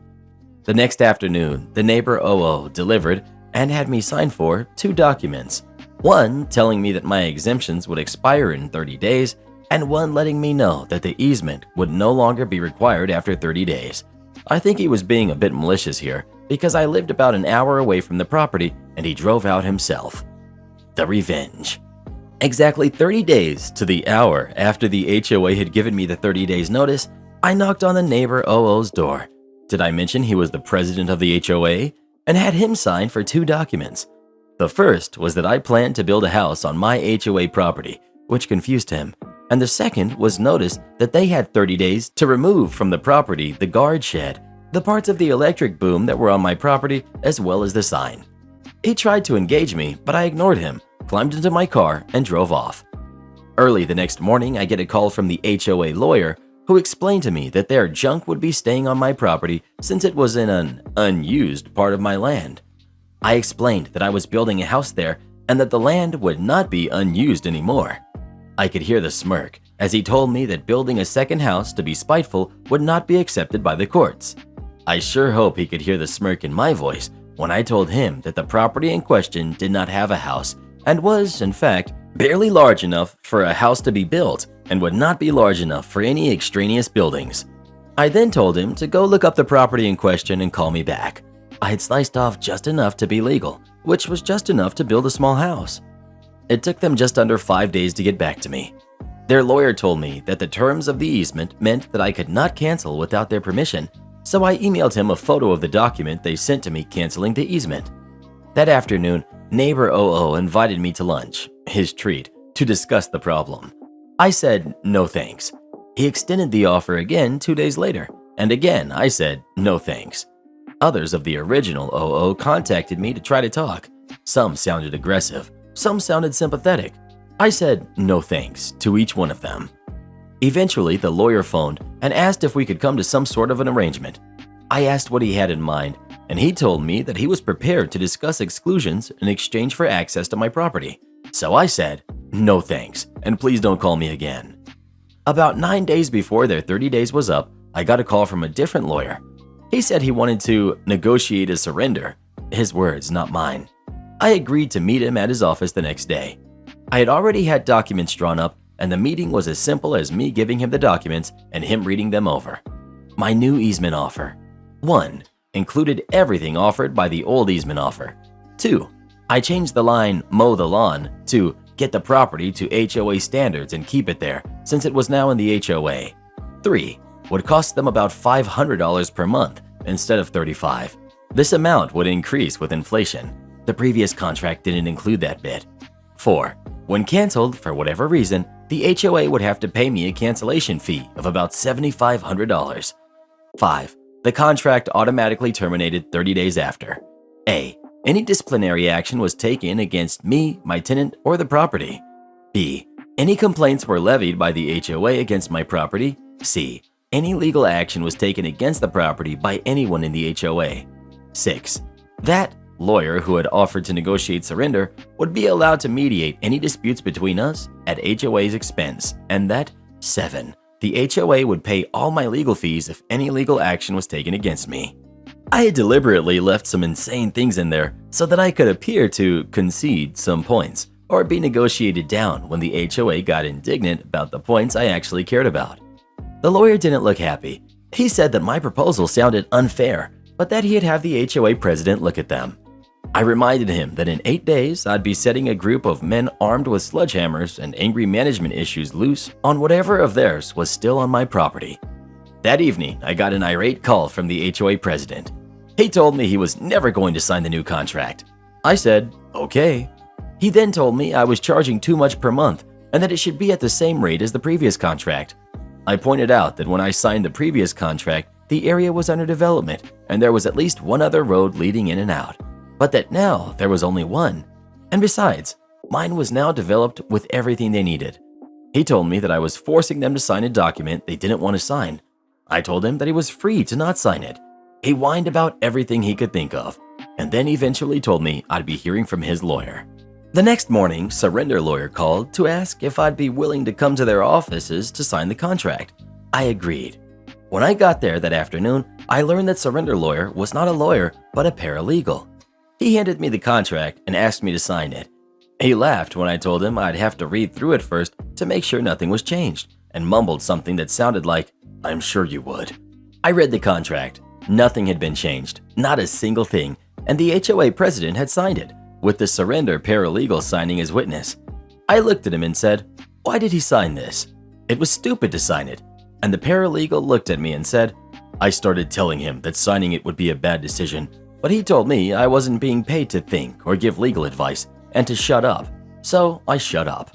The next afternoon, the neighbor OO delivered and had me sign for 2 documents. One telling me that my exemptions would expire in 30 days, and one letting me know that the easement would no longer be required after 30 days. I think he was being a bit malicious here, because I lived about an hour away from the property and he drove out himself. The revenge. Exactly 30 days to the hour after the HOA had given me the 30 days notice, I knocked on the neighbor OO's door. Did I mention he was the president of the HOA? And had him sign for 2 documents. The first was that I planned to build a house on my HOA property, which confused him. And the second was notice that they had 30 days to remove from the property the guard shed, the parts of the electric boom that were on my property, as well as the sign. He tried to engage me, but I ignored him, climbed into my car, and drove off. Early the next morning, I get a call from the HOA lawyer who explained to me that their junk would be staying on my property since it was in an unused part of my land. I explained that I was building a house there and that the land would not be unused anymore. I could hear the smirk as he told me that building a second house to be spiteful would not be accepted by the courts. I sure hope he could hear the smirk in my voice when I told him that the property in question did not have a house and was, in fact, barely large enough for a house to be built and would not be large enough for any extraneous buildings. I then told him to go look up the property in question and call me back. I had sliced off just enough to be legal, which was just enough to build a small house. It took them just under 5 days to get back to me. Their lawyer told me that the terms of the easement meant that I could not cancel without their permission, so I emailed him a photo of the document they sent to me canceling the easement. That afternoon, neighbor OO invited me to lunch, his treat, to discuss the problem. I said no thanks. He extended the offer again 2 days later, and again I said no thanks. Others of the original OO contacted me to try to talk. Some sounded aggressive, some sounded sympathetic. I said no thanks to each one of them. Eventually, the lawyer phoned and asked if we could come to some sort of an arrangement. I asked what he had in mind, and he told me that he was prepared to discuss exclusions in exchange for access to my property. So I said, no thanks, and please don't call me again. About 9 days before their 30 days was up, I got a call from a different lawyer. He said he wanted to negotiate a surrender. His words, not mine. I agreed to meet him at his office the next day. I had already had documents drawn up, and the meeting was as simple as me giving him the documents and him reading them over. My new easement offer. 1. Included everything offered by the old easement offer. 2. I changed the line mow the lawn to get the property to HOA standards and keep it there since it was now in the HOA. 3. Would cost them about $500 per month instead of $35. This amount would increase with inflation. The previous contract didn't include that bit. 4. When canceled for whatever reason, the HOA would have to pay me a cancellation fee of about $7,500. 5. The contract automatically terminated 30 days after. A. Any disciplinary action was taken against me, my tenant, or the property. B. Any complaints were levied by the HOA against my property. C. Any legal action was taken against the property by anyone in the HOA. 6. That lawyer who had offered to negotiate surrender would be allowed to mediate any disputes between us at HOA's expense, and that 7. The HOA would pay all my legal fees if any legal action was taken against me. I had deliberately left some insane things in there so that I could appear to concede some points or be negotiated down when the HOA got indignant about the points I actually cared about. The lawyer didn't look happy. He said that my proposal sounded unfair, but that he'd have the HOA president look at them. I reminded him that in 8 days I'd be setting a group of men armed with sledgehammers and angry management issues loose on whatever of theirs was still on my property. That evening, I got an irate call from the HOA president. He told me he was never going to sign the new contract. I said, okay. He then told me I was charging too much per month and that it should be at the same rate as the previous contract. I pointed out that when I signed the previous contract, the area was under development and there was at least one other road leading in and out, but that now there was only one. And besides, mine was now developed with everything they needed. He told me that I was forcing them to sign a document they didn't want to sign. I told him that he was free to not sign it. He whined about everything he could think of, and then eventually told me I'd be hearing from his lawyer. The next morning, Surrender Lawyer called to ask if I'd be willing to come to their offices to sign the contract. I agreed. When I got there that afternoon, I learned that Surrender Lawyer was not a lawyer, but a paralegal. He handed me the contract and asked me to sign it. He laughed when I told him I'd have to read through it first to make sure nothing was changed, and mumbled something that sounded like, "I'm sure you would." I read the contract. Nothing had been changed, not a single thing, and the HOA president had signed it, with the surrender paralegal signing as witness. I looked at him and said, "Why did he sign this? It was stupid to sign it." And the paralegal looked at me and said, "I started telling him that signing it would be a bad decision, but he told me I wasn't being paid to think or give legal advice and to shut up, so I shut up."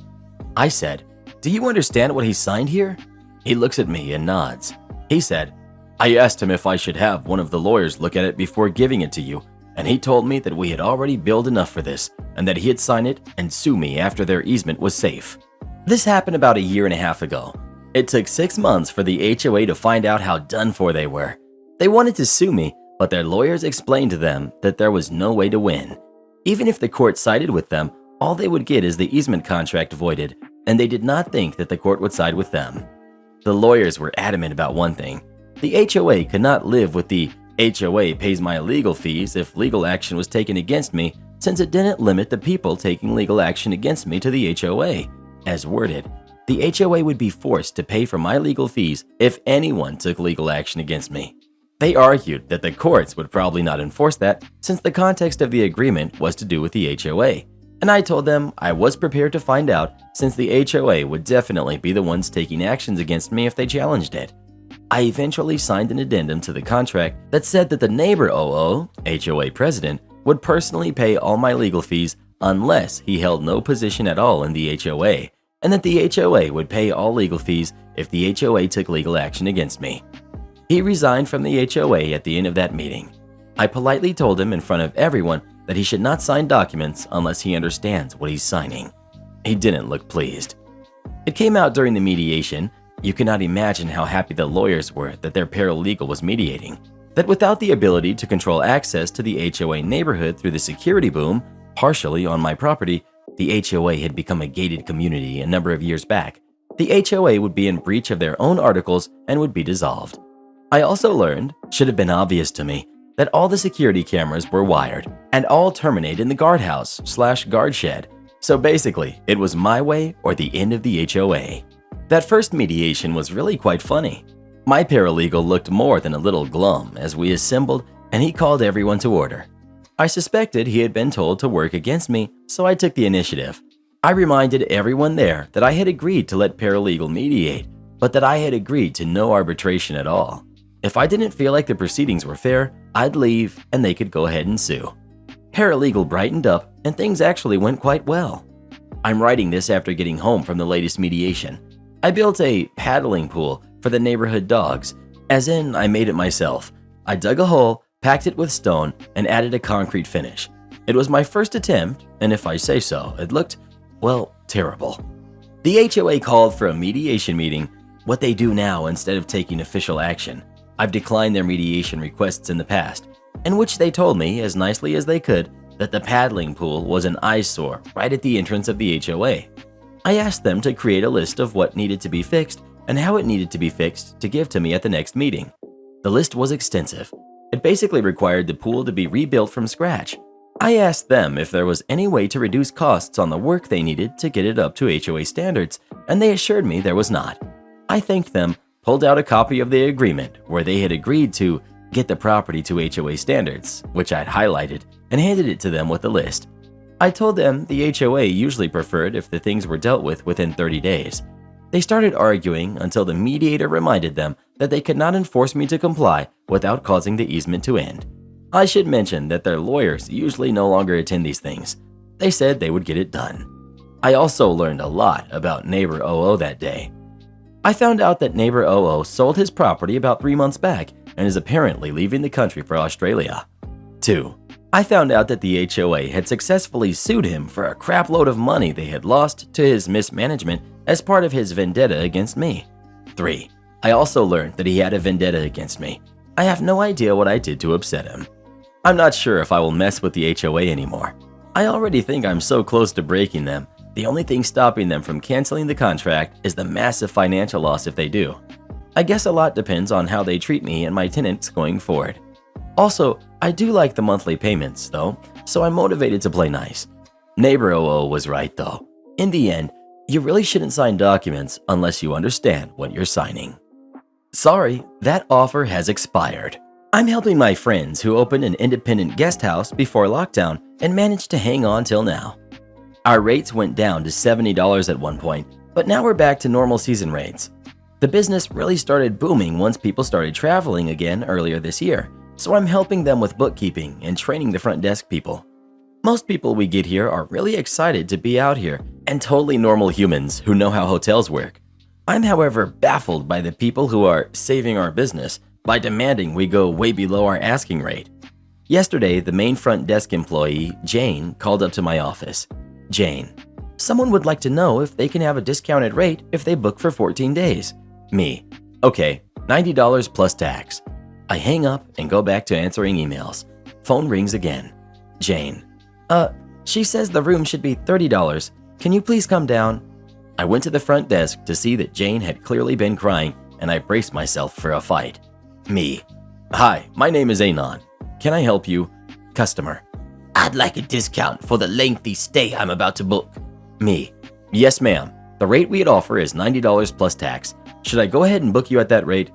I said, "Do you understand what he signed here?" He looks at me and nods. He said, "I asked him if I should have one of the lawyers look at it before giving it to you, and he told me that we had already billed enough for this and that he'd sign it and sue me after their easement was safe." This happened about a year and a half ago. It took 6 months for the HOA to find out how done for they were. They wanted to sue me, but their lawyers explained to them that there was no way to win. Even if the court sided with them, all they would get is the easement contract voided, and they did not think that the court would side with them. The lawyers were adamant about one thing. The HOA could not live with the HOA pays my legal fees if legal action was taken against me, since it didn't limit the people taking legal action against me to the HOA. As worded, the HOA would be forced to pay for my legal fees if anyone took legal action against me. They argued that the courts would probably not enforce that since the context of the agreement was to do with the HOA. And I told them I was prepared to find out since the HOA would definitely be the ones taking actions against me if they challenged it. I eventually signed an addendum to the contract that said that the neighbor HOA president, would personally pay all my legal fees unless he held no position at all in the HOA, and that the HOA would pay all legal fees if the HOA took legal action against me. He resigned from the HOA at the end of that meeting. I politely told him in front of everyone that he should not sign documents unless he understands what he's signing. He didn't look pleased. It came out during the mediation. You cannot imagine how happy the lawyers were that their paralegal was mediating. That without the ability to control access to the HOA neighborhood through the security boom, partially on my property, the HOA had become a gated community a number of years back. The HOA would be in breach of their own articles and would be dissolved. I also learned, should have been obvious to me, that all the security cameras were wired and all terminate in the guardhouse/guard shed. So basically, it was my way or the end of the HOA. That first mediation was really quite funny. My paralegal looked more than a little glum as we assembled and he called everyone to order. I suspected he had been told to work against me, so I took the initiative. I reminded everyone there that I had agreed to let paralegal mediate, but that I had agreed to no arbitration at all. If I didn't feel like the proceedings were fair, I'd leave and they could go ahead and sue. Paralegal brightened up and things actually went quite well. I'm writing this after getting home from the latest mediation. I built a paddling pool for the neighborhood dogs, as in I made it myself. I dug a hole, packed it with stone, and added a concrete finish. It was my first attempt, and if I say so, it looked, well, terrible. The HOA called for a mediation meeting, what they do now instead of taking official action. I've declined their mediation requests in the past, in which they told me, as nicely as they could, that the paddling pool was an eyesore right at the entrance of the HOA. I asked them to create a list of what needed to be fixed and how it needed to be fixed to give to me at the next meeting. The list was extensive. It basically required the pool to be rebuilt from scratch. I asked them if there was any way to reduce costs on the work they needed to get it up to HOA standards, and they assured me there was not. I thanked them, pulled out a copy of the agreement where they had agreed to get the property to HOA standards, which I'd highlighted, and handed it to them with the list. I told them the HOA usually preferred if the things were dealt with within 30 days. They started arguing until the mediator reminded them that they could not enforce me to comply without causing the easement to end. I should mention that their lawyers usually no longer attend these things. They said they would get it done. I also learned a lot about neighbor OO that day. I found out that neighbor OO sold his property about 3 months back and is apparently leaving the country for Australia. 2. I found out that the HOA had successfully sued him for a crapload of money they had lost to his mismanagement as part of his vendetta against me. 3. I also learned that he had a vendetta against me. I have no idea what I did to upset him. I'm not sure if I will mess with the HOA anymore. I already think I'm so close to breaking them. The only thing stopping them from canceling the contract is the massive financial loss if they do. I guess a lot depends on how they treat me and my tenants going forward. Also, I do like the monthly payments though, so I'm motivated to play nice. Neighbor OO was right though. In the end, you really shouldn't sign documents unless you understand what you're signing. Sorry, that offer has expired. I'm helping my friends who opened an independent guest house before lockdown and managed to hang on till now. Our rates went down to $70 at one point, but now we're back to normal season rates. The business really started booming once people started traveling again earlier this year, so I'm helping them with bookkeeping and training the front desk people. Most people we get here are really excited to be out here and totally normal humans who know how hotels work. I'm, however, baffled by the people who are saving our business by demanding we go way below our asking rate. Yesterday, the main front desk employee, Jane, called up to my office. Jane, someone would like to know if they can have a discounted rate if they book for 14 days. Me, okay, $90 plus tax. I hang up and go back to answering emails. Phone rings again. Jane, she says the room should be $30. Can you please come down? I went to the front desk to see that Jane had clearly been crying, and I braced myself for a fight. Me, hi, my name is Anon. Can I help you? Customer, I'd like a discount for the lengthy stay I'm about to book. Me, yes ma'am. The rate we'd offer is $90 plus tax. Should I go ahead and book you at that rate?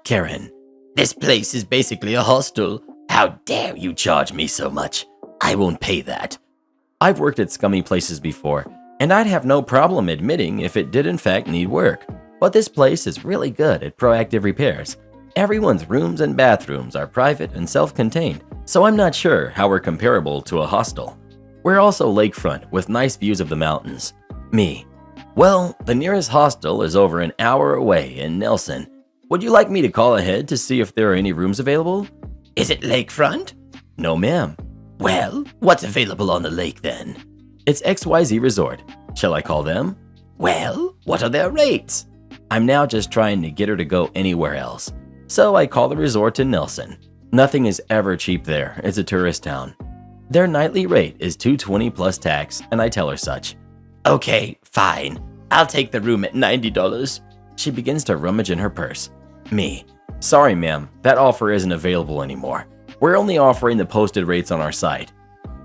Karen, this place is basically a hostel. How dare you charge me so much? I won't pay that. I've worked at scummy places before, and I'd have no problem admitting if it did in fact need work. But this place is really good at proactive repairs. Everyone's rooms and bathrooms are private and self-contained, so I'm not sure how we're comparable to a hostel. We're also lakefront with nice views of the mountains. Me, well, the nearest hostel is over an hour away in Nelson. Would you like me to call ahead to see if there are any rooms available? Is it lakefront? No, ma'am. Well, what's available on the lake then? It's XYZ Resort. Shall I call them? Well, what are their rates? I'm now just trying to get her to go anywhere else. So I call the resort in Nelson. Nothing is ever cheap there. It's a tourist town. Their nightly rate is $220 plus tax, and I tell her such. Okay, fine. I'll take the room at $90. She begins to rummage in her purse. Me, sorry ma'am, that offer isn't available anymore. We're only offering the posted rates on our site.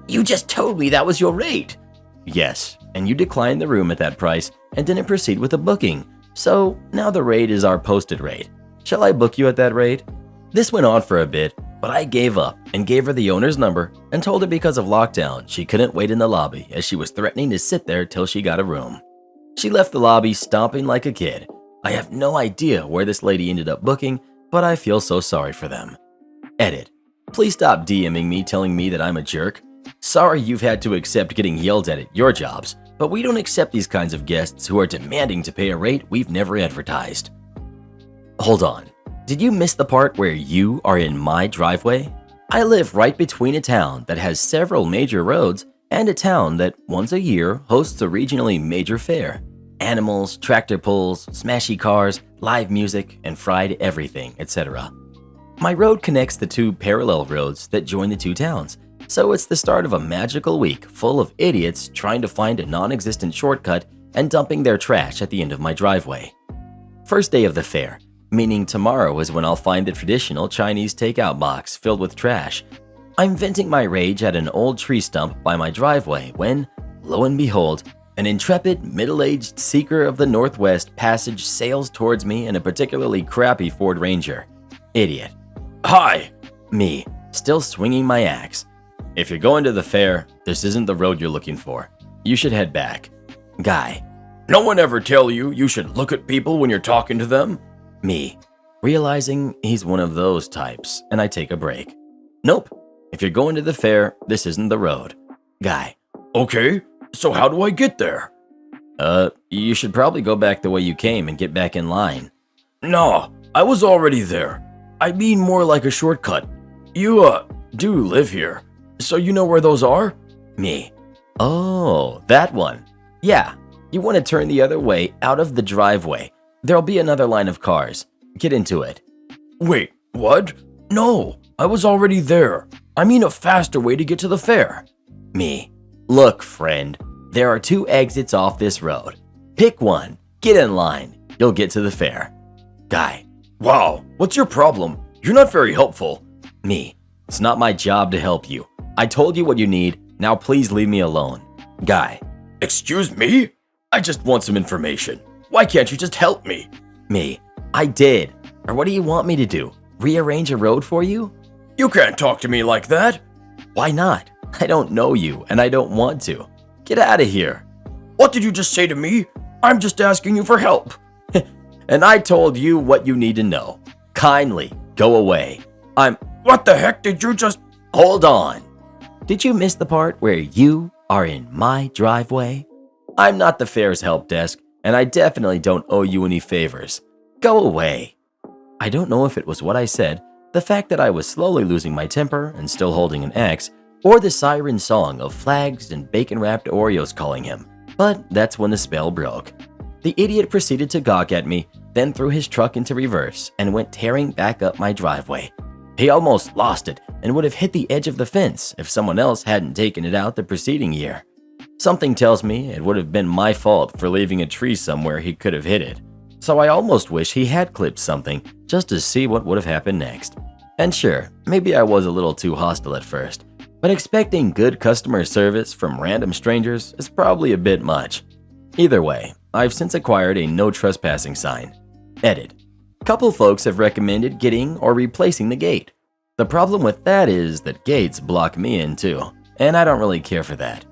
You just told me that was your rate. Yes, and you declined the room at that price and didn't proceed with the booking. So now the rate is our posted rate. Shall I book you at that rate? This went on for a bit, but I gave up and gave her the owner's number and told her because of lockdown she couldn't wait in the lobby as she was threatening to sit there till she got a room. She left the lobby stomping like a kid. I have no idea where this lady ended up booking, but I feel so sorry for them. Edit. Please stop DMing me telling me that I'm a jerk. Sorry you've had to accept getting yelled at your jobs, but we don't accept these kinds of guests who are demanding to pay a rate we've never advertised. Hold on. Did you miss the part where you are in my driveway? I live right between a town that has several major roads and a town that once a year hosts a regionally major fair. Animals, tractor pulls, smashy cars, live music, and fried everything, etc. My road connects the two parallel roads that join the two towns, so it's the start of a magical week full of idiots trying to find a non-existent shortcut and dumping their trash at the end of my driveway. First day of the fair, meaning tomorrow is when I'll find the traditional Chinese takeout box filled with trash. I'm venting my rage at an old tree stump by my driveway when, lo and behold, an intrepid, middle-aged seeker of the Northwest Passage sails towards me in a particularly crappy Ford Ranger. Idiot. Hi! Me, still swinging my axe. If you're going to the fair, this isn't the road you're looking for. You should head back. Guy. No one ever tell you should look at people when you're talking to them? Me, realizing he's one of those types, and I take a break. Nope. If you're going to the fair, this isn't the road. Guy. Okay. So how do I get there? You should probably go back the way you came and get back in line. No, I was already there. I mean more like a shortcut. You, do live here, so you know where those are? Me. Oh, that one. Yeah, you want to turn the other way out of the driveway. There'll be another line of cars. Get into it. Wait, what? No, I was already there. I mean a faster way to get to the fair. Me. Look, friend, there are two exits off this road. Pick one, get in line, you'll get to the fair. Guy. Wow, what's your problem? You're not very helpful. Me. It's not my job to help you. I told you what you need, now please leave me alone. Guy. Excuse me? I just want some information. Why can't you just help me? Me. I did. Or what do you want me to do? Rearrange a road for you? You can't talk to me like that. Why not? I don't know you, and I don't want to. Get out of here. What did you just say to me? I'm just asking you for help. And I told you what you need to know. Kindly, go away. What the heck did you just... Hold on. Did you miss the part where you are in my driveway? I'm not the fair's help desk, and I definitely don't owe you any favors. Go away. I don't know if it was what I said, the fact that I was slowly losing my temper and still holding an axe, or the siren song of flags and bacon-wrapped Oreos calling him, but that's when the spell broke. The idiot proceeded to gawk at me, then threw his truck into reverse and went tearing back up my driveway. He almost lost it and would have hit the edge of the fence if someone else hadn't taken it out the preceding year. Something tells me it would have been my fault for leaving a tree somewhere he could have hit it, so I almost wish he had clipped something just to see what would have happened next. And sure, maybe I was a little too hostile at first, but expecting good customer service from random strangers is probably a bit much. Either way, I've since acquired a no trespassing sign. Edit. Couple folks have recommended getting or replacing the gate. The problem with that is that gates block me in too, and I don't really care for that.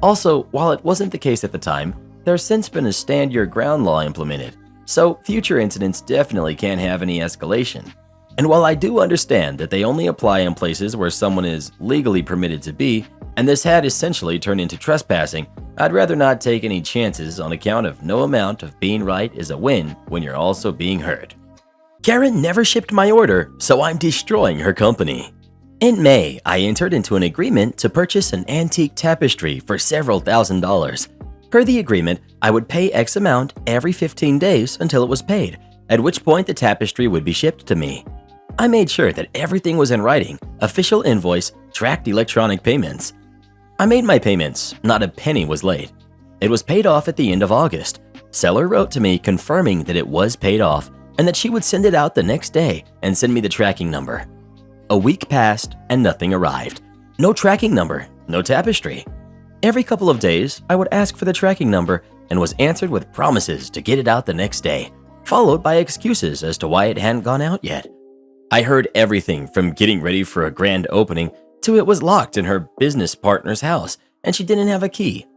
Also, while it wasn't the case at the time, there's since been a stand your ground law implemented, so future incidents definitely can't have any escalation. And while I do understand that they only apply in places where someone is legally permitted to be, and this had essentially turned into trespassing, I'd rather not take any chances on account of no amount of being right is a win when you're also being heard. Karen never shipped my order, so I'm destroying her company. In May, I entered into an agreement to purchase an antique tapestry for several $1,000s. Per the agreement, I would pay X amount every 15 days until it was paid, at which point the tapestry would be shipped to me. I made sure that everything was in writing, official invoice, tracked electronic payments. I made my payments, not a penny was late. It was paid off at the end of August. Seller wrote to me confirming that it was paid off and that she would send it out the next day and send me the tracking number. A week passed and nothing arrived. No tracking number, no tapestry. Every couple of days, I would ask for the tracking number and was answered with promises to get it out the next day, followed by excuses as to why it hadn't gone out yet. I heard everything from getting ready for a grand opening to it was locked in her business partner's house and she didn't have a key.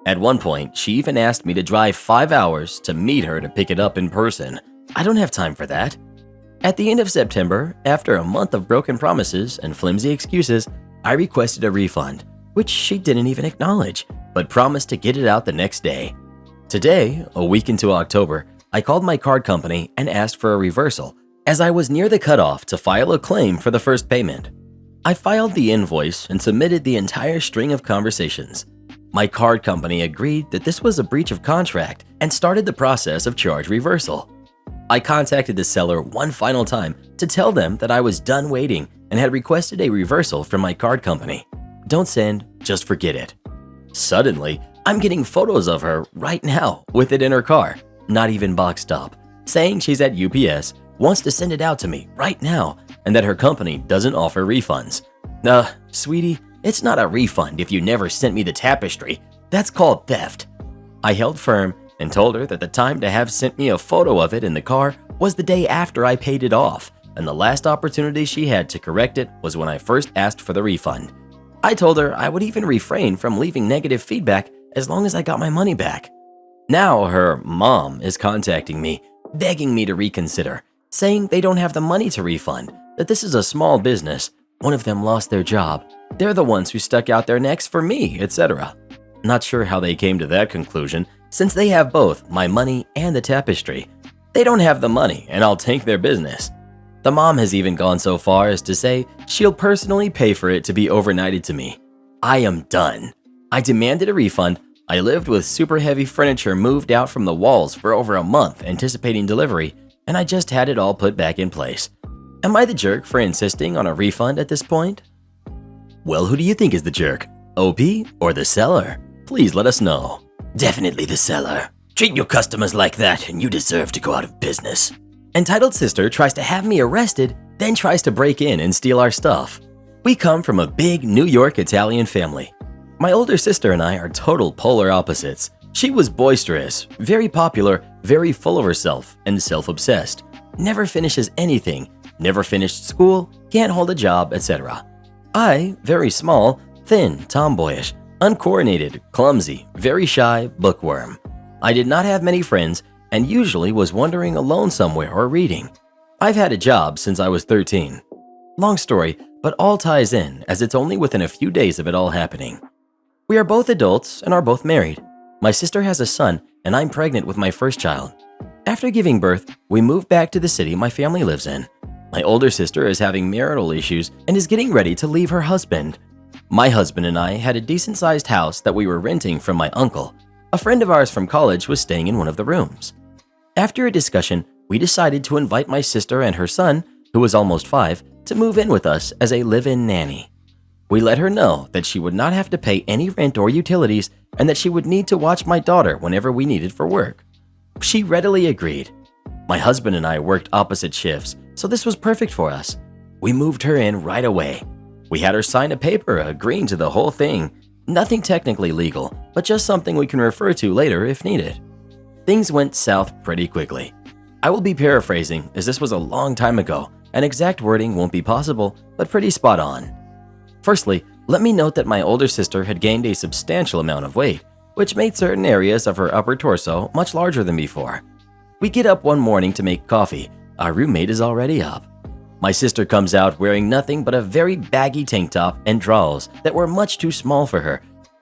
At one point, she even asked me to drive 5 hours to meet her to pick it up in person. I don't have time for that. At the end of September, after a month of broken promises and flimsy excuses, I requested a refund. which she didn't even acknowledge, but promised to get it out the next day. Today, a week into October, I called my card company and asked for a reversal, as I was near the cutoff to file a claim for the first payment. I filed the invoice and submitted the entire string of conversations. My card company agreed that this was a breach of contract and started the process of charge reversal. I contacted the seller one final time to tell them that I was done waiting and had requested a reversal from my card company. Don't send, just forget it. Suddenly, I'm getting photos of her right now with it in her car, not even boxed up, saying she's at UPS, wants to send it out to me right now, and that her company doesn't offer refunds. Sweetie, it's not a refund if you never sent me the tapestry. That's called theft. I held firm and told her that the time to have sent me a photo of it in the car was the day after I paid it off, and the last opportunity she had to correct it was when I first asked for the refund. I told her I would even refrain from leaving negative feedback as long as I got my money back. Now her mom is contacting me, begging me to reconsider, saying they don't have the money to refund, that this is a small business, one of them lost their job, they're the ones who stuck out their necks for me, etc. Not sure how they came to that conclusion, since they have both my money and the tapestry. They don't have the money and I'll tank their business. The mom has even gone so far as to say she'll personally pay for it to be overnighted to me. I am done. I demanded a refund. I lived with super heavy furniture moved out from the walls for over a month anticipating delivery, and I just had it all put back in place. Am I the jerk for insisting on a refund at this point? Well, who do you think is the jerk? OP or the seller? Please let us know. Definitely the seller. Treat your customers like that and you deserve to go out of business. Entitled sister tries to have me arrested, then tries to break in and steal our stuff. We come from a big New York Italian family. My older sister and I are total polar opposites. She was boisterous, very popular, very full of herself, and self-obsessed. Never finishes anything, never finished school, can't hold a job, etc. I, very small, thin, tomboyish, uncoordinated, clumsy, very shy, bookworm. I did not have many friends and usually was wandering alone somewhere or reading. I've had a job since I was 13. Long story, but all ties in as it's only within a few days of it all happening. We are both adults and are both married. My sister has a son and I'm pregnant with my first child. After giving birth, we moved back to the city my family lives in. My older sister is having marital issues and is getting ready to leave her husband. My husband and I had a decent-sized house that we were renting from my uncle. A friend of ours from college was staying in one of the rooms. After a discussion, we decided to invite my sister and her son, who was almost 5, to move in with us as a live-in nanny. We let her know that she would not have to pay any rent or utilities and that she would need to watch my daughter whenever we needed for work. She readily agreed. My husband and I worked opposite shifts, so this was perfect for us. We moved her in right away. We had her sign a paper agreeing to the whole thing. Nothing technically legal, but just something we can refer to later if needed. Things went south pretty quickly. I will be paraphrasing as this was a long time ago and exact wording won't be possible, but pretty spot on. Firstly, let me note that my older sister had gained a substantial amount of weight, which made certain areas of her upper torso much larger than before. We get up one morning to make coffee. Our roommate is already up. My sister comes out wearing nothing but a very baggy tank top and drawers that were much too small for her.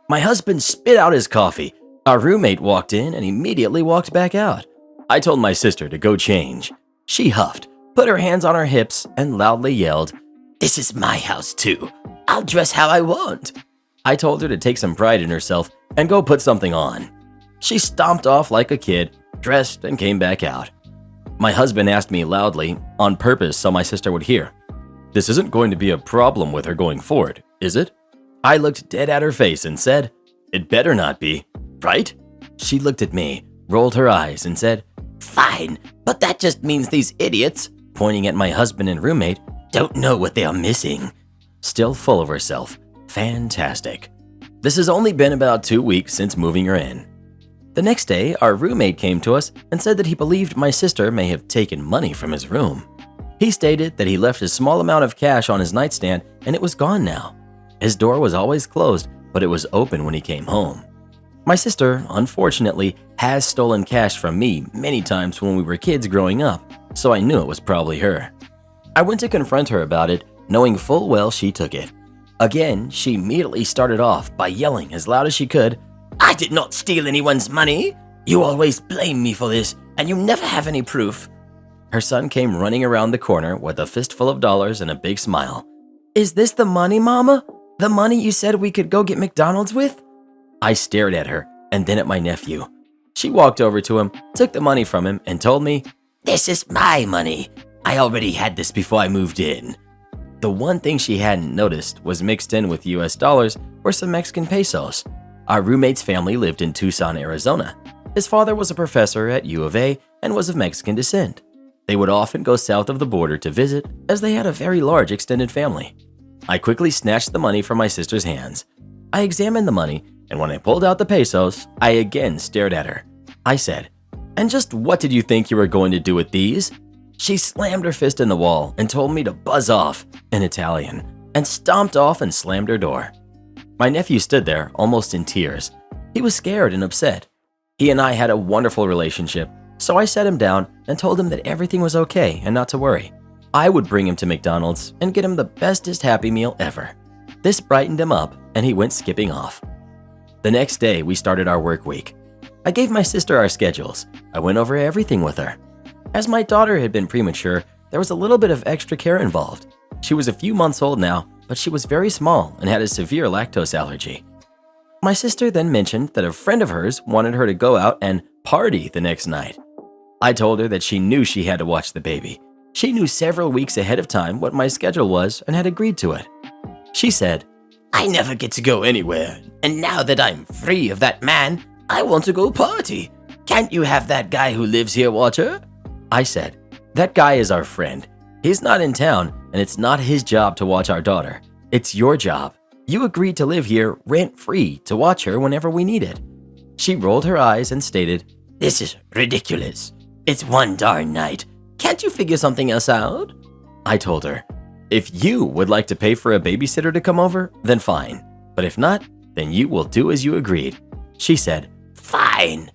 My husband spit out his coffee. Our roommate walked in and immediately walked back out. I told my sister to go change. She huffed, put her hands on her hips, and loudly yelled, "This is my house too. I'll dress how I want." I told her to take some pride in herself and go put something on. She stomped off like a kid, dressed, and came back out. My husband asked me loudly, on purpose so my sister would hear, "This isn't going to be a problem with her going forward, is it?" I looked dead at her face and said, "It better not be, right?" She looked at me, rolled her eyes, and said, "Fine, but that just means these idiots," pointing at my husband and roommate, "don't know what they are missing." Still full of herself. Fantastic. This has only been about 2 weeks since moving her in. The next day, our roommate came to us and said that he believed my sister may have taken money from his room. He stated that he left a small amount of cash on his nightstand and it was gone now. His door was always closed, but it was open when he came home. My sister, unfortunately, has stolen cash from me many times when we were kids growing up, so I knew it was probably her. I went to confront her about it, knowing full well she took it. Again, she immediately started off by yelling as loud as she could, "I did not steal anyone's money! You always blame me for this, and you never have any proof." Her son came running around the corner with a fistful of dollars and a big smile. "Is this the money, Mama? The money you said we could go get McDonald's with?" I stared at her and then at my nephew. She walked over to him, took the money from him, and told me, "This is my money. I already had this before I moved in." The one thing she hadn't noticed was mixed in with US dollars were some Mexican pesos. Our roommate's family lived in Tucson, Arizona. His father was a professor at U of A and was of Mexican descent. They would often go south of the border to visit, as they had a very large extended family. I quickly snatched the money from my sister's hands. I examined the money, and when I pulled out the pesos, I again stared at her. I said, "And just what did you think you were going to do with these?" She slammed her fist in the wall and told me to buzz off in Italian, and stomped off and slammed her door. My nephew stood there, almost in tears. He was scared and upset. He and I had a wonderful relationship, so I sat him down and told him that everything was okay and not to worry. I would bring him to McDonald's and get him the bestest Happy Meal ever. This brightened him up, and he went skipping off. The next day, we started our work week. I gave my sister our schedules. I went over everything with her. As my daughter had been premature, there was a little bit of extra care involved. She was a few months old now, but she was very small and had a severe lactose allergy. My sister then mentioned that a friend of hers wanted her to go out and party the next night. I told her that she knew she had to watch the baby. She knew several weeks ahead of time what my schedule was and had agreed to it. She said, "I never get to go anywhere, and now that I'm free of that man, I want to go party. Can't you have that guy who lives here watch her?" I said, "That guy is our friend. He's not in town, and it's not his job to watch our daughter. It's your job. You agreed to live here rent-free to watch her whenever we need it." She rolled her eyes and stated, "This is ridiculous. It's one darn night. Can't you figure something else out?" I told her, "If you would like to pay for a babysitter to come over, then fine. But if not, then you will do as you agreed." She said, "Fine."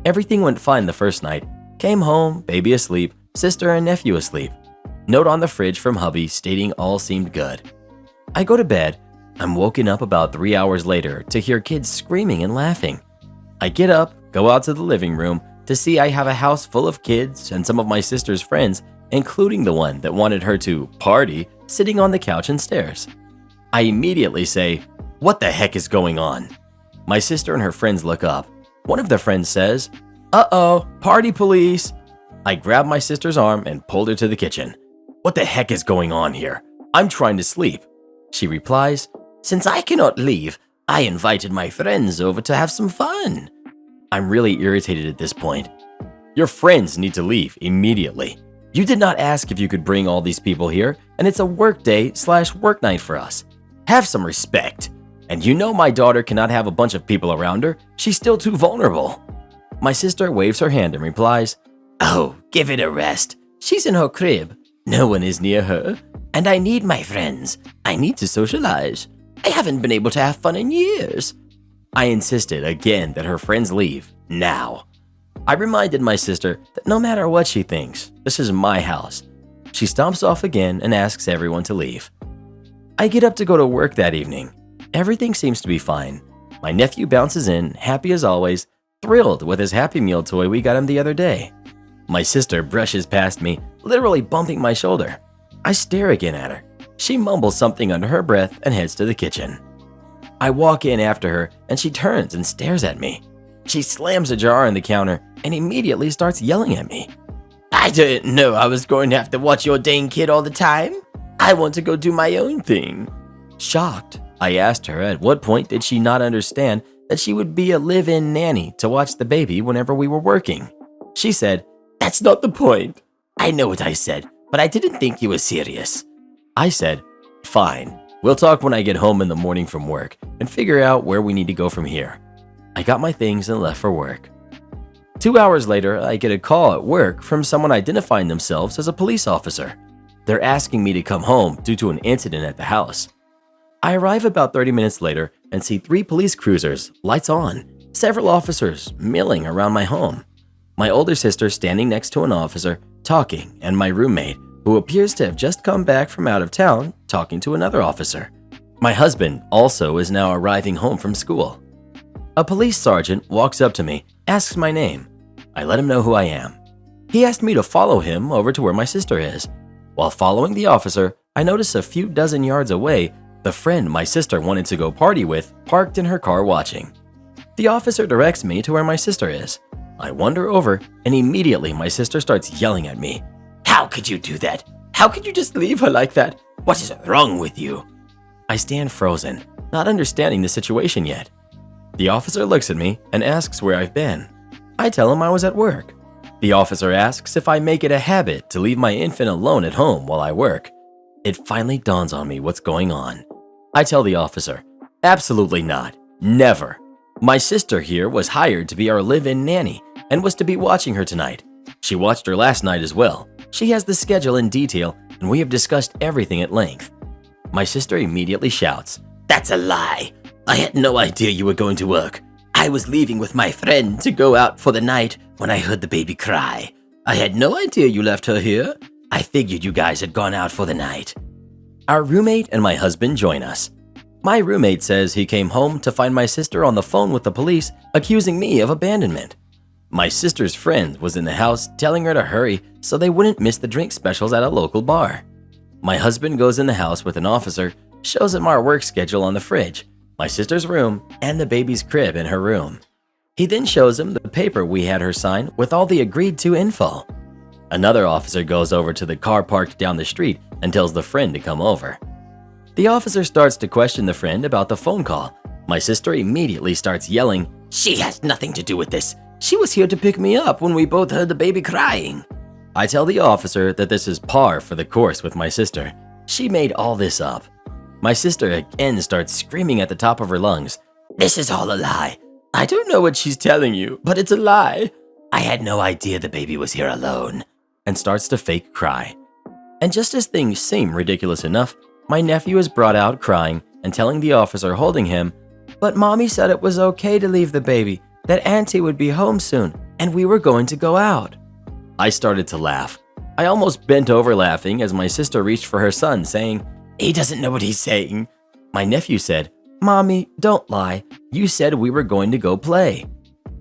Everything went fine the first night. Came home, baby asleep, sister and nephew asleep. Note on the fridge from hubby stating all seemed good. I go to bed. I'm woken up about 3 hours later to hear kids screaming and laughing. I get up, go out to the living room to see I have a house full of kids and some of my sister's friends, including the one that wanted her to party, sitting on the couch and stairs. I immediately say, "What the heck is going on?" My sister and her friends look up. One of the friends says, "Uh-oh, party police." I grabbed my sister's arm and pulled her to the kitchen. "What the heck is going on here? I'm trying to sleep." She replies, "Since I cannot leave, I invited my friends over to have some fun." I'm really irritated at this point. Your friends need to leave immediately. You did not ask if you could bring all these people here, and it's a work day/work night for us. Have some respect. And you know my daughter cannot have a bunch of people around her. She's still too vulnerable. My sister waves her hand and replies, "Oh, give it a rest. She's in her crib. No one is near her. And I need my friends. I need to socialize. I haven't been able to have fun in years." I insisted again that her friends leave now. I reminded my sister that no matter what she thinks, this is my house. She stomps off again and asks everyone to leave. I get up to go to work that evening. Everything seems to be fine. My nephew bounces in, happy as always, thrilled with his Happy Meal toy we got him the other day. My sister brushes past me, literally bumping my shoulder. I stare again at her. She mumbles something under her breath and heads to the kitchen. I walk in after her, and she turns and stares at me. She slams a jar on the counter and immediately starts yelling at me. "I didn't know I was going to have to watch your dang kid all the time. I want to go do my own thing." Shocked, I asked her at what point did she not understand that she would be a live-in nanny to watch the baby whenever we were working. She said, "That's not the point." I know what I said, but I didn't think you were serious. I said, "Fine. We'll talk when I get home in the morning from work and figure out where we need to go from here." I got my things and left for work. 2 hours later, I get a call at work from someone identifying themselves as a police officer. They're asking me to come home due to an incident at the house. I arrive about 30 minutes later and see 3 police cruisers, lights on, several officers milling around my home. My older sister standing next to an officer, talking, and my roommate, who appears to have just come back from out of town, talking to another officer. My husband also is now arriving home from school. A police sergeant walks up to me, asks my name. I let him know who I am. He asked me to follow him over to where my sister is. While following the officer, I notice a few dozen yards away, the friend my sister wanted to go party with parked in her car watching. The officer directs me to where my sister is. I wander over, and immediately my sister starts yelling at me. "How could you do that? How could you just leave her like that? What is wrong with you?" I stand frozen, not understanding the situation yet. The officer looks at me and asks where I've been. I tell him I was at work. The officer asks if I make it a habit to leave my infant alone at home while I work. It finally dawns on me what's going on. I tell the officer, "Absolutely not. Never. My sister here was hired to be our live-in nanny and was to be watching her tonight. She watched her last night as well. She has the schedule in detail, and we have discussed everything at length." My sister immediately shouts, "That's a lie. I had no idea you were going to work. I was leaving with my friend to go out for the night when I heard the baby cry. I had no idea you left her here. I figured you guys had gone out for the night." Our roommate and my husband join us. My roommate says he came home to find my sister on the phone with the police, accusing me of abandonment. My sister's friend was in the house telling her to hurry so they wouldn't miss the drink specials at a local bar. My husband goes in the house with an officer, shows him our work schedule on the fridge, my sister's room, and the baby's crib in her room. He then shows him the paper we had her sign with all the agreed to info. Another officer goes over to the car parked down the street and tells the friend to come over. The officer starts to question the friend about the phone call. My sister immediately starts yelling, "She has nothing to do with this. She was here to pick me up when we both heard the baby crying." I tell the officer that this is par for the course with my sister. She made all this up. My sister again starts screaming at the top of her lungs, "This is all a lie. I don't know what she's telling you, but it's a lie. I had no idea the baby was here alone," and starts to fake cry. And just as things seem ridiculous enough, my nephew is brought out crying and telling the officer holding him, "But mommy said it was okay to leave the baby, that auntie would be home soon, and we were going to go out." I started to laugh. I almost bent over laughing as my sister reached for her son, saying, "He doesn't know what he's saying." My nephew said, "Mommy, don't lie. You said we were going to go play."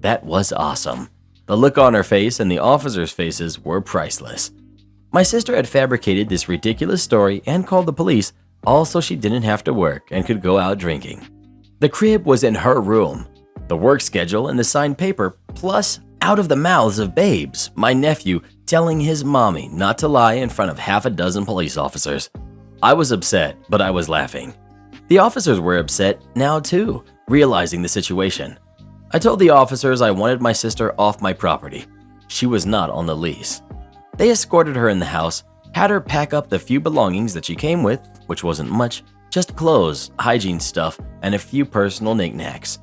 That was awesome. The look on her face and the officers' faces were priceless. My sister had fabricated this ridiculous story and called the police, all so she didn't have to work and could go out drinking. The crib was in her room. The work schedule and the signed paper, plus out of the mouths of babes, my nephew telling his mommy not to lie in front of half a dozen police officers. I was upset, but I was laughing. The officers were upset now too, realizing the situation. I told the officers I wanted my sister off my property. She was not on the lease. They escorted her in the house, had her pack up the few belongings that she came with, which wasn't much, just clothes, hygiene stuff, and a few personal knickknacks.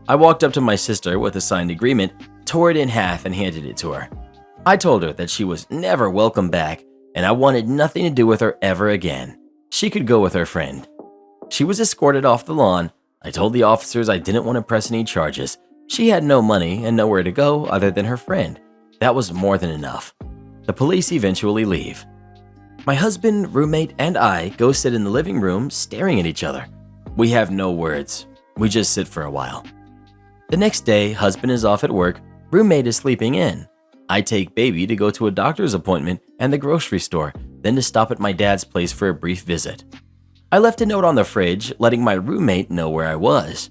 I walked up to my sister with a signed agreement, tore it in half, and handed it to her. I told her that she was never welcome back, and I wanted nothing to do with her ever again. She could go with her friend. She was escorted off the lawn. I told the officers I didn't want to press any charges. She had no money and nowhere to go other than her friend. That was more than enough. The police eventually leave. My husband, roommate, and I go sit in the living room staring at each other. We have no words. We just sit for a while. The next day, husband is off at work, roommate is sleeping in. I take baby to go to a doctor's appointment and the grocery store, then to stop at my dad's place for a brief visit. I left a note on the fridge letting my roommate know where I was.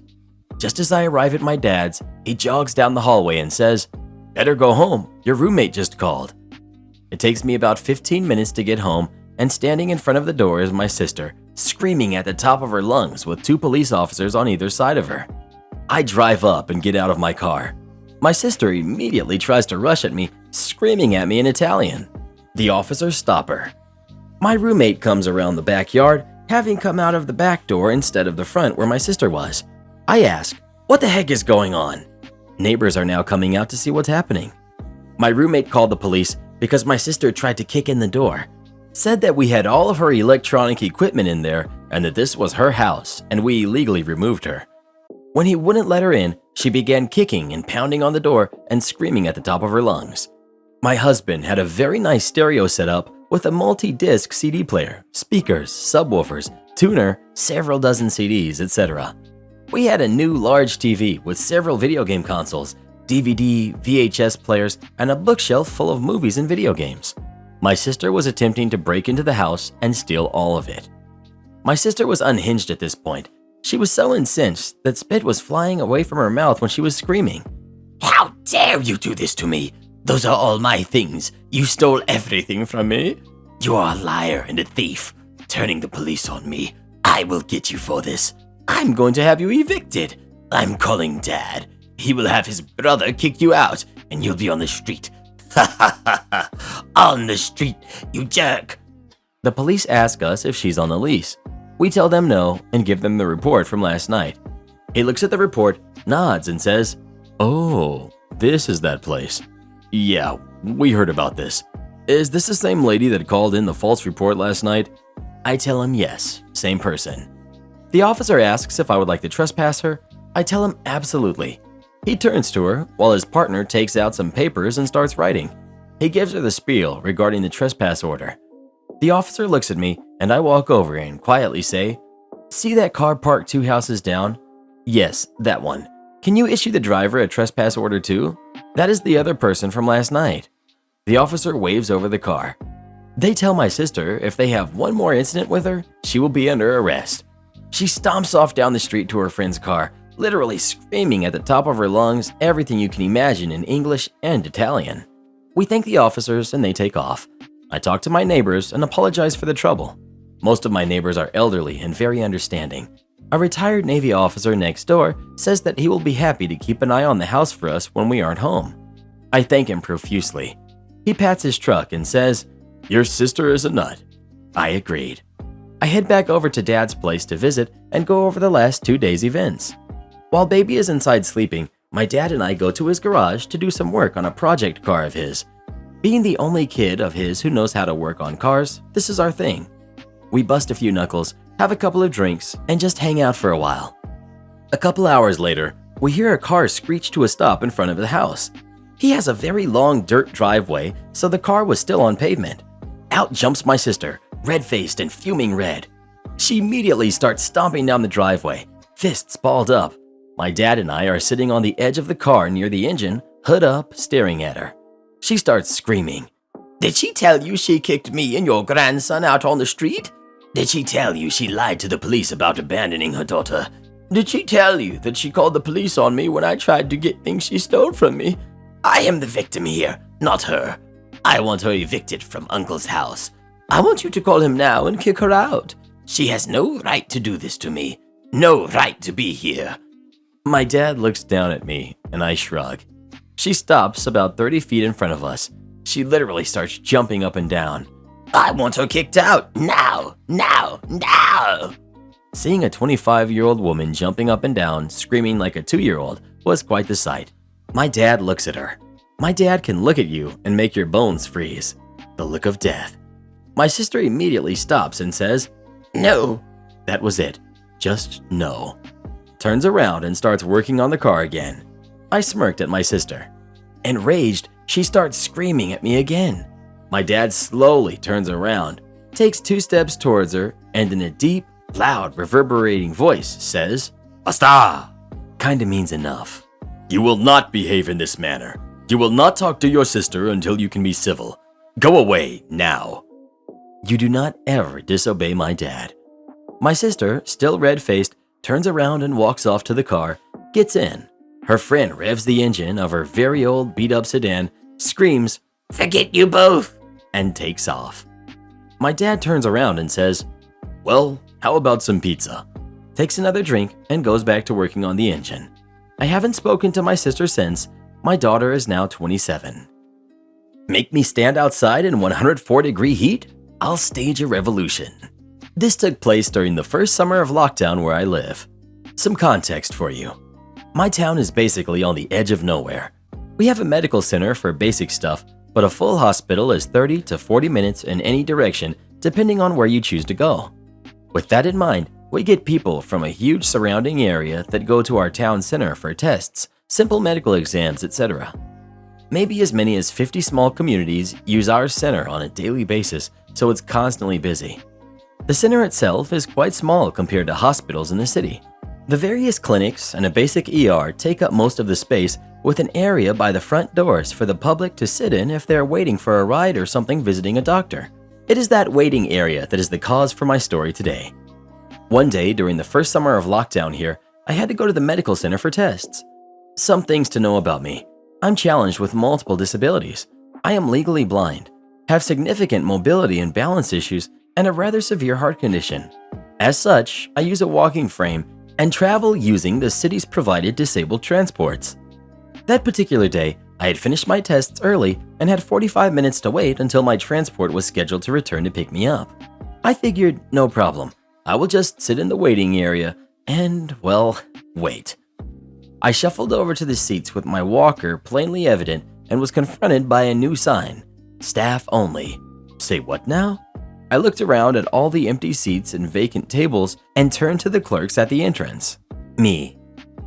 Just as I arrive at my dad's, he jogs down the hallway and says, "Better go home, your roommate just called." It takes me about 15 minutes to get home, and standing in front of the door is my sister, screaming at the top of her lungs with 2 police officers on either side of her. I drive up and get out of my car. My sister immediately tries to rush at me, screaming at me in Italian. The officers stop her. My roommate comes around the backyard, having come out of the back door instead of the front where my sister was. I ask, "What the heck is going on?" Neighbors are now coming out to see what's happening. My roommate called the police because my sister tried to kick in the door, said that we had all of her electronic equipment in there and that this was her house and we illegally removed her. When he wouldn't let her in, she began kicking and pounding on the door and screaming at the top of her lungs. My husband had a very nice stereo set up with a multi-disc CD player, speakers, subwoofers, tuner, several dozen CDs, etc. We had a new large TV with several video game consoles, DVD, VHS players, and a bookshelf full of movies and video games. My sister was attempting to break into the house and steal all of it. My sister was unhinged at this point. She was so incensed that spit was flying away from her mouth when she was screaming. How dare you do this to me? Those are all my things. You stole everything from me. You are a liar and a thief, turning the police on me. I will get you for this. I'm going to have you evicted. I'm calling Dad. He will have his brother kick you out, and you'll be on the street. Ha ha ha ha. On the street, you jerk. The police ask us if she's on the lease. We tell them no and give them the report from last night. He looks at the report, nods, and says, "Oh, this is that place. Yeah, we heard about this. Is this the same lady that called in the false report last night?" I tell him yes, same person. The officer asks if I would like to trespass her. I tell him absolutely. He turns to her while his partner takes out some papers and starts writing. He gives her the spiel regarding the trespass order. The officer looks at me and I walk over and quietly say, "See that car parked 2 houses down? Yes, that one. Can you issue the driver a trespass order too? That is the other person from last night." The officer waves over the car. They tell my sister if they have one more incident with her, she will be under arrest. She stomps off down the street to her friend's car, literally screaming at the top of her lungs everything you can imagine in English and Italian. We thank the officers and they take off. I talk to my neighbors and apologize for the trouble. Most of my neighbors are elderly and very understanding. A retired Navy officer next door says that he will be happy to keep an eye on the house for us when we aren't home. I thank him profusely. He pats his truck and says, "Your sister is a nut." I agreed. I head back over to Dad's place to visit and go over the last 2 days' events. While Baby is inside sleeping, my dad and I go to his garage to do some work on a project car of his. Being the only kid of his who knows how to work on cars, this is our thing. We bust a few knuckles, have a couple of drinks, and just hang out for a while. A couple hours later, we hear a car screech to a stop in front of the house. He has a very long dirt driveway, so the car was still on pavement. Out jumps my sister, red-faced and fuming red. She immediately starts stomping down the driveway, fists balled up. My dad and I are sitting on the edge of the car near the engine, hood up, staring at her. She starts screaming. "Did she tell you she kicked me and your grandson out on the street? Did she tell you she lied to the police about abandoning her daughter? Did she tell you that she called the police on me when I tried to get things she stole from me? I am the victim here, not her. I want her evicted from Uncle's house. I want you to call him now and kick her out. She has no right to do this to me. No right to be here." My dad looks down at me and I shrug. She stops about 30 feet in front of us. She literally starts jumping up and down. "I want her kicked out, now, now, now!" Seeing a 25-year-old woman jumping up and down, screaming like a 2-year-old, was quite the sight. My dad looks at her. My dad can look at you and make your bones freeze. The look of death. My sister immediately stops and says, "No." That was it. Just no. Turns around and starts working on the car again. I smirked at my sister. Enraged, she starts screaming at me again. My dad slowly turns around, takes 2 steps towards her, and in a deep, loud, reverberating voice says, "Basta!" Kinda means enough. "You will not behave in this manner. You will not talk to your sister until you can be civil. Go away now." You do not ever disobey my dad. My sister, still red-faced, turns around and walks off to the car, gets in. Her friend revs the engine of her very old beat-up sedan, screams, "Forget you both!" and takes off. My dad turns around and says, "Well, how about some pizza?" Takes another drink and goes back to working on the engine. I haven't spoken to my sister since. My daughter is now 27. Make me stand outside in 104-degree heat? I'll stage a revolution. This took place during the first summer of lockdown where I live. Some context for you. My town is basically on the edge of nowhere. We have a medical center for basic stuff, but a full hospital is 30 to 40 minutes in any direction depending on where you choose to go. With that in mind, we get people from a huge surrounding area that go to our town center for tests, simple medical exams, etc. Maybe as many as 50 small communities use our center on a daily basis, so it's constantly busy. The center itself is quite small compared to hospitals in the city. The various clinics and a basic ER take up most of the space, with an area by the front doors for the public to sit in if they're waiting for a ride or something visiting a doctor. It is that waiting area that is the cause for my story today. One day during the first summer of lockdown here, I had to go to the medical center for tests. Some things to know about me. I'm challenged with multiple disabilities. I am legally blind, have significant mobility and balance issues, and a rather severe heart condition. As such, I use a walking frame and travel using the city's provided disabled transports. That particular day, I had finished my tests early and had 45 minutes to wait until my transport was scheduled to return to pick me up. I figured, no problem. I will just sit in the waiting area and, well, wait. I shuffled over to the seats with my walker plainly evident and was confronted by a new sign, staff only. Say what now? I looked around at all the empty seats and vacant tables and turned to the clerks at the entrance. Me.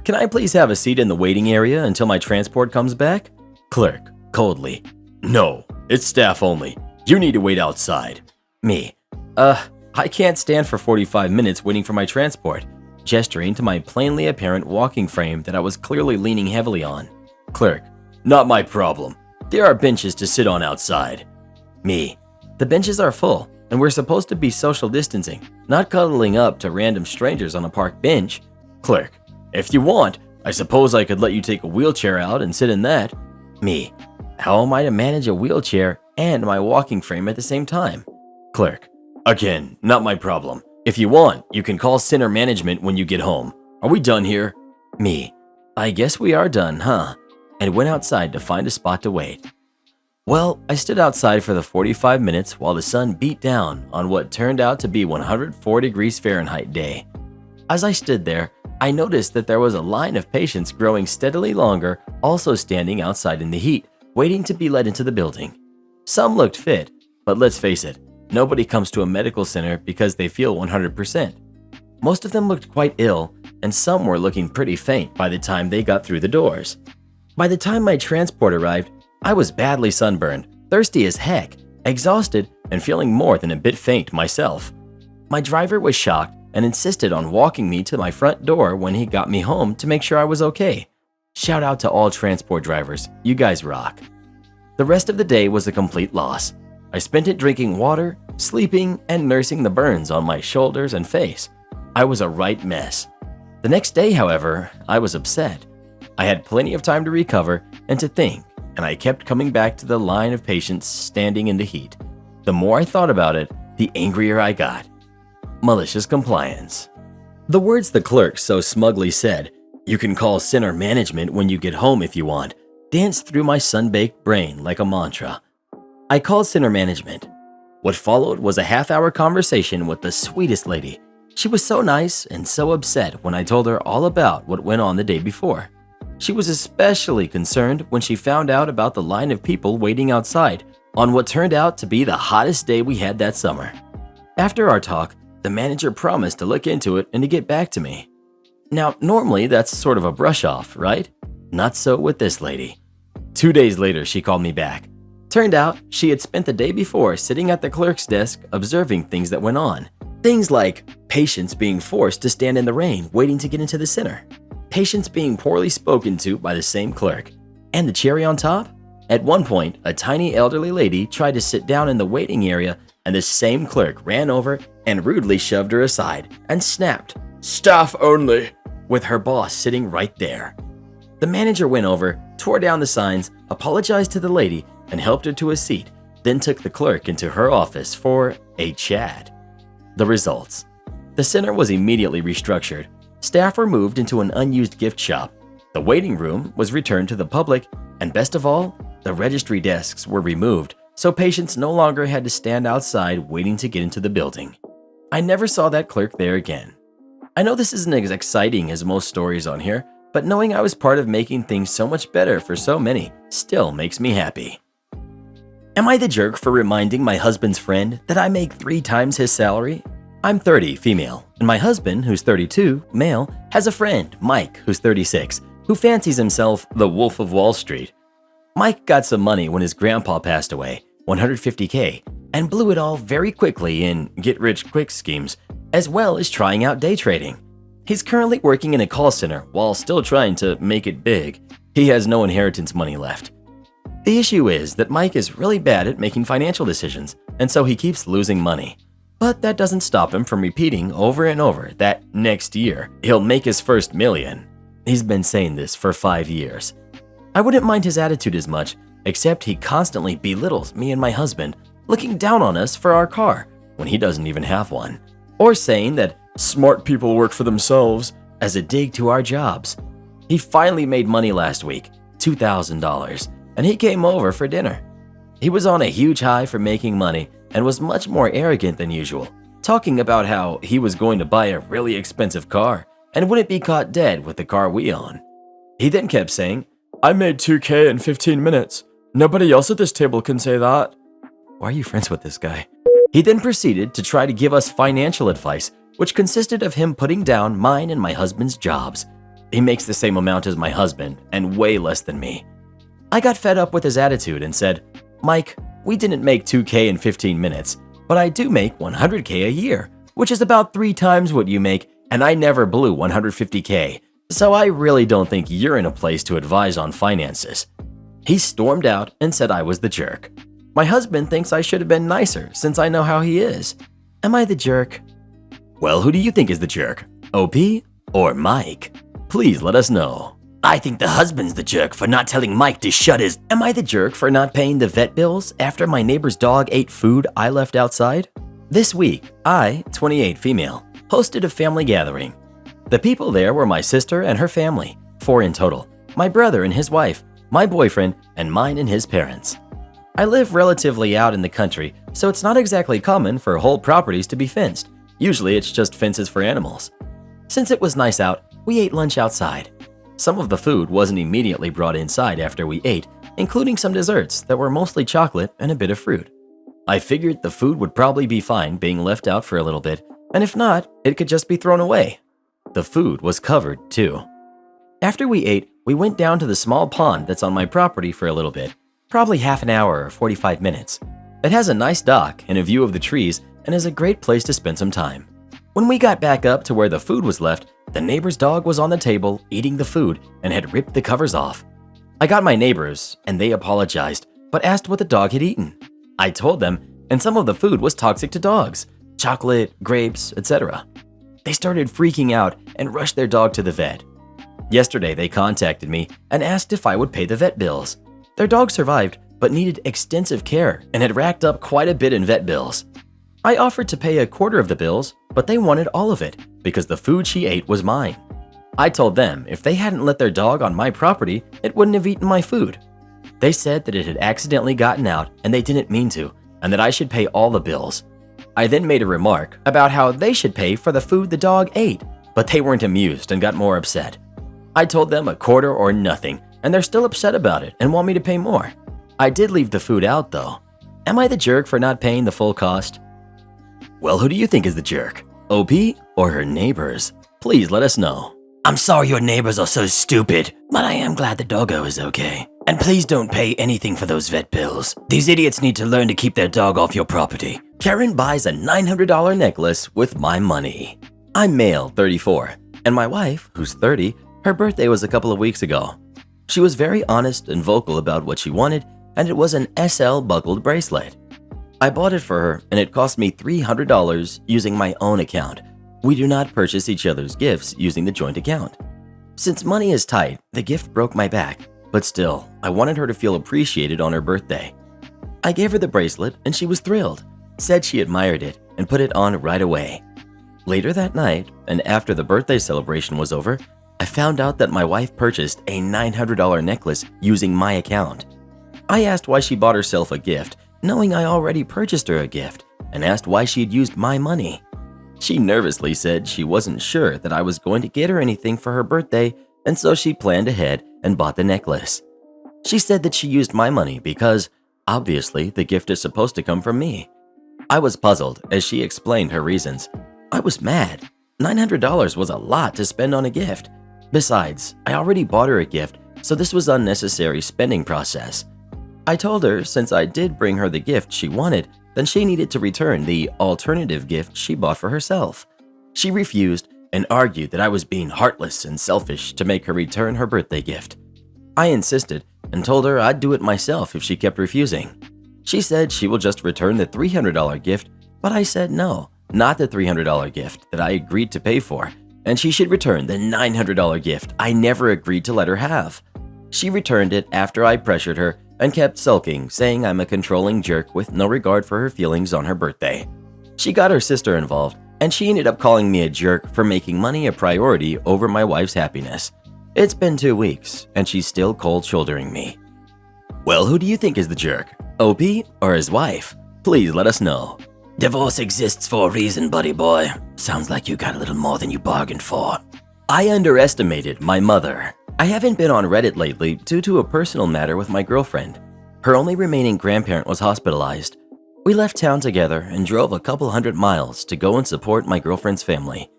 Can I please have a seat in the waiting area until my transport comes back? Clerk, coldly. No, it's staff only. You need to wait outside. Me. I can't stand for 45 minutes waiting for my transport, gesturing to my plainly apparent walking frame that I was clearly leaning heavily on. Clerk. Not my problem. There are benches to sit on outside. Me. The benches are full, and we're supposed to be social distancing, not cuddling up to random strangers on a park bench. Clerk. If you want, I suppose I could let you take a wheelchair out and sit in that. Me. How am I to manage a wheelchair and my walking frame at the same time? Clerk. Again, not my problem. If you want, you can call center management when you get home. Are we done here? Me. I guess we are done, huh? And went outside to find a spot to wait. Well, I stood outside for the 45 minutes while the sun beat down on what turned out to be 104 degrees Fahrenheit day. As I stood there, I noticed that there was a line of patients growing steadily longer, also standing outside in the heat, waiting to be let into the building. Some looked fit, but let's face it, nobody comes to a medical center because they feel 100%. Most of them looked quite ill, and some were looking pretty faint by the time they got through the doors. By the time my transport arrived, I was badly sunburned, thirsty as heck, exhausted, and feeling more than a bit faint myself. My driver was shocked and insisted on walking me to my front door when he got me home to make sure I was okay. Shout out to all transport drivers, you guys rock. The rest of the day was a complete loss. I spent it drinking water, sleeping, and nursing the burns on my shoulders and face. I was a right mess. The next day, however, I was upset. I had plenty of time to recover and to think, and I kept coming back to the line of patients standing in the heat. The more I thought about it, the angrier I got. Malicious compliance. The words the clerk so smugly said, "You can call center management when you get home if you want," danced through my sun-baked brain like a mantra. I called center management. What followed was a half-hour conversation with the sweetest lady. She was so nice and so upset when I told her all about what went on the day before. She was especially concerned when she found out about the line of people waiting outside on what turned out to be the hottest day we had that summer. After our talk, the manager promised to look into it and to get back to me. Now, normally that's sort of a brush off, right? Not so with this lady. 2 days later, she called me back. Turned out she had spent the day before sitting at the clerk's desk observing things that went on. Things like patients being forced to stand in the rain waiting to get into the center, patients being poorly spoken to by the same clerk, and the cherry on top? At one point, a tiny elderly lady tried to sit down in the waiting area and the same clerk ran over and rudely shoved her aside and snapped, "Staff only," with her boss sitting right there. The manager went over, tore down the signs, apologized to the lady, and helped her to a seat, then took the clerk into her office for a chat. The results. The center was immediately restructured. Staff were moved into an unused gift shop. The waiting room was returned to the public, and best of all, the registry desks were removed, so patients no longer had to stand outside waiting to get into the building. I never saw that clerk there again. I know this isn't as exciting as most stories on here, but knowing I was part of making things so much better for so many still makes me happy. Am I the jerk for reminding my husband's friend that I make 3 times his salary? I'm 30, female, and my husband, who's 32, male, has a friend, Mike, who's 36, who fancies himself the Wolf of Wall Street. Mike got some money when his grandpa passed away, $150K, and blew it all very quickly in get-rich-quick schemes, as well as trying out day trading. He's currently working in a call center while still trying to make it big. He has no inheritance money left. The issue is that Mike is really bad at making financial decisions, and so he keeps losing money. But that doesn't stop him from repeating over and over that next year he'll make his first million. He's been saying this for 5 years. I wouldn't mind his attitude as much, except he constantly belittles me and my husband, looking down on us for our car when he doesn't even have one, or saying that smart people work for themselves as a dig to our jobs. He finally made money last week, $2,000, and he came over for dinner. He was on a huge high for making money and was much more arrogant than usual, talking about how he was going to buy a really expensive car and wouldn't be caught dead with the car we own. He then kept saying, "I made $2,000 in 15 minutes. Nobody else at this table can say that." Why are you friends with this guy? He then proceeded to try to give us financial advice, which consisted of him putting down mine and my husband's jobs. He makes the same amount as my husband and way less than me. I got fed up with his attitude and said, "Mike, we didn't make $2,000 in 15 minutes, but I do make $100,000 a year, which is about 3 times what you make, and I never blew $150,000, so I really don't think you're in a place to advise on finances." He stormed out and said I was the jerk. My husband thinks I should have been nicer since I know how he is. Am I the jerk? Well, who do you think is the jerk? OP or Mike? Please let us know. I think the husband's the jerk for not telling Mike to shut his... Am I the jerk for not paying the vet bills after my neighbor's dog ate food I left outside? This week, I, 28 female, hosted a family gathering. The people there were my sister and her family, 4 in total, my brother and his wife, my boyfriend, and mine and his parents. I live relatively out in the country, so it's not exactly common for whole properties to be fenced. Usually it's just fences for animals. Since it was nice out, we ate lunch outside. Some of the food wasn't immediately brought inside after we ate, including some desserts that were mostly chocolate and a bit of fruit. I figured the food would probably be fine being left out for a little bit, and if not, it could just be thrown away. The food was covered too. After we ate, we went down to the small pond that's on my property for a little bit, probably half an hour or 45 minutes. It has a nice dock and a view of the trees and is a great place to spend some time. When we got back up to where the food was left, the neighbor's dog was on the table eating the food and had ripped the covers off. I got my neighbors and they apologized, but asked what the dog had eaten. I told them, and some of the food was toxic to dogs, chocolate, grapes, etc. They started freaking out and rushed their dog to the vet. Yesterday, they contacted me and asked if I would pay the vet bills. Their dog survived, but needed extensive care and had racked up quite a bit in vet bills. I offered to pay a quarter of the bills, but they wanted all of it because the food she ate was mine. I told them if they hadn't let their dog on my property, it wouldn't have eaten my food. They said that it had accidentally gotten out and they didn't mean to, and that I should pay all the bills. I then made a remark about how they should pay for the food the dog ate, but they weren't amused and got more upset. I told them a quarter or nothing, and they're still upset about it and want me to pay more. I did leave the food out though. Am I the jerk for not paying the full cost? Well, who do you think is the jerk? OP or her neighbors? Please let us know. I'm sorry your neighbors are so stupid, but I am glad the doggo is okay. And please don't pay anything for those vet bills. These idiots need to learn to keep their dog off your property. Karen buys a $900 necklace with my money. I'm male, 34, and my wife, who's 30, her birthday was a couple of weeks ago. She was very honest and vocal about what she wanted, and it was an SL buckled bracelet. I bought it for her, and it cost me $300 using my own account. We do not purchase each other's gifts using the joint account. Since money is tight, the gift broke my back, but still, I wanted her to feel appreciated on her birthday. I gave her the bracelet, and she was thrilled, said she admired it, and put it on right away. Later that night, and after the birthday celebration was over, I found out that my wife purchased a $900 necklace using my account. I asked why she bought herself a gift, knowing I already purchased her a gift, and asked why she had used my money. She nervously said she wasn't sure that I was going to get her anything for her birthday, and so she planned ahead and bought the necklace. She said that she used my money because, obviously, the gift is supposed to come from me. I was puzzled as she explained her reasons. I was mad. $900 was a lot to spend on a gift. Besides, I already bought her a gift, so this was unnecessary spending process. I told her since I did bring her the gift she wanted, then she needed to return the alternative gift she bought for herself. She refused and argued that I was being heartless and selfish to make her return her birthday gift. I insisted and told her I'd do it myself if she kept refusing. She said she will just return the $300 gift, but I said no, not the $300 gift that I agreed to pay for, and she should return the $900 gift I never agreed to let her have. She returned it after I pressured her and kept sulking, saying I'm a controlling jerk with no regard for her feelings on her birthday. She got her sister involved, and she ended up calling me a jerk for making money a priority over my wife's happiness. It's been 2 weeks, and she's still cold-shouldering me. Well, who do you think is the jerk? OP or his wife? Please let us know. Divorce exists for a reason, buddy boy. Sounds like you got a little more than you bargained for. I underestimated my mother. I haven't been on Reddit lately due to a personal matter with my girlfriend. Her only remaining grandparent was hospitalized. We left town together and drove a couple hundred miles to go and support my girlfriend's family.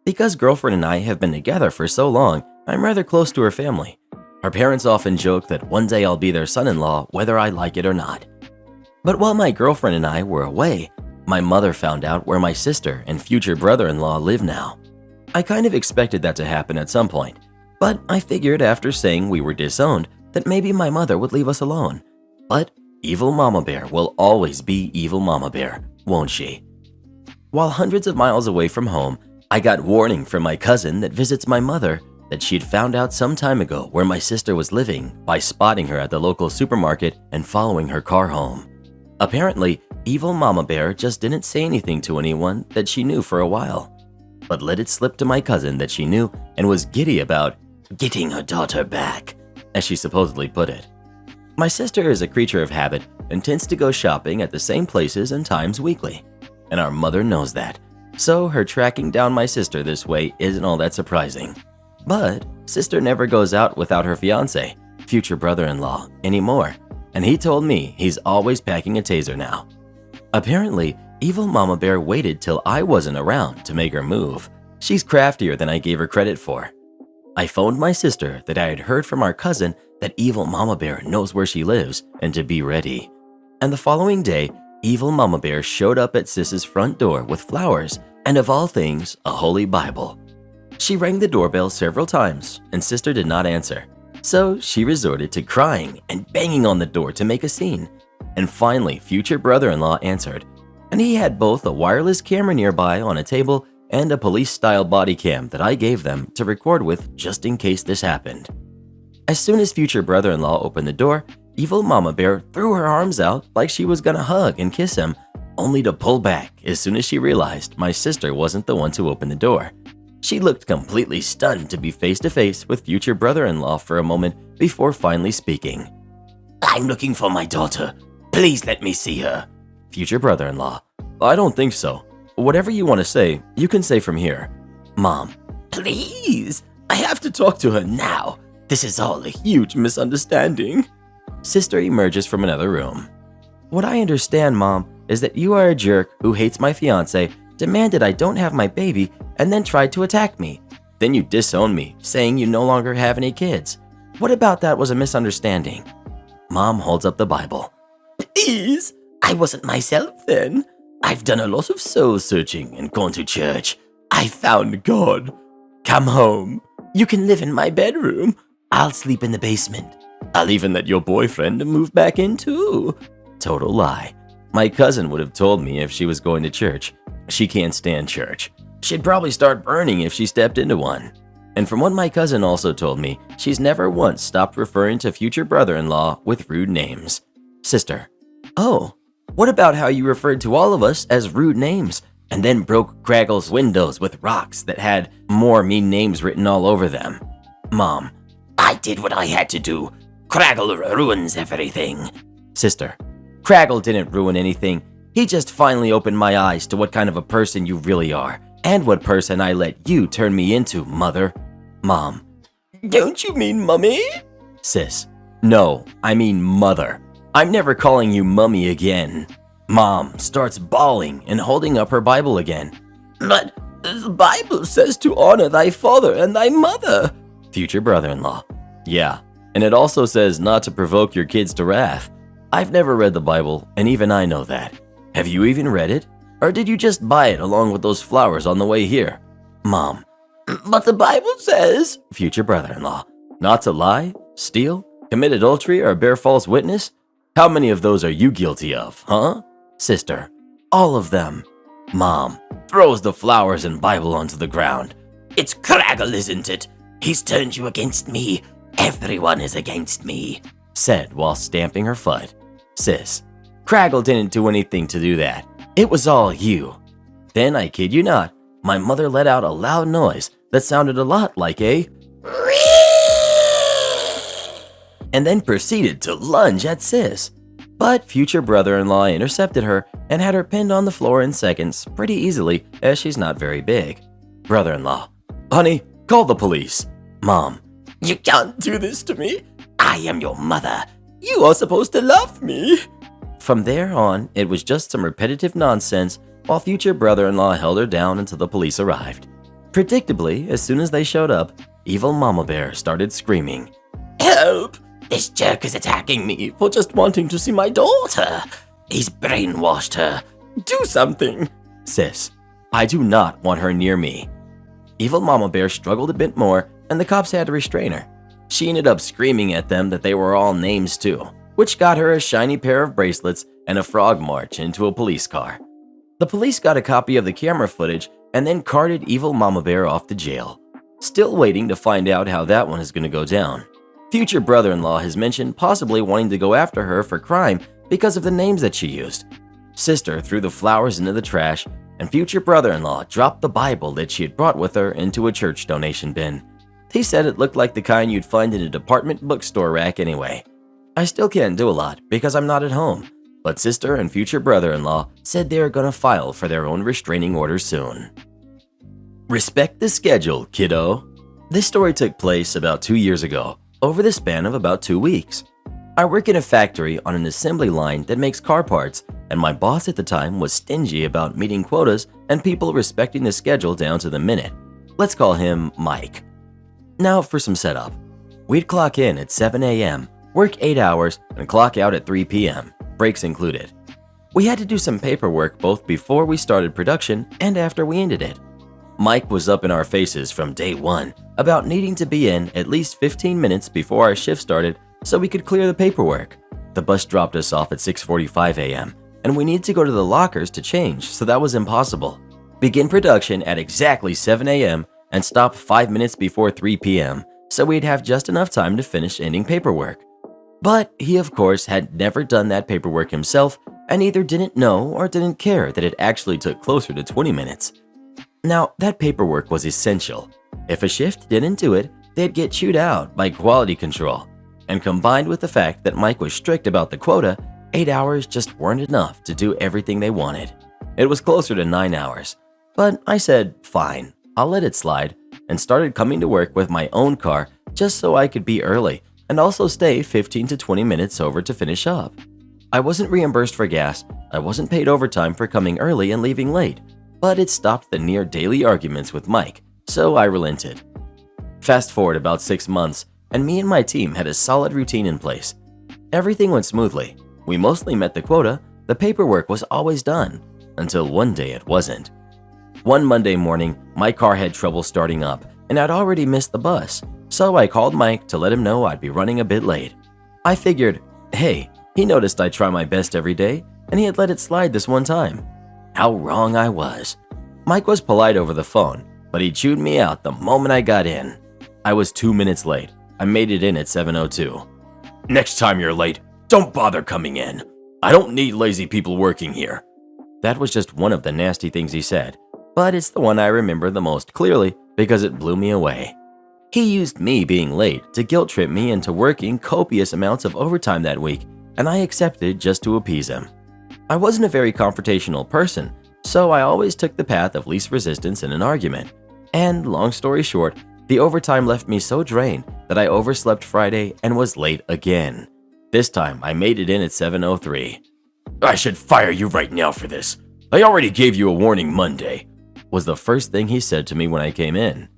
Because girlfriend and I have been together for so long, I'm rather close to her family. Her parents often joke that one day I'll be their son-in-law whether I like it or not. But while my girlfriend and I were away, my mother found out where my sister and future brother-in-law live now. I kind of expected that to happen at some point, but I figured after saying we were disowned that maybe my mother would leave us alone. But evil Mama Bear will always be evil Mama Bear, won't she? While hundreds of miles away from home, I got warning from my cousin that visits my mother that she'd found out some time ago where my sister was living by spotting her at the local supermarket and following her car home. Apparently, evil Mama Bear just didn't say anything to anyone that she knew for a while, but let it slip to my cousin that she knew and was giddy about getting her daughter back, as she supposedly put it. My sister is a creature of habit and tends to go shopping at the same places and times weekly, and our mother knows that, so her tracking down my sister this way isn't all that surprising. But sister never goes out without her fiancé, future brother-in-law, anymore, and he told me he's always packing a taser now. Apparently, evil Mama Bear waited till I wasn't around to make her move. She's craftier than I gave her credit for. I phoned my sister that I had heard from our cousin that evil Mama Bear knows where she lives and to be ready. And the following day, evil Mama Bear showed up at Sis's front door with flowers and, of all things, a holy Bible. She rang the doorbell several times and sister did not answer, so she resorted to crying and banging on the door to make a scene. And finally, future brother-in-law answered, and he had both a wireless camera nearby on a table and a police-style body cam that I gave them to record with just in case this happened. As soon as future brother-in-law opened the door, evil Mama Bear threw her arms out like she was gonna hug and kiss him, only to pull back as soon as she realized my sister wasn't the one to open the door. She looked completely stunned to be face-to-face with future brother-in-law for a moment before finally speaking. "I'm looking for my daughter. Please let me see her." Future brother-in-law: "I don't think so. Whatever you want to say, you can say from here." Mom: "Please, I have to talk to her now. This is all a huge misunderstanding." Sister emerges from another room. "What I understand, Mom, is that you are a jerk who hates my fiance, demanded I don't have my baby, and then tried to attack me. Then you disowned me, saying you no longer have any kids. What about that was a misunderstanding?" Mom holds up the Bible. "Please, I wasn't myself then. I've done a lot of soul searching and gone to church. I found God. Come home. You can live in my bedroom. I'll sleep in the basement. I'll even let your boyfriend move back in too." Total lie. My cousin would have told me if she was going to church. She can't stand church. She'd probably start burning if she stepped into one. And from what my cousin also told me, she's never once stopped referring to future brother-in-law with rude names. Sister: "Oh, what about how you referred to all of us as rude names and then broke Craggle's windows with rocks that had more mean names written all over them?" Mom: "I did what I had to do. Craggle ruins everything." Sister: "Craggle didn't ruin anything. He just finally opened my eyes to what kind of a person you really are and what person I let you turn me into, mother." Mom: "Don't you mean mummy?" Sis: "No, I mean mother. I'm never calling you mummy again." Mom starts bawling and holding up her Bible again. "But the Bible says to honor thy father and thy mother." Future brother-in-law: "Yeah, and it also says not to provoke your kids to wrath. I've never read the Bible, and even I know that. Have you even read it? Or did you just buy it along with those flowers on the way here? Mom, But the Bible says, future brother-in-law, not to lie, steal, commit adultery, or bear false witness? How many of those are you guilty of, huh? sister, all of them. Mom, Throws the flowers and Bible onto the ground. It's Craggle, isn't it? He's turned you against me. Everyone is against me. said while stamping her foot. Sis, Craggle didn't do anything to do that. It was all you. Then, I kid you not, my mother let out a loud noise that sounded a lot like a and then proceeded to lunge at Sis. But future brother-in-law intercepted her and had her pinned on the floor in seconds pretty easily, as she's not very big. Brother-in-law, Honey, call the police. Mom, You can't do this to me. I am your mother. You are supposed to love me. From there on, it was just some repetitive nonsense while future brother-in-law held her down until the police arrived. Predictably, as soon as they showed up, evil Mama Bear started screaming. Help! This jerk is attacking me for just wanting to see my daughter. He's brainwashed her. Do something. Sis, I do not want her near me. Evil Mama Bear struggled a bit more, and the cops had to restrain her. She ended up screaming at them that they were all names too, which got her a shiny pair of bracelets and a frog march into a police car. The police got a copy of the camera footage and then carted evil Mama Bear off to jail. Still waiting to find out how that one is going to go down. Future brother-in-law has mentioned possibly wanting to go after her for crime because of the names that she used. Sister threw the flowers into the trash, and future brother-in-law dropped the Bible that she had brought with her into a church donation bin. He said it looked like the kind you'd find in a department bookstore rack anyway. I still can't do a lot because I'm not at home, but sister and future brother-in-law said they are going to file for their own restraining order soon. Respect the schedule, kiddo. This story took place about 2 years ago, over the span of about 2 weeks. I work in a factory on an assembly line that makes car parts, and my boss at the time was stingy about meeting quotas and people respecting the schedule down to the minute. Let's call him Mike. Now for some setup. We'd clock in at 7 a.m., work 8 hours, and clock out at 3 p.m., breaks included. We had to do some paperwork both before we started production and after we ended it. Mike was up in our faces from day one about needing to be in at least 15 minutes before our shift started so we could clear the paperwork. The bus dropped us off at 6:45 a.m., and we needed to go to the lockers to change, so that was impossible. Begin production at exactly 7 a.m. and stop 5 minutes before 3 p.m., so we'd have just enough time to finish ending paperwork. But he, of course, had never done that paperwork himself and either didn't know or didn't care that it actually took closer to 20 minutes. Now, that paperwork was essential. If a shift didn't do it, they'd get chewed out by quality control. And combined with the fact that Mike was strict about the quota, 8 hours just weren't enough to do everything they wanted. It was closer to 9 hours. But I said, fine, I'll let it slide, and started coming to work with my own car just so I could be early and also stay 15 to 20 minutes over to finish up. I wasn't reimbursed for gas, I wasn't paid overtime for coming early and leaving late, but it stopped the near daily arguments with Mike, so I relented. Fast forward about 6 months, and me and my team had a solid routine in place. Everything went smoothly. We mostly met the quota, the paperwork was always done, until one day it wasn't. One Monday morning, my car had trouble starting up, and I'd already missed the bus, so I called Mike to let him know I'd be running a bit late. I figured, hey, he noticed I try my best every day, and he had let it slide this one time. How wrong I was. Mike was polite over the phone, but he chewed me out the moment I got in. I was 2 minutes late. I made it in at 7:02. Next time you're late, don't bother coming in. I don't need lazy people working here. That was just one of the nasty things he said, but it's the one I remember the most clearly because it blew me away. He used me being late to guilt trip me into working copious amounts of overtime that week, and I accepted just to appease him. I wasn't a very confrontational person, so I always took the path of least resistance in an argument. And long story short, the overtime left me so drained that I overslept Friday and was late again. This time, I made it in at 7:03. I should fire you right now for this. I already gave you a warning Monday, was the first thing he said to me when I came in.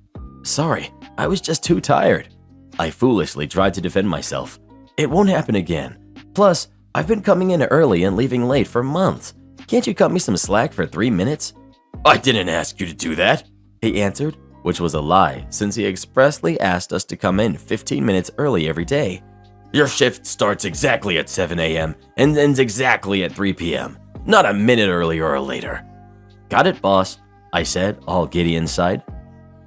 Sorry, I was just too tired. I foolishly tried to defend myself. It won't happen again. Plus, I've been coming in early and leaving late for months. Can't you cut me some slack for 3 minutes? I didn't ask you to do that, He answered, which was a lie since he expressly asked us to come in 15 minutes early every day. Your shift starts exactly at 7 a.m. and ends exactly at 3 p.m., not a minute earlier or later. Got it, boss, I said, all giddy inside.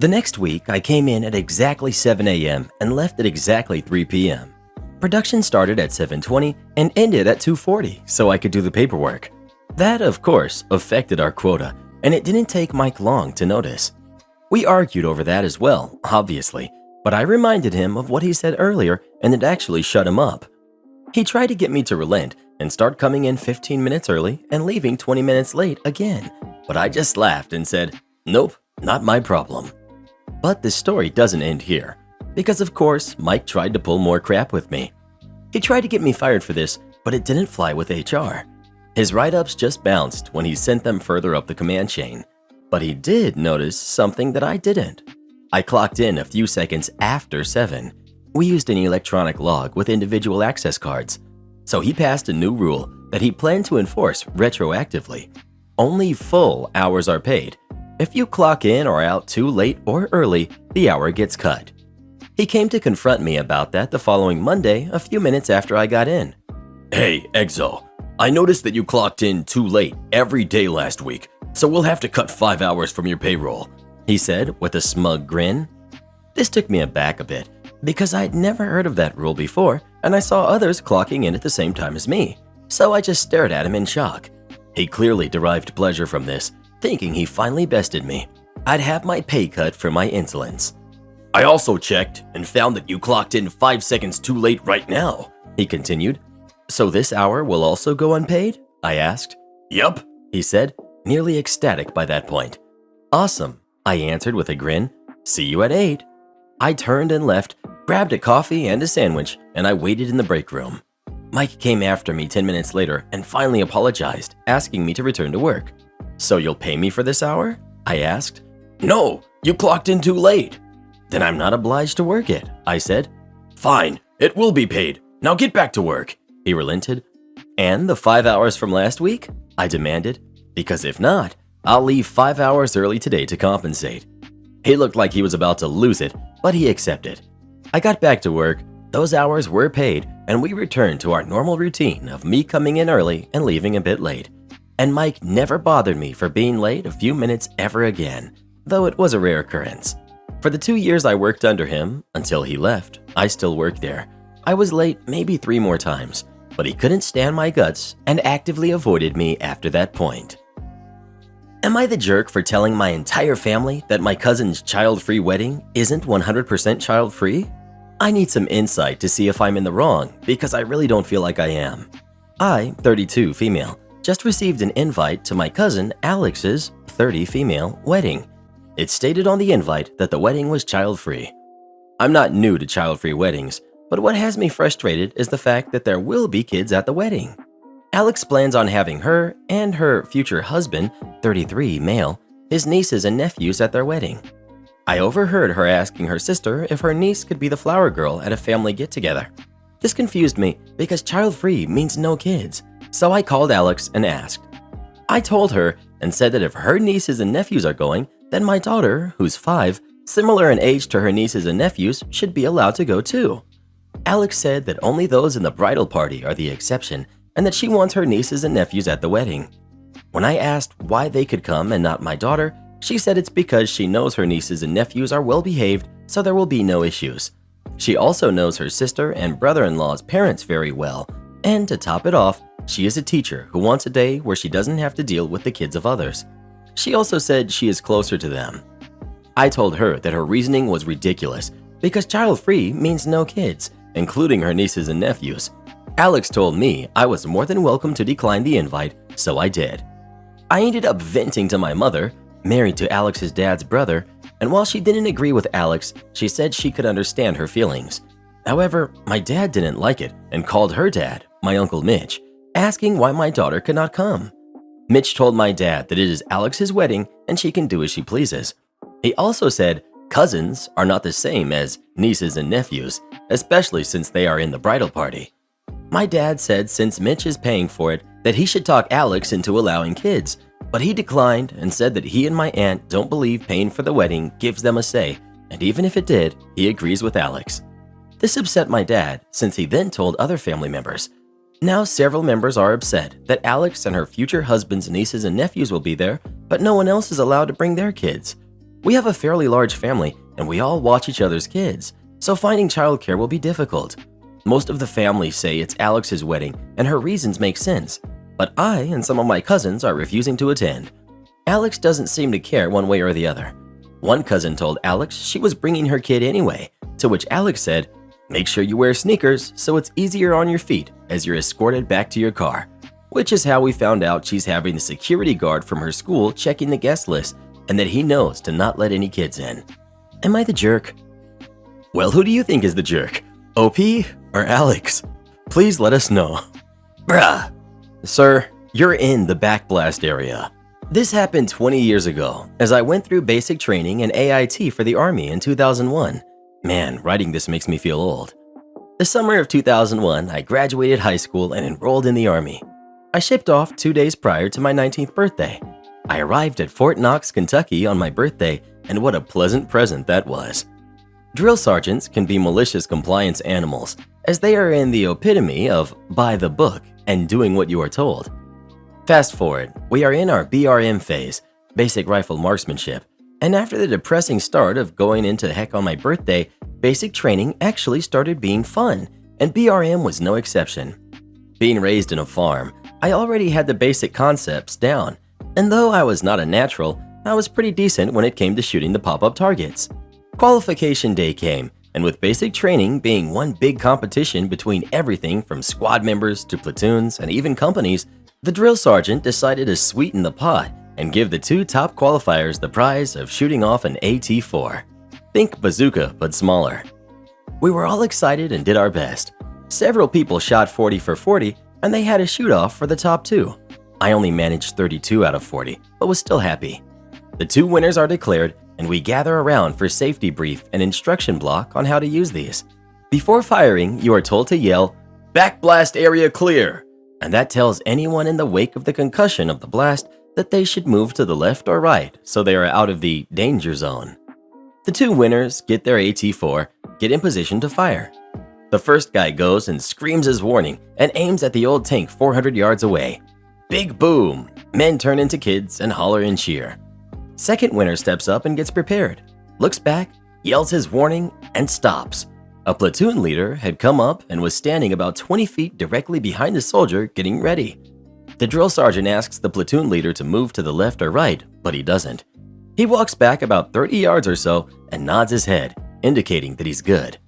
The next week, I came in at exactly 7 a.m. and left at exactly 3 p.m. Production started at 7:20 and ended at 2:40 so I could do the paperwork. That, of course, affected our quota, and it didn't take Mike long to notice. We argued over that as well, obviously, but I reminded him of what he said earlier and it actually shut him up. He tried to get me to relent and start coming in 15 minutes early and leaving 20 minutes late again, but I just laughed and said, nope, not my problem. But this story doesn't end here, because of course Mike tried to pull more crap with me. He tried to get me fired for this, but it didn't fly with HR. His write-ups just bounced when he sent them further up the command chain. But he did notice something that I didn't. I clocked in a few seconds after 7. We used an electronic log with individual access cards. So he passed a new rule that he planned to enforce retroactively. Only full hours are paid. If you clock in or out too late or early, the hour gets cut. He came to confront me about that the following Monday, a few minutes after I got in. Hey, Exo, I noticed that you clocked in too late every day last week, so we'll have to cut 5 hours from your payroll, he said with a smug grin. This took me aback a bit because I'd never heard of that rule before and I saw others clocking in at the same time as me, so I just stared at him in shock. He clearly derived pleasure from this, thinking he finally bested me. I'd have my pay cut for my insolence. I also checked and found that you clocked in 5 seconds too late right now, he continued. So this hour will also go unpaid? I asked. Yup, he said, nearly ecstatic by that point. Awesome, I answered with a grin. See you at 8. I turned and left, grabbed a coffee and a sandwich, and I waited in the break room. Mike came after me 10 minutes later and finally apologized, asking me to return to work. So you'll pay me for this hour? I asked. No, you clocked in too late. Then I'm not obliged to work it, I said. Fine, it will be paid. Now get back to work, he relented. And the 5 hours from last week? I demanded. Because if not, I'll leave 5 hours early today to compensate. He looked like he was about to lose it, but he accepted. I got back to work, those hours were paid, and we returned to our normal routine of me coming in early and leaving a bit late. And Mike never bothered me for being late a few minutes ever again, though it was a rare occurrence. For the 2 years I worked under him, until he left, I still worked there. I was late maybe 3 more times, but he couldn't stand my guts and actively avoided me after that point. Am I the jerk for telling my entire family that my cousin's child-free wedding isn't 100% child-free? I need some insight to see if I'm in the wrong because I really don't feel like I am. I, 32 female, just received an invite to my cousin Alex's 30 female wedding. It stated on the invite that the wedding was child-free. I'm not new to child-free weddings, but what has me frustrated is the fact that there will be kids at the wedding. Alex plans on having her and her future husband, 33 male, his nieces and nephews at their wedding. I overheard her asking her sister if her niece could be the flower girl at a family get-together. This confused me because child-free means no kids, so I called Alex and asked. I told her and said that if her nieces and nephews are going, then my daughter, who's 5, similar in age to her nieces and nephews, should be allowed to go too. Alex said that only those in the bridal party are the exception and that she wants her nieces and nephews at the wedding. When I asked why they could come and not my daughter, she said it's because she knows her nieces and nephews are well behaved, so there will be no issues. She also knows her sister and brother-in-law's parents very well, and to top it off, she is a teacher who wants a day where she doesn't have to deal with the kids of others. She also said she is closer to them. I told her that her reasoning was ridiculous because child-free means no kids, including her nieces and nephews. Alex told me I was more than welcome to decline the invite, so I did. I ended up venting to my mother, married to Alex's dad's brother, and while she didn't agree with Alex, she said she could understand her feelings. However, my dad didn't like it and called her dad, my Uncle Mitch, asking why my daughter could not come. Mitch told my dad that it is Alex's wedding and she can do as she pleases. He also said cousins are not the same as nieces and nephews, especially since they are in the bridal party. My dad said since Mitch is paying for it, that he should talk Alex into allowing kids, but he declined and said that he and my aunt don't believe paying for the wedding gives them a say, and even if it did, he agrees with Alex. This upset my dad, since he then told other family members. Now several members are upset that Alex and her future husband's nieces and nephews will be there, but no one else is allowed to bring their kids. We have a fairly large family, and we all watch each other's kids, so finding childcare will be difficult. Most of the family say it's Alex's wedding, and her reasons make sense, but I and some of my cousins are refusing to attend. Alex doesn't seem to care one way or the other. One cousin told Alex she was bringing her kid anyway, to which Alex said, "Make sure you wear sneakers so it's easier on your feet as you're escorted back to your car," which is how we found out she's having the security guard from her school checking the guest list and that he knows to not let any kids in. Am I the jerk? Well, who do you think is the jerk? OP or Alex? Please let us know. Bruh. Sir, you're in the backblast area. This happened 20 years ago as I went through basic training and AIT for the Army in 2001. Man, writing this makes me feel old. The summer of 2001, I graduated high school and enrolled in the Army. I shipped off 2 days prior to my 19th birthday. I arrived at Fort Knox, Kentucky on my birthday, and what a pleasant present that was. Drill sergeants can be malicious compliance animals, as they are in the epitome of by the book and doing what you are told. Fast forward, we are in our BRM phase, basic rifle marksmanship, and after the depressing start of going into heck on my birthday, basic training actually started being fun, and BRM was no exception. Being raised in a farm, I already had the basic concepts down, and though I was not a natural, I was pretty decent when it came to shooting the pop-up targets. Qualification day came, and with basic training being one big competition between everything from squad members to platoons and even companies, the drill sergeant decided to sweeten the pot and give the 2 top qualifiers the prize of shooting off an AT-4. Think bazooka, but smaller. We were all excited and did our best. Several people shot 40 for 40, and they had a shoot-off for the top 2. I only managed 32 out of 40, but was still happy. The 2 winners are declared, and we gather around for safety brief and instruction block on how to use these. Before firing, you are told to yell, "Backblast area clear," and that tells anyone in the wake of the concussion of the blast that they should move to the left or right so they are out of the danger zone. The 2 winners get their AT-4, get in position to fire. The first guy goes and screams his warning and aims at the old tank 400 yards away. Big boom! Men turn into kids and holler and cheer. Second winner steps up and gets prepared, looks back, yells his warning, and stops. A platoon leader had come up and was standing about 20 feet directly behind the soldier getting ready. The drill sergeant asks the platoon leader to move to the left or right, but he doesn't. He walks back about 30 yards or so and nods his head, indicating that he's good.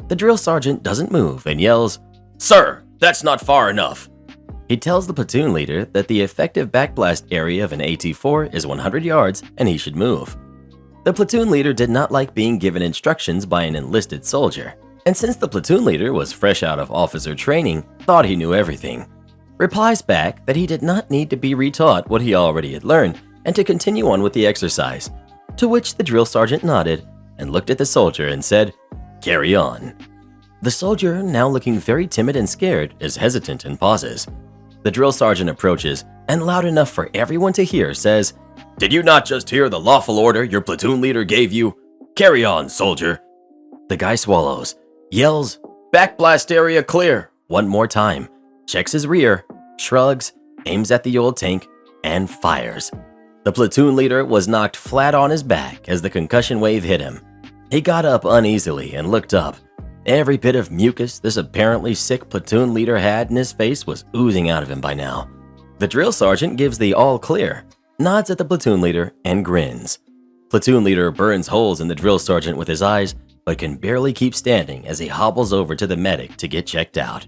The drill sergeant doesn't move and yells, "Sir, that's not far enough." He tells the platoon leader that the effective backblast area of an AT-4 is 100 yards and he should move. The platoon leader did not like being given instructions by an enlisted soldier, and since the platoon leader was fresh out of officer training, thought he knew everything. Replies back that he did not need to be retaught what he already had learned and to continue on with the exercise, to which the drill sergeant nodded and looked at the soldier and said, "Carry on." The soldier, now looking very timid and scared, is hesitant and pauses. The drill sergeant approaches and loud enough for everyone to hear says, "Did you not just hear the lawful order your platoon leader gave you? Carry on, soldier." The guy swallows, yells, "Backblast area clear," one more time, checks his rear, shrugs, aims at the old tank, and fires. The platoon leader was knocked flat on his back as the concussion wave hit him. He got up uneasily and looked up. Every bit of mucus this apparently sick platoon leader had in his face was oozing out of him by now. The drill sergeant gives the all clear, nods at the platoon leader, and grins. Platoon leader burns holes in the drill sergeant with his eyes, but can barely keep standing as he hobbles over to the medic to get checked out.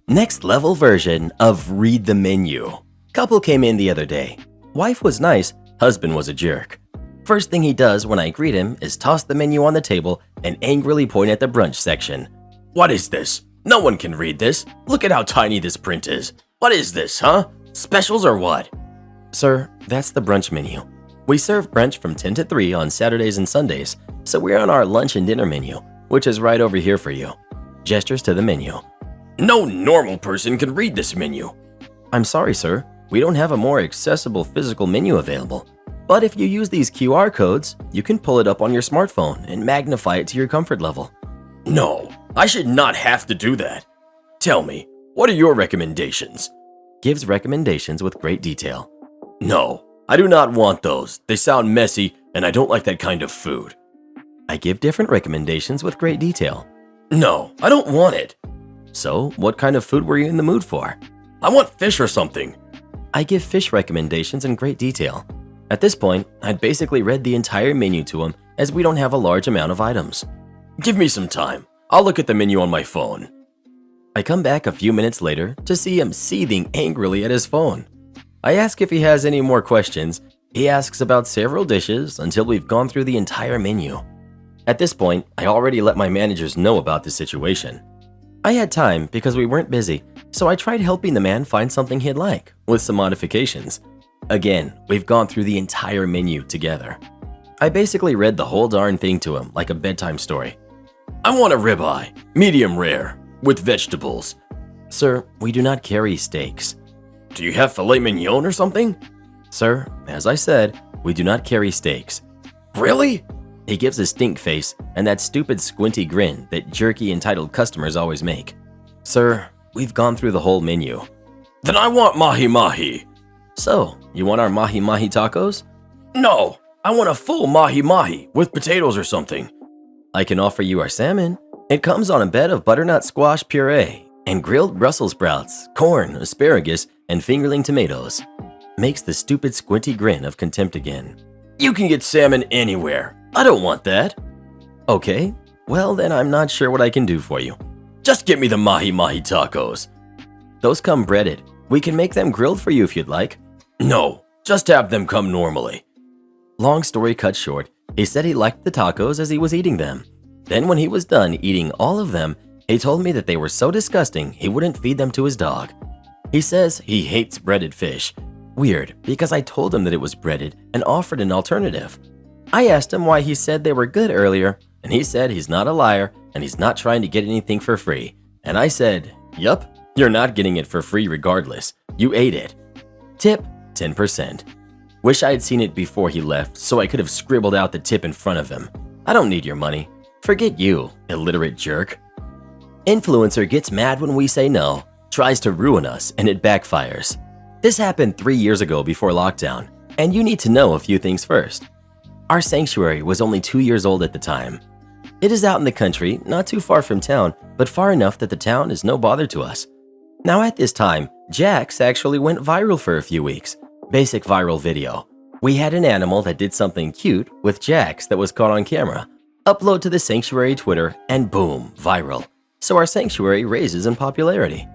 Next level version of read the menu. Couple came in the other day. Wife was nice, husband was a jerk. First thing he does when I greet him is toss the menu on the table and angrily point at the brunch section. "What is this? No one can read this. Look at how tiny this print is. What is this, huh? Specials or what?" "Sir, that's the brunch menu. We serve brunch from 10 to 3 on Saturdays and Sundays, so we're on our lunch and dinner menu, which is right over here for you." Gestures to the menu. "No normal person can read this menu. I'm sorry, sir. We don't have a more accessible physical menu available. But if you use these QR codes, you can pull it up on your smartphone and magnify it to your comfort level. No, I should not have to do that. Tell me, what are your recommendations? Gives recommendations with great detail. No, I do not want those. They sound messy, and I don't like that kind of food. I give different recommendations with great detail. No, I don't want it. So, what kind of food were you in the mood for? I want fish or something. I give fish recommendations in great detail. At this point, I'd basically read the entire menu to him as we don't have a large amount of items. Give me some time. I'll look at the menu on my phone. I come back a few minutes later to see him seething angrily at his phone. I ask if he has any more questions. He asks about several dishes until we've gone through the entire menu. At this point, I already let my managers know about the situation. I had time because we weren't busy, so I tried helping the man find something he'd like, with some modifications. Again, we've gone through the entire menu together. I basically read the whole darn thing to him like a bedtime story. I want a ribeye, medium rare, with vegetables. Sir, we do not carry steaks. Do you have filet mignon or something? Sir, as I said, we do not carry steaks. Really? He gives a stink face and that stupid squinty grin that jerky entitled customers always make. Sir, we've gone through the whole menu. Then I want mahi-mahi. So, you want our mahi-mahi tacos? No, I want a full mahi-mahi with potatoes or something. I can offer you our salmon. It comes on a bed of butternut squash puree and grilled Brussels sprouts, corn, asparagus, and fingerling tomatoes. Makes the stupid squinty grin of contempt again. You can get salmon anywhere. I don't want that. Okay, well then I'm not sure what I can do for you. Just get me the mahi-mahi tacos. Those come breaded. We can make them grilled for you if you'd like. No, just have them come normally. Long story cut short, he said he liked the tacos as he was eating them. Then when he was done eating all of them, he told me that they were so disgusting he wouldn't feed them to his dog. He says he hates breaded fish. Weird, because I told him that it was breaded and offered an alternative. I asked him why he said they were good earlier, and he said he's not a liar and he's not trying to get anything for free. And I said, yup, you're not getting it for free regardless. You ate it. Tip, 10%. Wish I had seen it before he left so I could have scribbled out the tip in front of him. I don't need your money. Forget you, illiterate jerk. Influencer gets mad when we say no, tries to ruin us, and it backfires. This happened 3 years ago before lockdown, and you need to know a few things first. Our sanctuary was only 2 years old at the time. It is out in the country, not too far from town, but far enough that the town is no bother to us. Now at this time, Jax actually went viral for a few weeks. Basic viral video. We had an animal that did something cute with Jax that was caught on camera. Upload to the sanctuary Twitter, and boom, viral. So our sanctuary raises in popularity.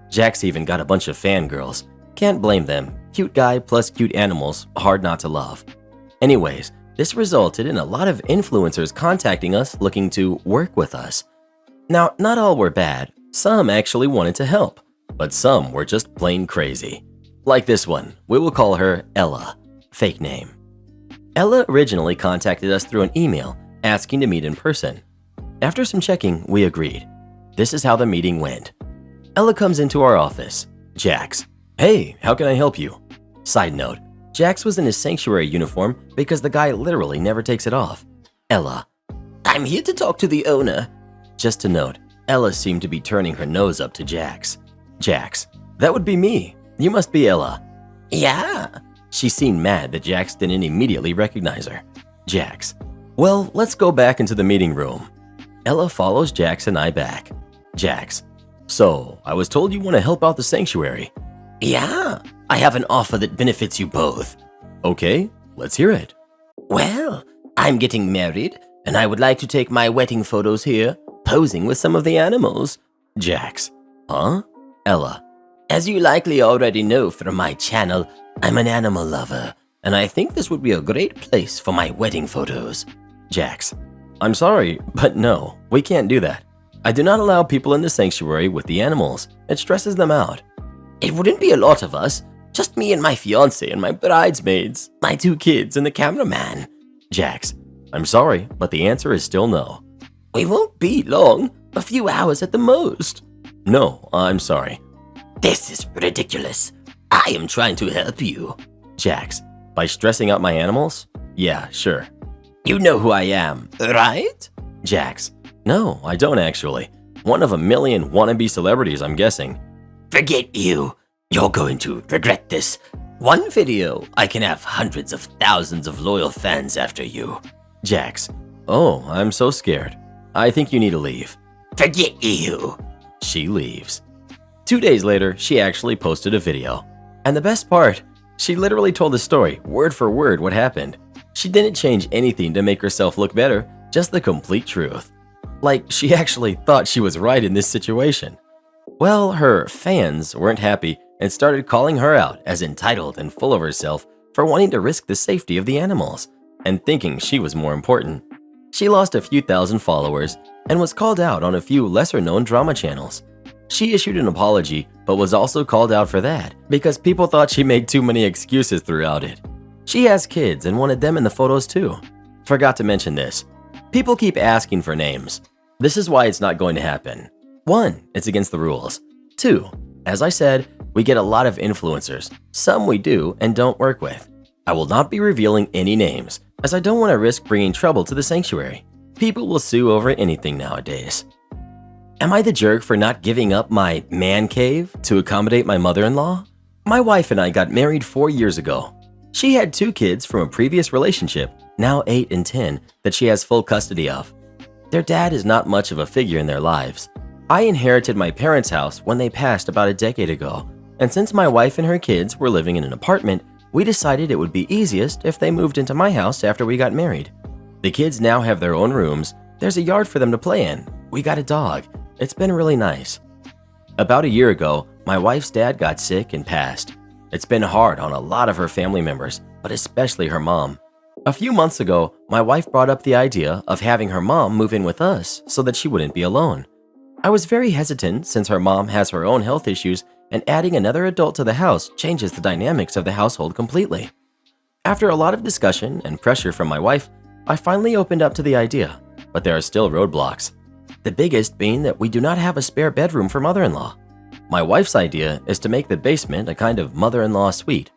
Jax even got a bunch of fangirls. Can't blame them. Cute guy plus cute animals, hard not to love. Anyways, this resulted in a lot of influencers contacting us looking to work with us. Now, not all were bad. Some actually wanted to help, but some were just plain crazy. Like this one, we will call her Ella, fake name. Ella originally contacted us through an email asking to meet in person. After some checking, we agreed. This is how the meeting went. Ella comes into our office. Jax, hey, how can I help you? Side note, Jax was in his sanctuary uniform because the guy literally never takes it off. Ella, I'm here to talk to the owner. Just to note, Ella seemed to be turning her nose up to Jax. Jax, that would be me. You must be Ella. Yeah. She seemed mad that Jax didn't immediately recognize her. Jax, well, let's go back into the meeting room. Ella follows Jax and I back. Jax, so I was told you want to help out the sanctuary. Yeah, I have an offer that benefits you both. Okay, let's hear it. Well, I'm getting married, and I would like to take my wedding photos here, posing with some of the animals. Jax, huh? Ella, as you likely already know from my channel, I'm an animal lover, and I think this would be a great place for my wedding photos. Jax, I'm sorry, but no, we can't do that. I do not allow people in the sanctuary with the animals. It stresses them out. It wouldn't be a lot of us, just me and my fiance and my bridesmaids, my 2 kids and the cameraman. Jax, I'm sorry, but the answer is still no. We won't be long, a few hours at the most. No, I'm sorry. This is ridiculous. I am trying to help you. Jax, by stressing out my animals? Yeah, sure. You know who I am, right? Jax, no, I don't actually. One of a million wannabe celebrities, I'm guessing. Forget you. You're going to regret this. One video, I can have hundreds of thousands of loyal fans after you. Jax, oh, I'm so scared. I think you need to leave. Forget you. She leaves. 2 days later, she actually posted a video. And the best part, she literally told the story, word for word, what happened. She didn't change anything to make herself look better, just the complete truth. Like, she actually thought she was right in this situation. Well, her fans weren't happy and started calling her out as entitled and full of herself for wanting to risk the safety of the animals and thinking she was more important. She lost a few thousand followers and was called out on a few lesser-known drama channels. She issued an apology, but was also called out for that because people thought she made too many excuses throughout it. She has kids and wanted them in the photos too. Forgot to mention this. People keep asking for names. This is why it's not going to happen. 1, it's against the rules. 2, as I said, we get a lot of influencers. Some we do and don't work with. I will not be revealing any names, as I don't want to risk bringing trouble to the sanctuary. People will sue over anything nowadays. Am I the jerk for not giving up my man cave to accommodate my mother-in-law? My wife and I got married 4 years ago. She had 2 kids from a previous relationship, now 8 and 10, that she has full custody of. Their dad is not much of a figure in their lives. I inherited my parents' house when they passed about a decade ago, and since my wife and her kids were living in an apartment, we decided it would be easiest if they moved into my house after we got married. The kids now have their own rooms, there's a yard for them to play in, we got a dog. It's been really nice. About a year ago, my wife's dad got sick and passed. It's been hard on a lot of her family members, but especially her mom. A few months ago, my wife brought up the idea of having her mom move in with us so that she wouldn't be alone. I was very hesitant since her mom has her own health issues and adding another adult to the house changes the dynamics of the household completely. After a lot of discussion and pressure from my wife, I finally opened up to the idea, but there are still roadblocks. The biggest being that we do not have a spare bedroom for mother-in-law. My wife's idea is to make the basement a kind of mother-in-law suite.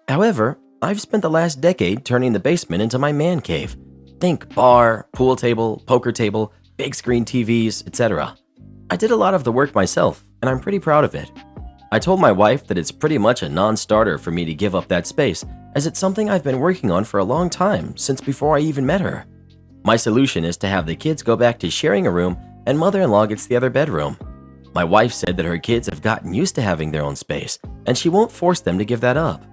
However, I've spent the last decade turning the basement into my man cave. Think bar, pool table, poker table, big screen TVs, etc. I did a lot of the work myself, and I'm pretty proud of it. I told my wife that it's pretty much a non-starter for me to give up that space, as it's something I've been working on for a long time, since before I even met her. My solution is to have the kids go back to sharing a room and mother-in-law gets the other bedroom. My wife said that her kids have gotten used to having their own space, and she won't force them to give that up.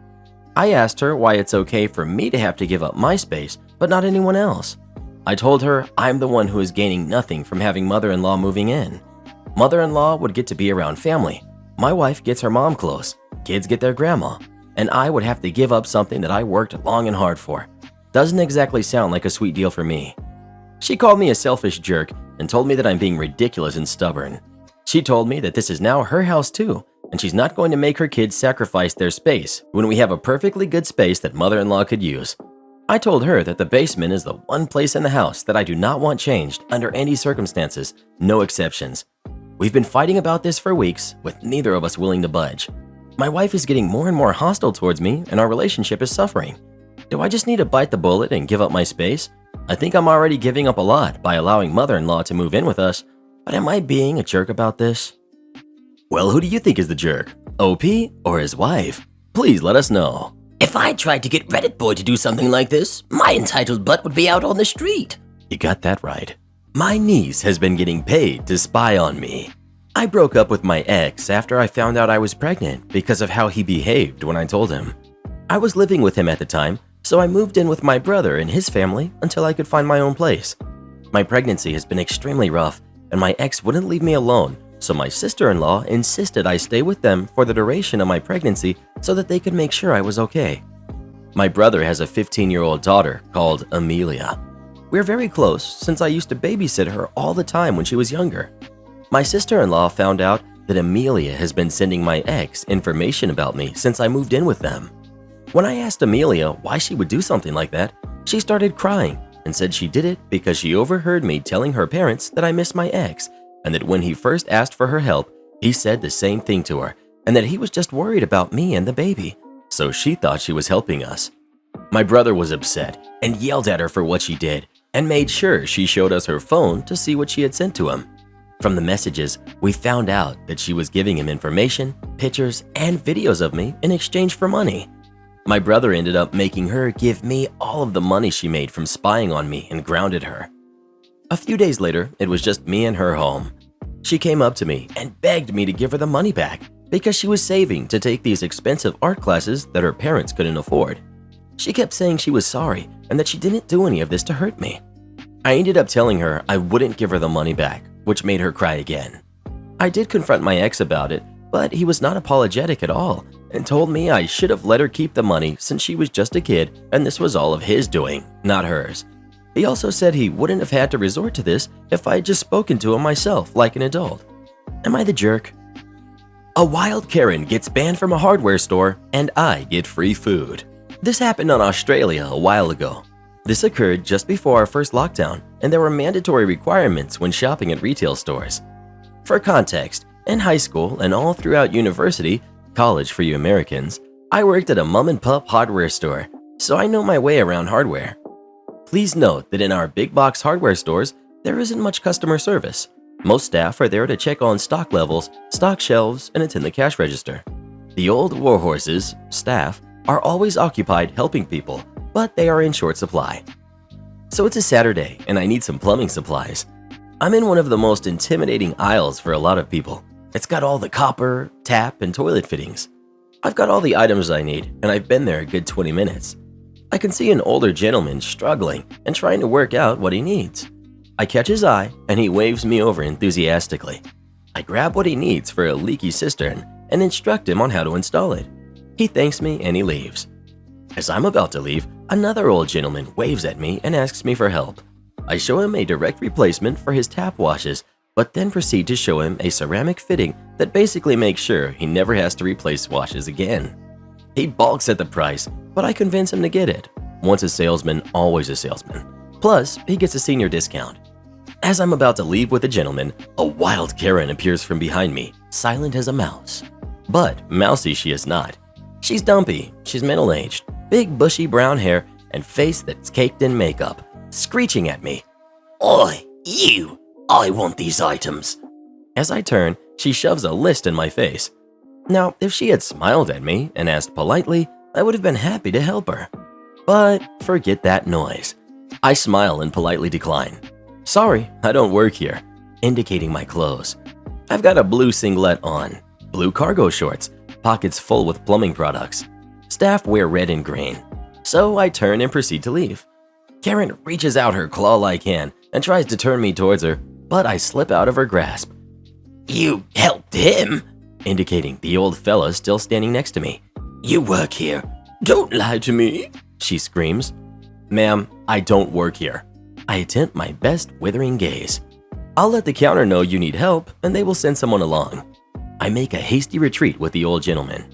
I asked her why it's okay for me to have to give up my space, but not anyone else. I told her I'm the one who is gaining nothing from having mother-in-law moving in. Mother-in-law would get to be around family. My wife gets her mom close, kids get their grandma, and I would have to give up something that I worked long and hard for. Doesn't exactly sound like a sweet deal for me. She called me a selfish jerk and told me that I'm being ridiculous and stubborn. She told me that this is now her house too, and she's not going to make her kids sacrifice their space when we have a perfectly good space that mother-in-law could use. I told her that the basement is the one place in the house that I do not want changed under any circumstances, no exceptions. We've been fighting about this for weeks, with neither of us willing to budge. My wife is getting more and more hostile towards me, and our relationship is suffering. Do I just need to bite the bullet and give up my space? I think I'm already giving up a lot by allowing mother-in-law to move in with us, but am I being a jerk about this? Well, who do you think is the jerk? OP or his wife? Please let us know. If I tried to get Reddit boy to do something like this, my entitled butt would be out on the street. You got that right. My niece has been getting paid to spy on me. I broke up with my ex after I found out I was pregnant because of how he behaved when I told him. I was living with him at the time, so I moved in with my brother and his family until I could find my own place. My pregnancy has been extremely rough, and my ex wouldn't leave me alone, so my sister-in-law insisted I stay with them for the duration of my pregnancy so that they could make sure I was okay. My brother has a 15-year-old daughter called Amelia. We're very close since I used to babysit her all the time when she was younger. My sister-in-law found out that Amelia has been sending my ex information about me since I moved in with them. When I asked Amelia why she would do something like that, she started crying and said she did it because she overheard me telling her parents that I missed my ex and that when he first asked for her help, he said the same thing to her, and that he was just worried about me and the baby, so she thought she was helping us. My brother was upset and yelled at her for what she did and made sure she showed us her phone to see what she had sent to him. From the messages, we found out that she was giving him information, pictures, and videos of me in exchange for money. My brother ended up making her give me all of the money she made from spying on me and grounded her. A few days later, it was just me and her home. She came up to me and begged me to give her the money back because she was saving to take these expensive art classes that her parents couldn't afford. She kept saying she was sorry and that she didn't do any of this to hurt me. I ended up telling her I wouldn't give her the money back, which made her cry again. I did confront my ex about it, but he was not apologetic at all and told me I should have let her keep the money since she was just a kid and this was all of his doing, not hers. He also said he wouldn't have had to resort to this if I had just spoken to him myself like an adult. Am I the jerk? A wild Karen gets banned from a hardware store and I get free food. This happened in Australia a while ago. This occurred just before our first lockdown and there were mandatory requirements when shopping at retail stores. For context, in high school and all throughout university, college for you Americans, I worked at a mom-and-pop hardware store, so I know my way around hardware. Please note that in our big box hardware stores, there isn't much customer service. Most staff are there to check on stock levels, stock shelves, and attend the cash register. The old warhorses, staff, are always occupied helping people, but they are in short supply. So it's a Saturday and I need some plumbing supplies. I'm in one of the most intimidating aisles for a lot of people. It's got all the copper, tap, and toilet fittings. I've got all the items I need and I've been there a good 20 minutes. I can see an older gentleman struggling and trying to work out what he needs. I catch his eye and he waves me over enthusiastically. I grab what he needs for a leaky cistern and instruct him on how to install it. He thanks me and he leaves. As I'm about to leave, another old gentleman waves at me and asks me for help. I show him a direct replacement for his tap washes, but then proceed to show him a ceramic fitting that basically makes sure he never has to replace washes again. He balks at the price, but I convince him to get it. Once a salesman, always a salesman. Plus, he gets a senior discount. As I'm about to leave with the gentleman, a wild Karen appears from behind me, silent as a mouse. But mousy she is not. She's dumpy, she's middle-aged, big bushy brown hair, and face that's caked in makeup, screeching at me. Oi, you! I want these items. As I turn, she shoves a list in my face. Now, if she had smiled at me and asked politely, I would have been happy to help her. But forget that noise. I smile and politely decline. Sorry, I don't work here, indicating my clothes. I've got a blue singlet on, blue cargo shorts, pockets full with plumbing products. Staff wear red and green. So I turn and proceed to leave. Karen reaches out her claw-like hand and tries to turn me towards her, but I slip out of her grasp. You helped him? Indicating the old fella still standing next to me. You work here. Don't lie to me. She screams. Ma'am, I don't work here. I attempt my best withering gaze. I'll let the counter know you need help and they will send someone along. I make a hasty retreat with the old gentleman.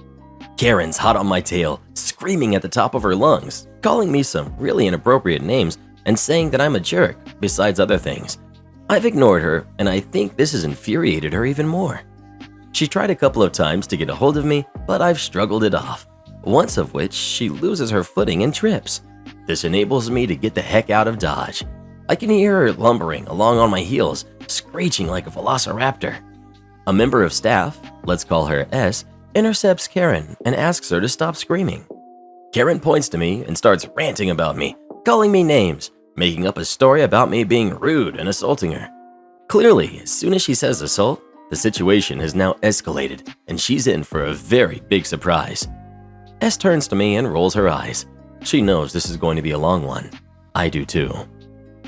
Karen's hot on my tail, screaming at the top of her lungs, calling me some really inappropriate names and saying that I'm a jerk, besides other things. I've ignored her and I think this has infuriated her even more. She tried a couple of times to get a hold of me, but I've struggled it off, once of which she loses her footing and trips. This enables me to get the heck out of Dodge. I can hear her lumbering along on my heels, screeching like a velociraptor. A member of staff, let's call her S, intercepts Karen and asks her to stop screaming. Karen points to me and starts ranting about me, calling me names, making up a story about me being rude and assaulting her. Clearly, as soon as she says assault, the situation has now escalated and she's in for a very big surprise. S turns to me and rolls her eyes. She knows this is going to be a long one. I do too.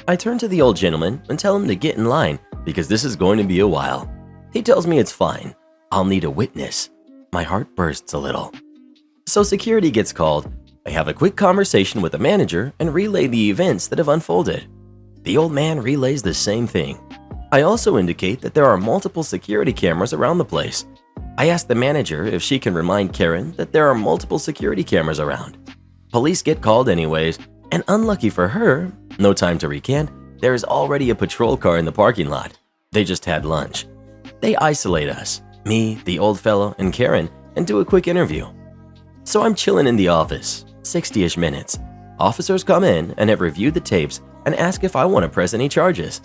I turn to the old gentleman and tell him to get in line because this is going to be a while. He tells me it's fine. I'll need a witness. My heart bursts a little. So security gets called. I have a quick conversation with the manager and relay the events that have unfolded. The old man relays the same thing. I also indicate that there are multiple security cameras around the place. I ask the manager if she can remind Karen that there are multiple security cameras around. Police get called anyways, and unlucky for her, no time to recant, there is already a patrol car in the parking lot. They just had lunch. They isolate us, me, the old fellow, and Karen, and do a quick interview. So I'm chilling in the office, 60-ish minutes. Officers come in and have reviewed the tapes and ask if I want to press any charges.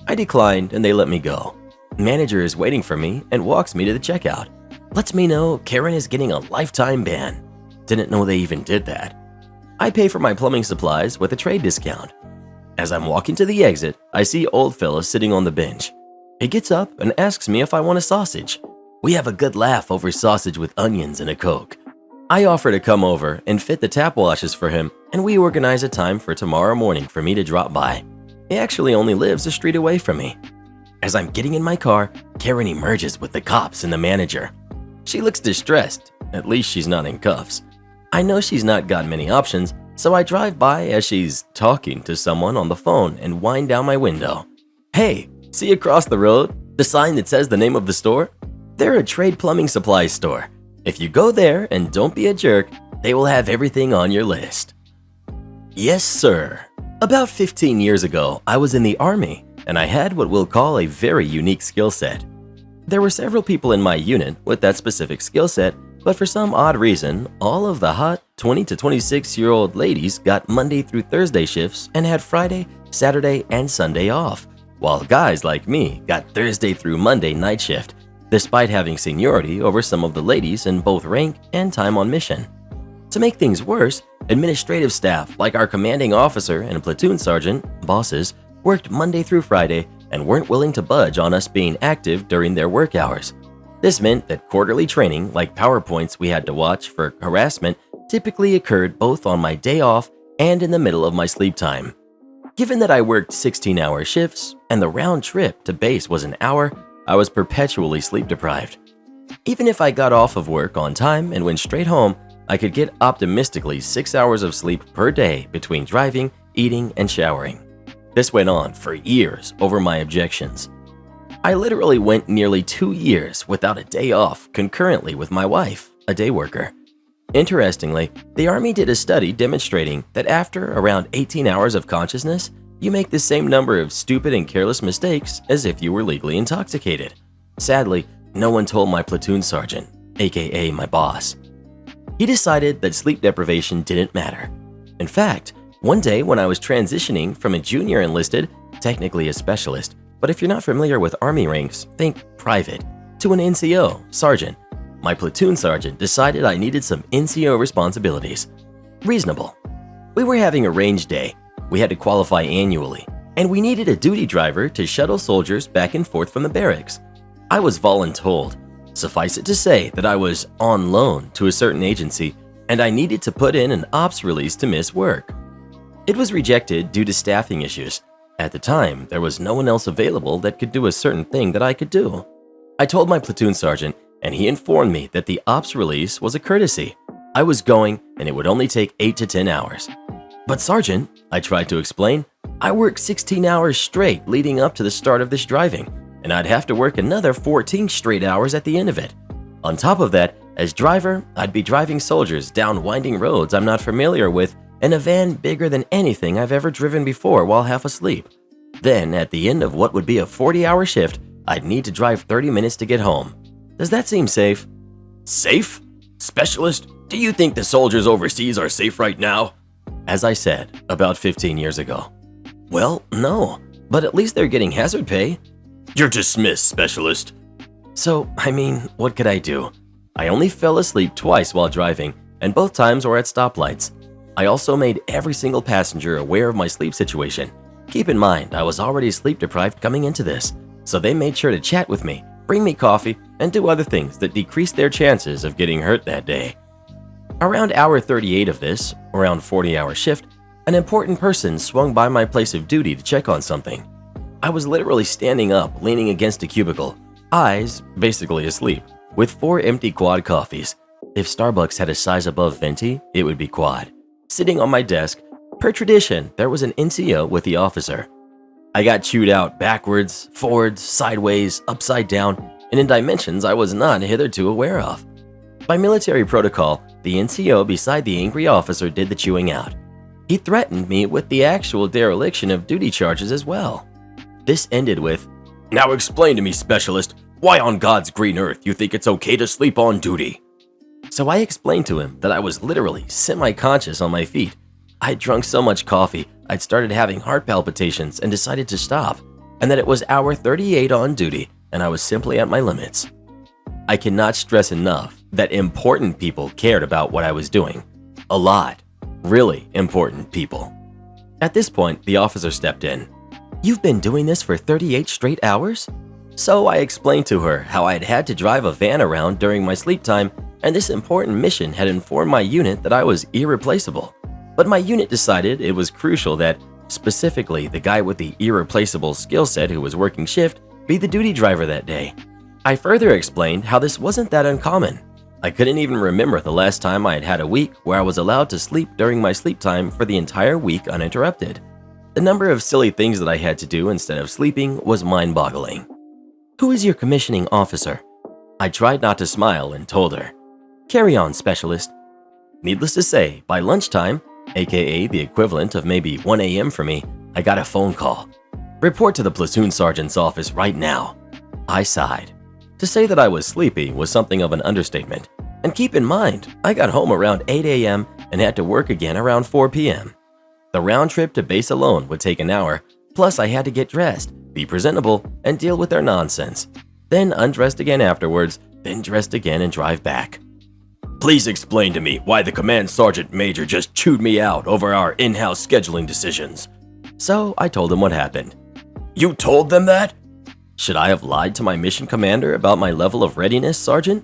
I declined and they let me go. Manager is waiting for me and walks me to the checkout. Lets me know Karen is getting a lifetime ban. Didn't know they even did that. I pay for my plumbing supplies with a trade discount. As I'm walking to the exit, I see old fella sitting on the bench. He gets up and asks me if I want a sausage. We have a good laugh over sausage with onions and a Coke. I offer to come over and fit the tap washes for him, and we organize a time for tomorrow morning for me to drop by. He actually only lives a street away from me. As I'm getting in my car, Karen emerges with the cops and the manager. She looks distressed, at least she's not in cuffs. I know she's not got many options, so I drive by as she's talking to someone on the phone and wind down my window. Hey, see across the road, the sign that says the name of the store? They're a trade plumbing supplies store. If you go there and don't be a jerk, they will have everything on your list. Yes, sir. About 15 years ago, I was in the Army, and I had what we'll call a very unique skill set. There were several people in my unit with that specific skill set, but for some odd reason, all of the hot 20 to 26-year-old ladies got Monday through Thursday shifts and had Friday, Saturday, and Sunday off, while guys like me got Thursday through Monday night shift, despite having seniority over some of the ladies in both rank and time on mission. To make things worse, administrative staff like our commanding officer and platoon sergeant, bosses, worked Monday through Friday and weren't willing to budge on us being active during their work hours. This meant that quarterly training, like PowerPoints we had to watch for harassment, typically occurred both on my day off and in the middle of my sleep time. Given that I worked 16-hour shifts and the round trip to base was an hour, I was perpetually sleep deprived. Even if I got off of work on time and went straight home, I could get optimistically 6 hours of sleep per day between driving, eating, and showering. This went on for years over my objections. I literally went nearly 2 years without a day off concurrently with my wife, a day worker. Interestingly, the Army did a study demonstrating that after around 18 hours of consciousness, you make the same number of stupid and careless mistakes as if you were legally intoxicated. Sadly, no one told my platoon sergeant, aka my boss. He decided that sleep deprivation didn't matter. In fact, one day when I was transitioning from a junior enlisted, technically a specialist, but if you're not familiar with Army ranks, think private, to an NCO, sergeant, my platoon sergeant decided I needed some NCO responsibilities. Reasonable. We were having a range day. We had to qualify annually, and we needed a duty driver to shuttle soldiers back and forth from the barracks. I was voluntold. Suffice it to say that I was on loan to a certain agency, and I needed to put in an ops release to miss work. It was rejected due to staffing issues. At the time, there was no one else available that could do a certain thing that I could do. I told my platoon sergeant, and he informed me that the ops release was a courtesy. I was going, and it would only take 8 to 10 hours. But Sergeant, I tried to explain, I worked 16 hours straight leading up to the start of this driving, and I'd have to work another 14 straight hours at the end of it. On top of that, as driver, I'd be driving soldiers down winding roads I'm not familiar with in a van bigger than anything I've ever driven before while half asleep. Then, at the end of what would be a 40-hour shift, I'd need to drive 30 minutes to get home. Does that seem safe? Safe? Specialist, do you think the soldiers overseas are safe right now? As I said, about 15 years ago. Well, no, but at least they're getting hazard pay. You're dismissed, Specialist. So, I mean, what could I do? I only fell asleep twice while driving, and both times were at stoplights. I also made every single passenger aware of my sleep situation. Keep in mind, I was already sleep deprived coming into this, so they made sure to chat with me, bring me coffee, and do other things that decreased their chances of getting hurt that day. Around hour 38 of this, around 40-hour shift, an important person swung by my place of duty to check on something. I was literally standing up, leaning against a cubicle, eyes basically asleep, with 4 empty quad coffees. If Starbucks had a size above venti, it would be quad. Sitting on my desk, per tradition, there was an NCO with the officer. I got chewed out backwards, forwards, sideways, upside down, and in dimensions I was not hitherto aware of. By military protocol, the NCO beside the angry officer did the chewing out. He threatened me with the actual dereliction of duty charges as well. This ended with, "Now explain to me, Specialist, why on God's green earth you think it's okay to sleep on duty?" So I explained to him that I was literally semi-conscious on my feet. I'd drunk so much coffee, I'd started having heart palpitations and decided to stop, and that it was hour 38 on duty and I was simply at my limits. I cannot stress enough that important people cared about what I was doing. A lot. Really important people. At this point, the officer stepped in. "You've been doing this for 38 straight hours?" So I explained to her how I had had to drive a van around during my sleep time, and this important mission had informed my unit that I was irreplaceable. But my unit decided it was crucial that, specifically the guy with the irreplaceable skill set who was working shift, be the duty driver that day. I further explained how this wasn't that uncommon. I couldn't even remember the last time I had had a week where I was allowed to sleep during my sleep time for the entire week uninterrupted. The number of silly things that I had to do instead of sleeping was mind-boggling. "Who is your commissioning officer?" I tried not to smile and told her. "Carry on, specialist." Needless to say, by lunchtime, aka the equivalent of maybe 1 a.m. for me, I got a phone call. "Report to the platoon sergeant's office right now." I sighed. To say that I was sleepy was something of an understatement. And keep in mind, I got home around 8 a.m. and had to work again around 4 p.m. The round trip to base alone would take an hour, plus I had to get dressed, be presentable, and deal with their nonsense. Then undressed again afterwards, then dressed again and drive back. "Please explain to me why the command sergeant major just chewed me out over our in-house scheduling decisions." So I told him what happened. "You told them that?" Should I have lied to my mission commander about my level of readiness, Sergeant?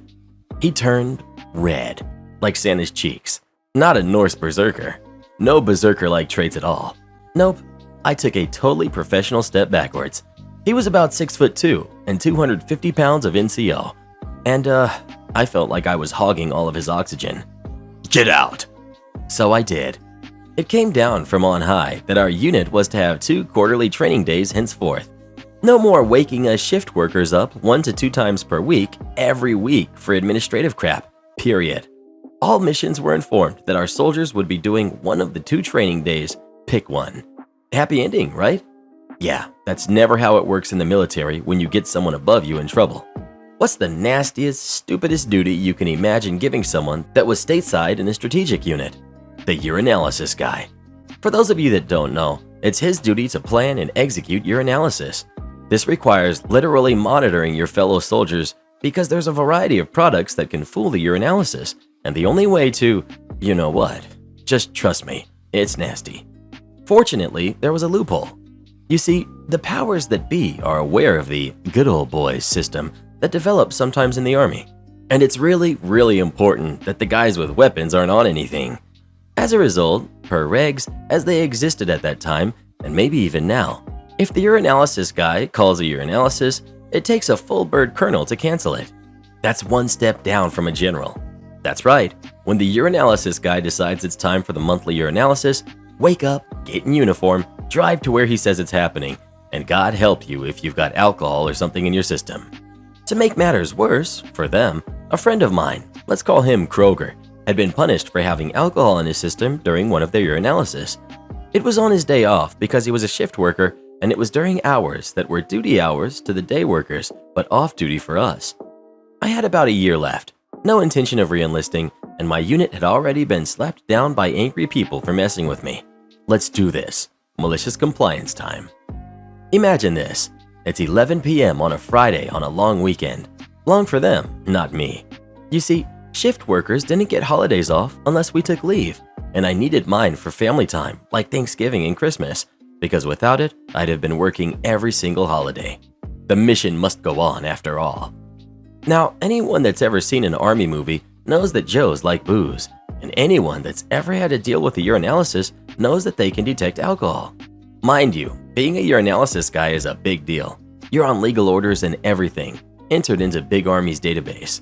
He turned red, like Santa's cheeks. Not a Norse berserker. No berserker-like traits at all. Nope, I took a totally professional step backwards. He was about 6'2" and 250 pounds of NCO. And I felt like I was hogging all of his oxygen. "Get out!" So I did. It came down from on high that our unit was to have 2 quarterly training days henceforth. No more waking us shift workers up 1 to 2 times per week, every week for administrative crap, period. All missions were informed that our soldiers would be doing one of the 2 training days, pick one. Happy ending, right? Yeah, that's never how it works in the military when you get someone above you in trouble. What's the nastiest, stupidest duty you can imagine giving someone that was stateside in a strategic unit? The urinalysis guy. For those of you that don't know, it's his duty to plan and execute urinalysis. This requires literally monitoring your fellow soldiers because there's a variety of products that can fool the urinalysis, and the only way to, you know what, just trust me, it's nasty. Fortunately, there was a loophole. You see, the powers that be are aware of the good old boys system that develops sometimes in the army, and it's really, really important that the guys with weapons aren't on anything. As a result, per regs, as they existed at that time, and maybe even now, if the urinalysis guy calls a urinalysis, it takes a full bird colonel to cancel it. That's 1 step down from a general. That's right, when the urinalysis guy decides it's time for the monthly urinalysis, wake up, get in uniform, drive to where he says it's happening, and God help you if you've got alcohol or something in your system. To make matters worse, for them, a friend of mine, let's call him Kroger, had been punished for having alcohol in his system during one of their urinalysis. It was on his day off because he was a shift worker, and it was during hours that were duty hours to the day workers, but off duty for us. I had about a year left, no intention of re-enlisting, and my unit had already been slapped down by angry people for messing with me. Let's do this. Malicious compliance time. Imagine this. It's 11 p.m. on a Friday on a long weekend. Long for them, not me. You see, shift workers didn't get holidays off unless we took leave, and I needed mine for family time, like Thanksgiving and Christmas, because without it, I'd have been working every single holiday. The mission must go on after all. Now, anyone that's ever seen an army movie knows that Joes like booze, and anyone that's ever had to deal with a urinalysis knows that they can detect alcohol. Mind you, being a urinalysis guy is a big deal. You're on legal orders and everything, entered into Big Army's database.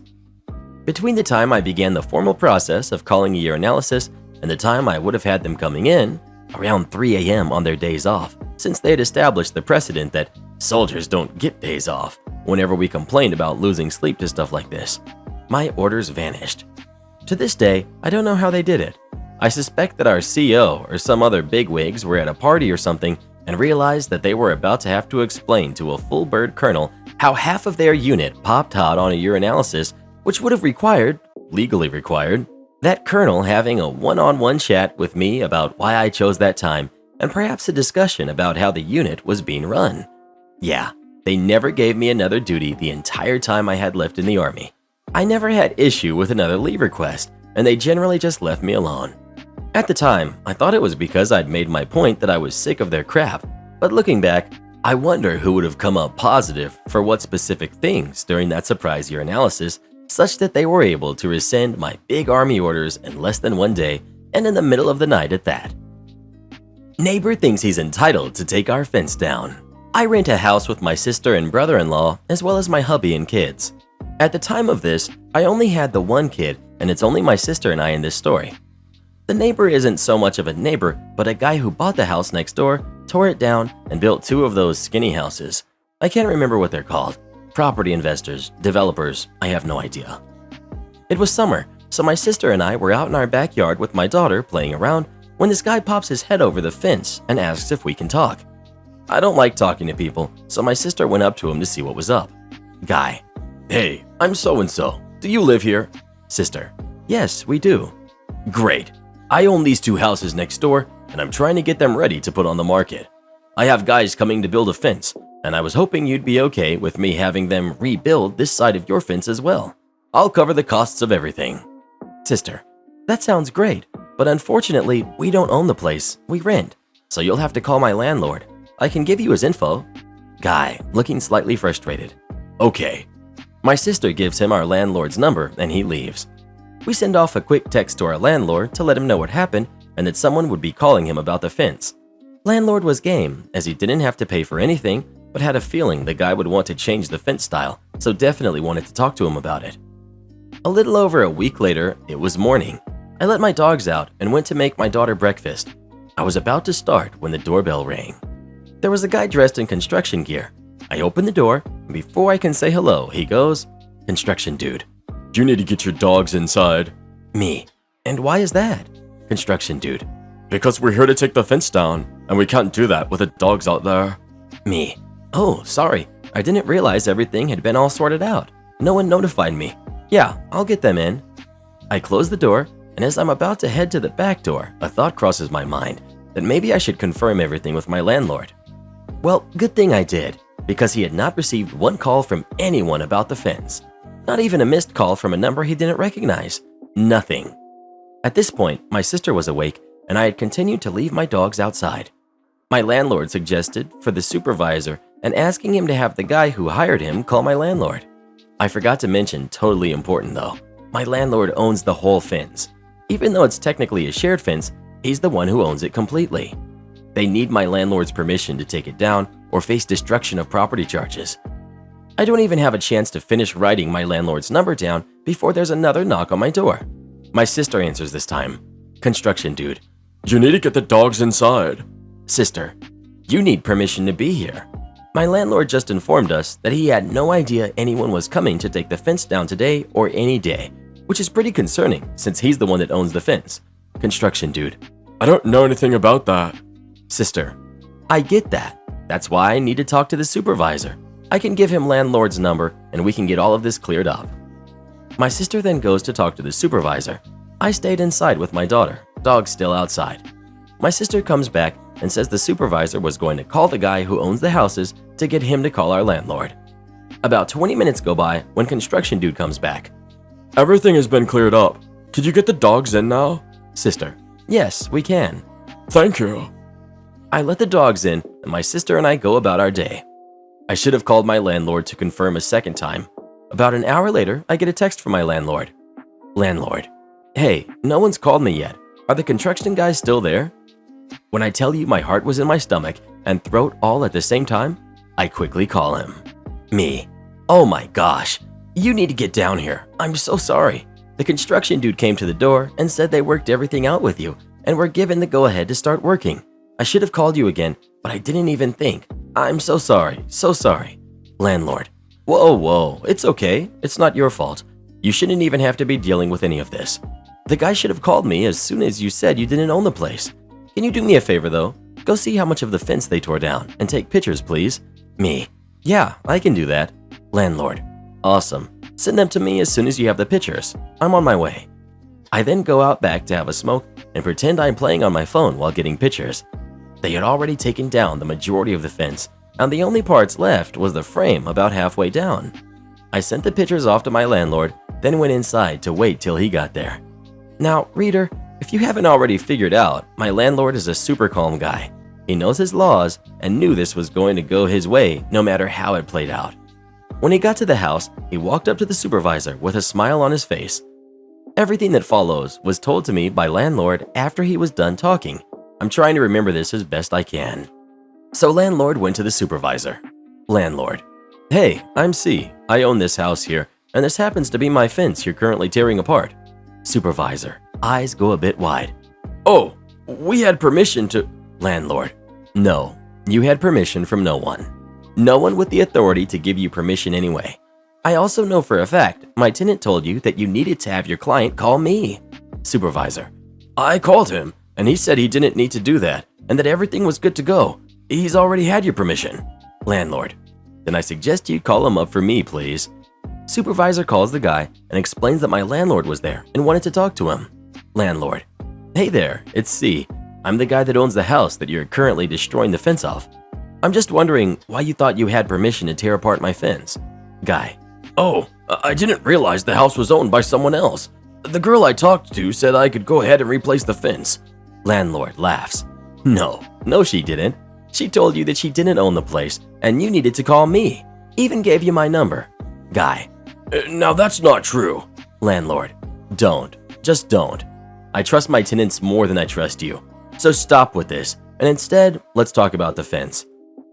Between the time I began the formal process of calling a urinalysis and the time I would have had them coming in, around 3 a.m. on their days off, since they had established the precedent that soldiers don't get days off whenever we complained about losing sleep to stuff like this, my orders vanished. To this day, I don't know how they did it. I suspect that our CO or some other bigwigs were at a party or something and realized that they were about to have to explain to a full bird colonel how half of their unit popped hot on a urinalysis, which would have required, legally required, that colonel having a one-on-one chat with me about why I chose that time, and perhaps a discussion about how the unit was being run. Yeah, they never gave me another duty the entire time I had left in the Army. I never had issue with another leave request, and they generally just left me alone. At the time, I thought it was because I'd made my point that I was sick of their crap, but looking back, I wonder who would have come up positive for what specific things during that surprise year analysis such that they were able to rescind my big Army orders in less than 1 day and in the middle of the night at that. Neighbor thinks he's entitled to take our fence down. I rent a house with my sister and brother-in-law as well as my hubby and kids. At the time of this, I only had the one kid and it's only my sister and I in this story. The neighbor isn't so much of a neighbor, but a guy who bought the house next door, tore it down, and built 2 of those skinny houses. I can't remember what they're called. Property investors, developers, I have no idea. It was summer, so my sister and I were out in our backyard with my daughter playing around when this guy pops his head over the fence and asks if we can talk. I don't like talking to people, so my sister went up to him to see what was up. Guy: "Hey, I'm so-and-so. Do you live here?" Sister: "Yes, we do." "Great. I own these 2 houses next door, and I'm trying to get them ready to put on the market. I have guys coming to build a fence, and I was hoping you'd be okay with me having them rebuild this side of your fence as well. I'll cover the costs of everything." Sister: "That sounds great, but unfortunately, we don't own the place, we rent, so you'll have to call my landlord. I can give you his info." Guy, looking slightly frustrated: "Okay." My sister gives him our landlord's number and he leaves. We send off a quick text to our landlord to let him know what happened and that someone would be calling him about the fence. Landlord was game, as he didn't have to pay for anything, but had a feeling the guy would want to change the fence style, so definitely wanted to talk to him about it. A little over a week later, it was morning. I let my dogs out and went to make my daughter breakfast. I was about to start when the doorbell rang. There was a guy dressed in construction gear. I opened the door, and before I can say hello, he goes, "Construction dude." "You need to get your dogs inside." Me: "And why is that?" Construction dude: "Because we're here to take the fence down, and we can't do that with the dogs out there." Me: "Oh, sorry. I didn't realize everything had been all sorted out. No one notified me. Yeah, I'll get them in." I close the door, and as I'm about to head to the back door, a thought crosses my mind that maybe I should confirm everything with my landlord. Well, good thing I did, because he had not received one call from anyone about the fence. Not even a missed call from a number he didn't recognize. Nothing. At this point, my sister was awake, and I had continued to leave my dogs outside. My landlord suggested for the supervisor and asking him to have the guy who hired him call my landlord. I forgot to mention, totally important though, my landlord owns the whole fence. Even though it's technically a shared fence, he's the one who owns it completely. They need my landlord's permission to take it down or face destruction of property charges. I don't even have a chance to finish writing my landlord's number down before there's another knock on my door. My sister answers this time. Construction dude: "You need to get the dogs inside." Sister: "You need permission to be here." My landlord just informed us that he had no idea anyone was coming to take the fence down today or any day, which is pretty concerning since he's the one that owns the fence. Construction dude: "I don't know anything about that." Sister: "I get that. That's why I need to talk to the supervisor. I can give him landlord's number and we can get all of this cleared up." My sister then goes to talk to the supervisor. I stayed inside with my daughter, dog still outside. My sister comes back and says the supervisor was going to call the guy who owns the houses to get him to call our landlord. About 20 minutes go by when construction dude comes back. "Everything has been cleared up. Could you get the dogs in now?" Sister: "Yes, we can." "Thank you." I let the dogs in and my sister and I go about our day. I should have called my landlord to confirm a second time. About an hour later, I get a text from my landlord. Landlord: "Hey, no one's called me yet. Are the construction guys still there?" When I tell you my heart was in my stomach and throat all at the same time, I quickly call him. Me: "Oh my gosh, you need to get down here. I'm so sorry. The construction dude came to the door and said they worked everything out with you and were given the go-ahead to start working. I should have called you again, but I didn't even think. I'm so sorry, so sorry." Landlord: Whoa, it's okay. It's not your fault. You shouldn't even have to be dealing with any of this. The guy should have called me as soon as you said you didn't own the place. Can you do me a favor though? Go see how much of the fence they tore down and take pictures, please." Me: "Yeah, I can do that." Landlord: "Awesome. Send them to me as soon as you have the pictures. I'm on my way. I then go out back to have a smoke and pretend I'm playing on my phone while getting pictures. They had already taken down the majority of the fence, and the only parts left was the frame about halfway down. I sent the pictures off to my landlord, then went inside to wait till he got there. Now, reader, if you haven't already figured out, my landlord is a super calm guy. He knows his laws and knew this was going to go his way no matter how it played out. When he got to the house, he walked up to the supervisor with a smile on his face. Everything that follows was told to me by landlord after he was done talking. I'm trying to remember this as best I can. So landlord went to the supervisor. Landlord: Hey, I'm C. I own this house here, and this happens to be my fence you're currently tearing apart. Supervisor, eyes go a bit wide. Oh, we had permission to… Landlord: No, you had permission from no one. No one with the authority to give you permission anyway. I also know for a fact my tenant told you that you needed to have your client call me. Supervisor: I called him, and he said he didn't need to do that, and that everything was good to go. He's already had your permission. Landlord: Then I suggest you call him up for me, please. Supervisor calls the guy and explains that my landlord was there and wanted to talk to him. Landlord: Hey there, it's C. I'm the guy that owns the house that you're currently destroying the fence off. I'm just wondering why you thought you had permission to tear apart my fence. Guy: Oh, I didn't realize the house was owned by someone else. The girl I talked to said I could go ahead and replace the fence. Landlord laughs. No, she didn't. She told you that she didn't own the place and you needed to call me. Even gave you my number. Guy: Now that's not true. Landlord: Just don't. I trust my tenants more than I trust you. So stop with this, and instead, let's talk about the fence.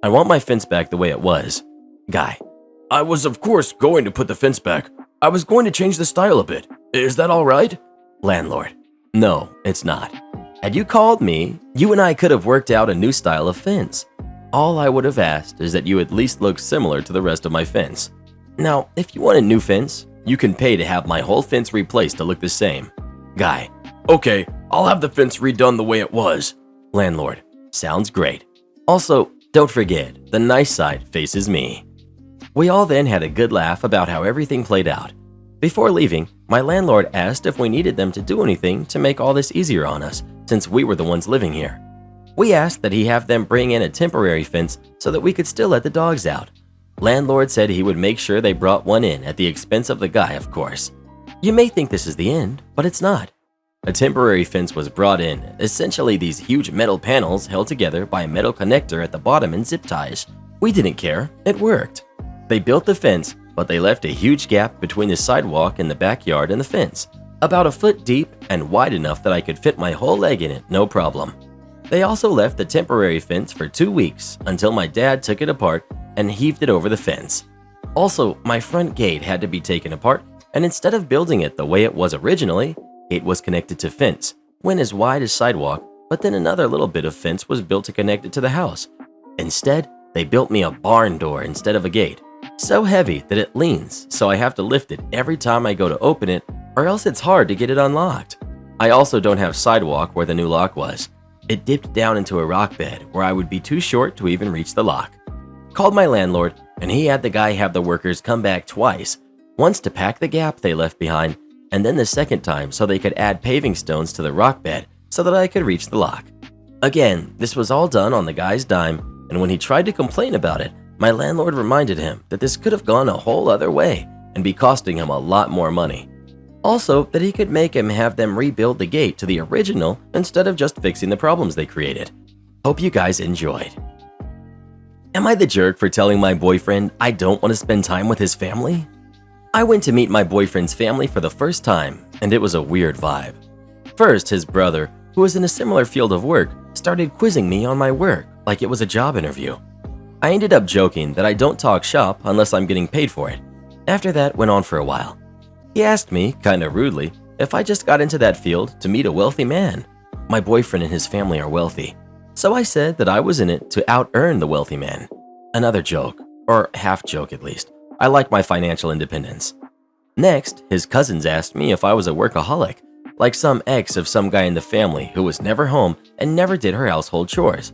I want my fence back the way it was. Guy: I was of course going to put the fence back. I was going to change the style a bit. Is that all right? Landlord: No, it's not. Had you called me, you and I could have worked out a new style of fence. All I would have asked is that you at least look similar to the rest of my fence. Now, if you want a new fence, you can pay to have my whole fence replaced to look the same. Guy: Okay, I'll have the fence redone the way it was. Landlord: Sounds great. Also, don't forget, the nice side faces me. We all then had a good laugh about how everything played out. Before leaving, my landlord asked if we needed them to do anything to make all this easier on us, since we were the ones living here. We asked that he have them bring in a temporary fence so that we could still let the dogs out. Landlord said he would make sure they brought one in at the expense of the guy, of course. You may think this is the end, but it's not. A temporary fence was brought in, essentially these huge metal panels held together by a metal connector at the bottom and zip ties. We didn't care, it worked. They built the fence, but they left a huge gap between the sidewalk in the backyard and the fence, about a foot deep and wide enough that I could fit my whole leg in it, no problem. They also left the temporary fence for 2 weeks until my dad took it apart and heaved it over the fence. Also, my front gate had to be taken apart, and instead of building it the way it was originally, it was connected to fence, went as wide as sidewalk, but then another little bit of fence was built to connect it to the house. Instead, they built me a barn door instead of a gate. So heavy that it leans, so I have to lift it every time I go to open it, or else it's hard to get it unlocked. I also don't have sidewalk where the new lock was. It dipped down into a rock bed where I would be too short to even reach the lock. Called my landlord, and he had the guy have the workers come back twice, once to pack the gap they left behind, and then the second time so they could add paving stones to the rock bed so that I could reach the lock. Again, this was all done on the guy's dime, and when he tried to complain about it, my landlord reminded him that this could have gone a whole other way and be costing him a lot more money. Also, that he could make him have them rebuild the gate to the original instead of just fixing the problems they created. Hope you guys enjoyed. Am I the jerk for telling my boyfriend I don't want to spend time with his family? I went to meet my boyfriend's family for the first time, and it was a weird vibe. First, his brother, who was in a similar field of work, started quizzing me on my work like it was a job interview. I ended up joking that I don't talk shop unless I'm getting paid for it. After that went on for a while. He asked me, kinda rudely, if I just got into that field to meet a wealthy man. My boyfriend and his family are wealthy, so I said that I was in it to out-earn the wealthy man. Another joke, or half joke at least. I like my financial independence. Next, his cousins asked me if I was a workaholic, like some ex of some guy in the family who was never home and never did her household chores.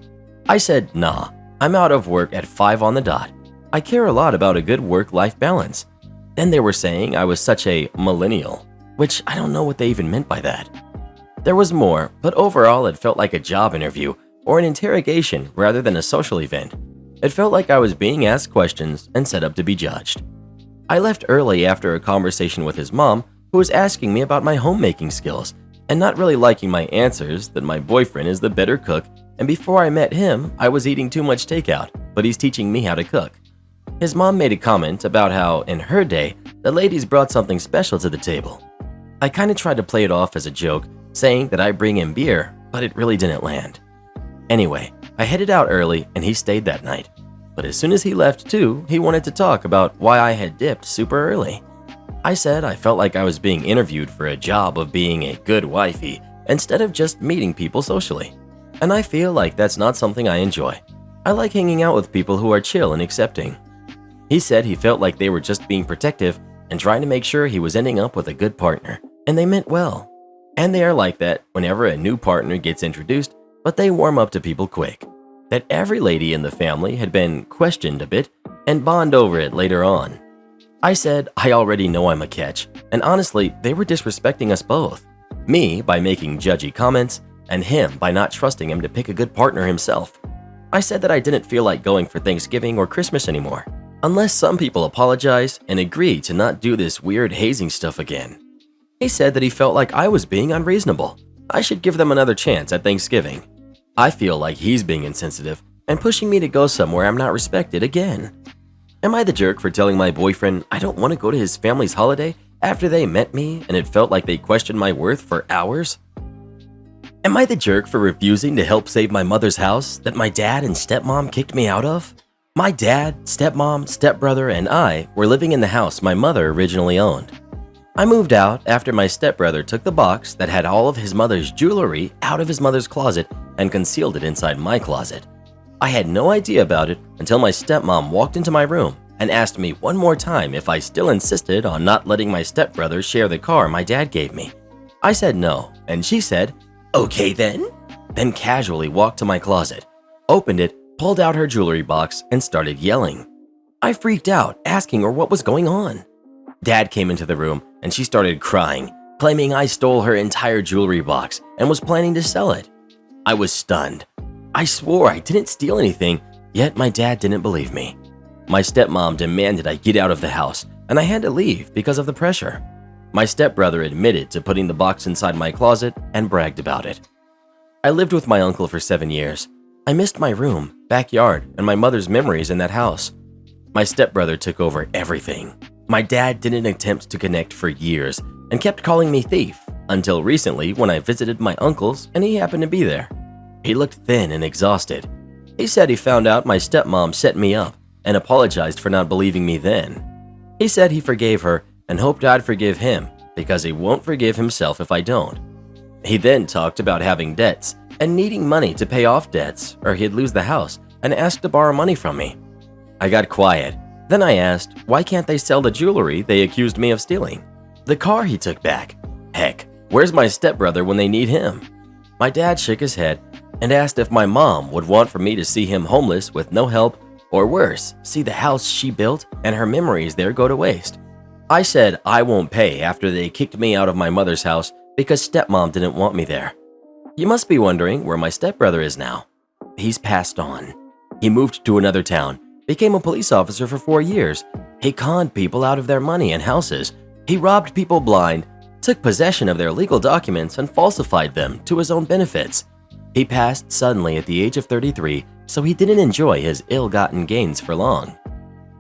I said, nah, I'm out of work at 5 on the dot. I care a lot about a good work-life balance. Then they were saying I was such a millennial, which I don't know what they even meant by that. There was more, but overall it felt like a job interview or an interrogation rather than a social event. It felt like I was being asked questions and set up to be judged. I left early after a conversation with his mom, who was asking me about my homemaking skills and not really liking my answers that my boyfriend is the better cook, and before I met him, I was eating too much takeout, but he's teaching me how to cook. His mom made a comment about how, in her day, the ladies brought something special to the table. I kind of tried to play it off as a joke, saying that I bring him beer, but it really didn't land. Anyway, I headed out early and he stayed that night. But as soon as he left too, he wanted to talk about why I had dipped super early. I said I felt like I was being interviewed for a job of being a good wifey instead of just meeting people socially. And I feel like that's not something I enjoy. I like hanging out with people who are chill and accepting. He said he felt like they were just being protective and trying to make sure he was ending up with a good partner, and they meant well. And they are like that whenever a new partner gets introduced, but they warm up to people quick. That every lady in the family had been questioned a bit and bond over it later on. I said I already know I'm a catch, and honestly, they were disrespecting us both. Me by making judgy comments, and him by not trusting him to pick a good partner himself. I said that I didn't feel like going for Thanksgiving or Christmas anymore, unless some people apologize and agree to not do this weird hazing stuff again. He said that he felt like I was being unreasonable. I should give them another chance at Thanksgiving. I feel like he's being insensitive and pushing me to go somewhere I'm not respected again. Am I the jerk for telling my boyfriend I don't want to go to his family's holiday after they met me and it felt like they questioned my worth for hours? Am I the jerk for refusing to help save my mother's house that my dad and stepmom kicked me out of? My dad, stepmom, stepbrother, and I were living in the house my mother originally owned. I moved out after my stepbrother took the box that had all of his mother's jewelry out of his mother's closet and concealed it inside my closet. I had no idea about it until my stepmom walked into my room and asked me one more time if I still insisted on not letting my stepbrother share the car my dad gave me. I said no, and she said, "Okay then," then casually walked to my closet, opened it, pulled out her jewelry box, and started yelling. I freaked out, asking her what was going on. Dad came into the room and she started crying, claiming I stole her entire jewelry box and was planning to sell it. I was stunned. I swore I didn't steal anything, yet my dad didn't believe me. My stepmom demanded I get out of the house, and I had to leave because of the pressure. My stepbrother admitted to putting the box inside my closet and bragged about it. I lived with my uncle for 7 years. I missed my room, backyard, and my mother's memories in that house. My stepbrother took over everything. My dad didn't attempt to connect for years and kept calling me thief until recently when I visited my uncle's and he happened to be there. He looked thin and exhausted. He said he found out my stepmom set me up and apologized for not believing me then. He said he forgave her and hoped I'd forgive him because he won't forgive himself if I don't. He then talked about having debts and needing money to pay off debts or he'd lose the house and asked to borrow money from me. I got quiet. Then I asked, why can't they sell the jewelry they accused me of stealing? The car he took back. Heck, where's my stepbrother when they need him? My dad shook his head and asked if my mom would want for me to see him homeless with no help, or worse, see the house she built and her memories there go to waste. I said I won't pay after they kicked me out of my mother's house because stepmom didn't want me there. You must be wondering where my stepbrother is now. He's passed on. He moved to another town, became a police officer for 4 years. He conned people out of their money and houses. He robbed people blind, took possession of their legal documents, and falsified them to his own benefits. He passed suddenly at the age of 33, so he didn't enjoy his ill-gotten gains for long.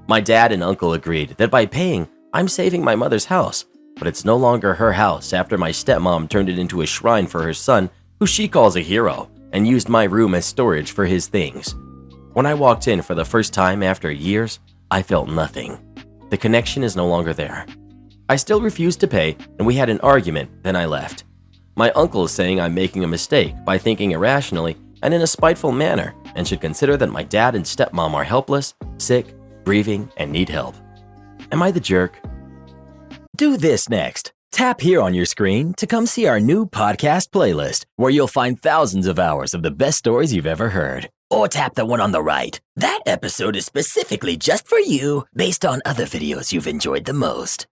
My dad and uncle agreed that by paying, I'm saving my mother's house, but it's no longer her house after my stepmom turned it into a shrine for her son, who she calls a hero, and used my room as storage for his things. When I walked in for the first time after years, I felt nothing. The connection is no longer there. I still refused to pay, and we had an argument, then I left. My uncle is saying I'm making a mistake by thinking irrationally and in a spiteful manner and should consider that my dad and stepmom are helpless, sick, grieving, and need help. Am I the jerk? Do this next. Tap here on your screen to come see our new podcast playlist, where you'll find thousands of hours of the best stories you've ever heard. or tap the one on the right. That episode is specifically just for you based on other videos you've enjoyed the most.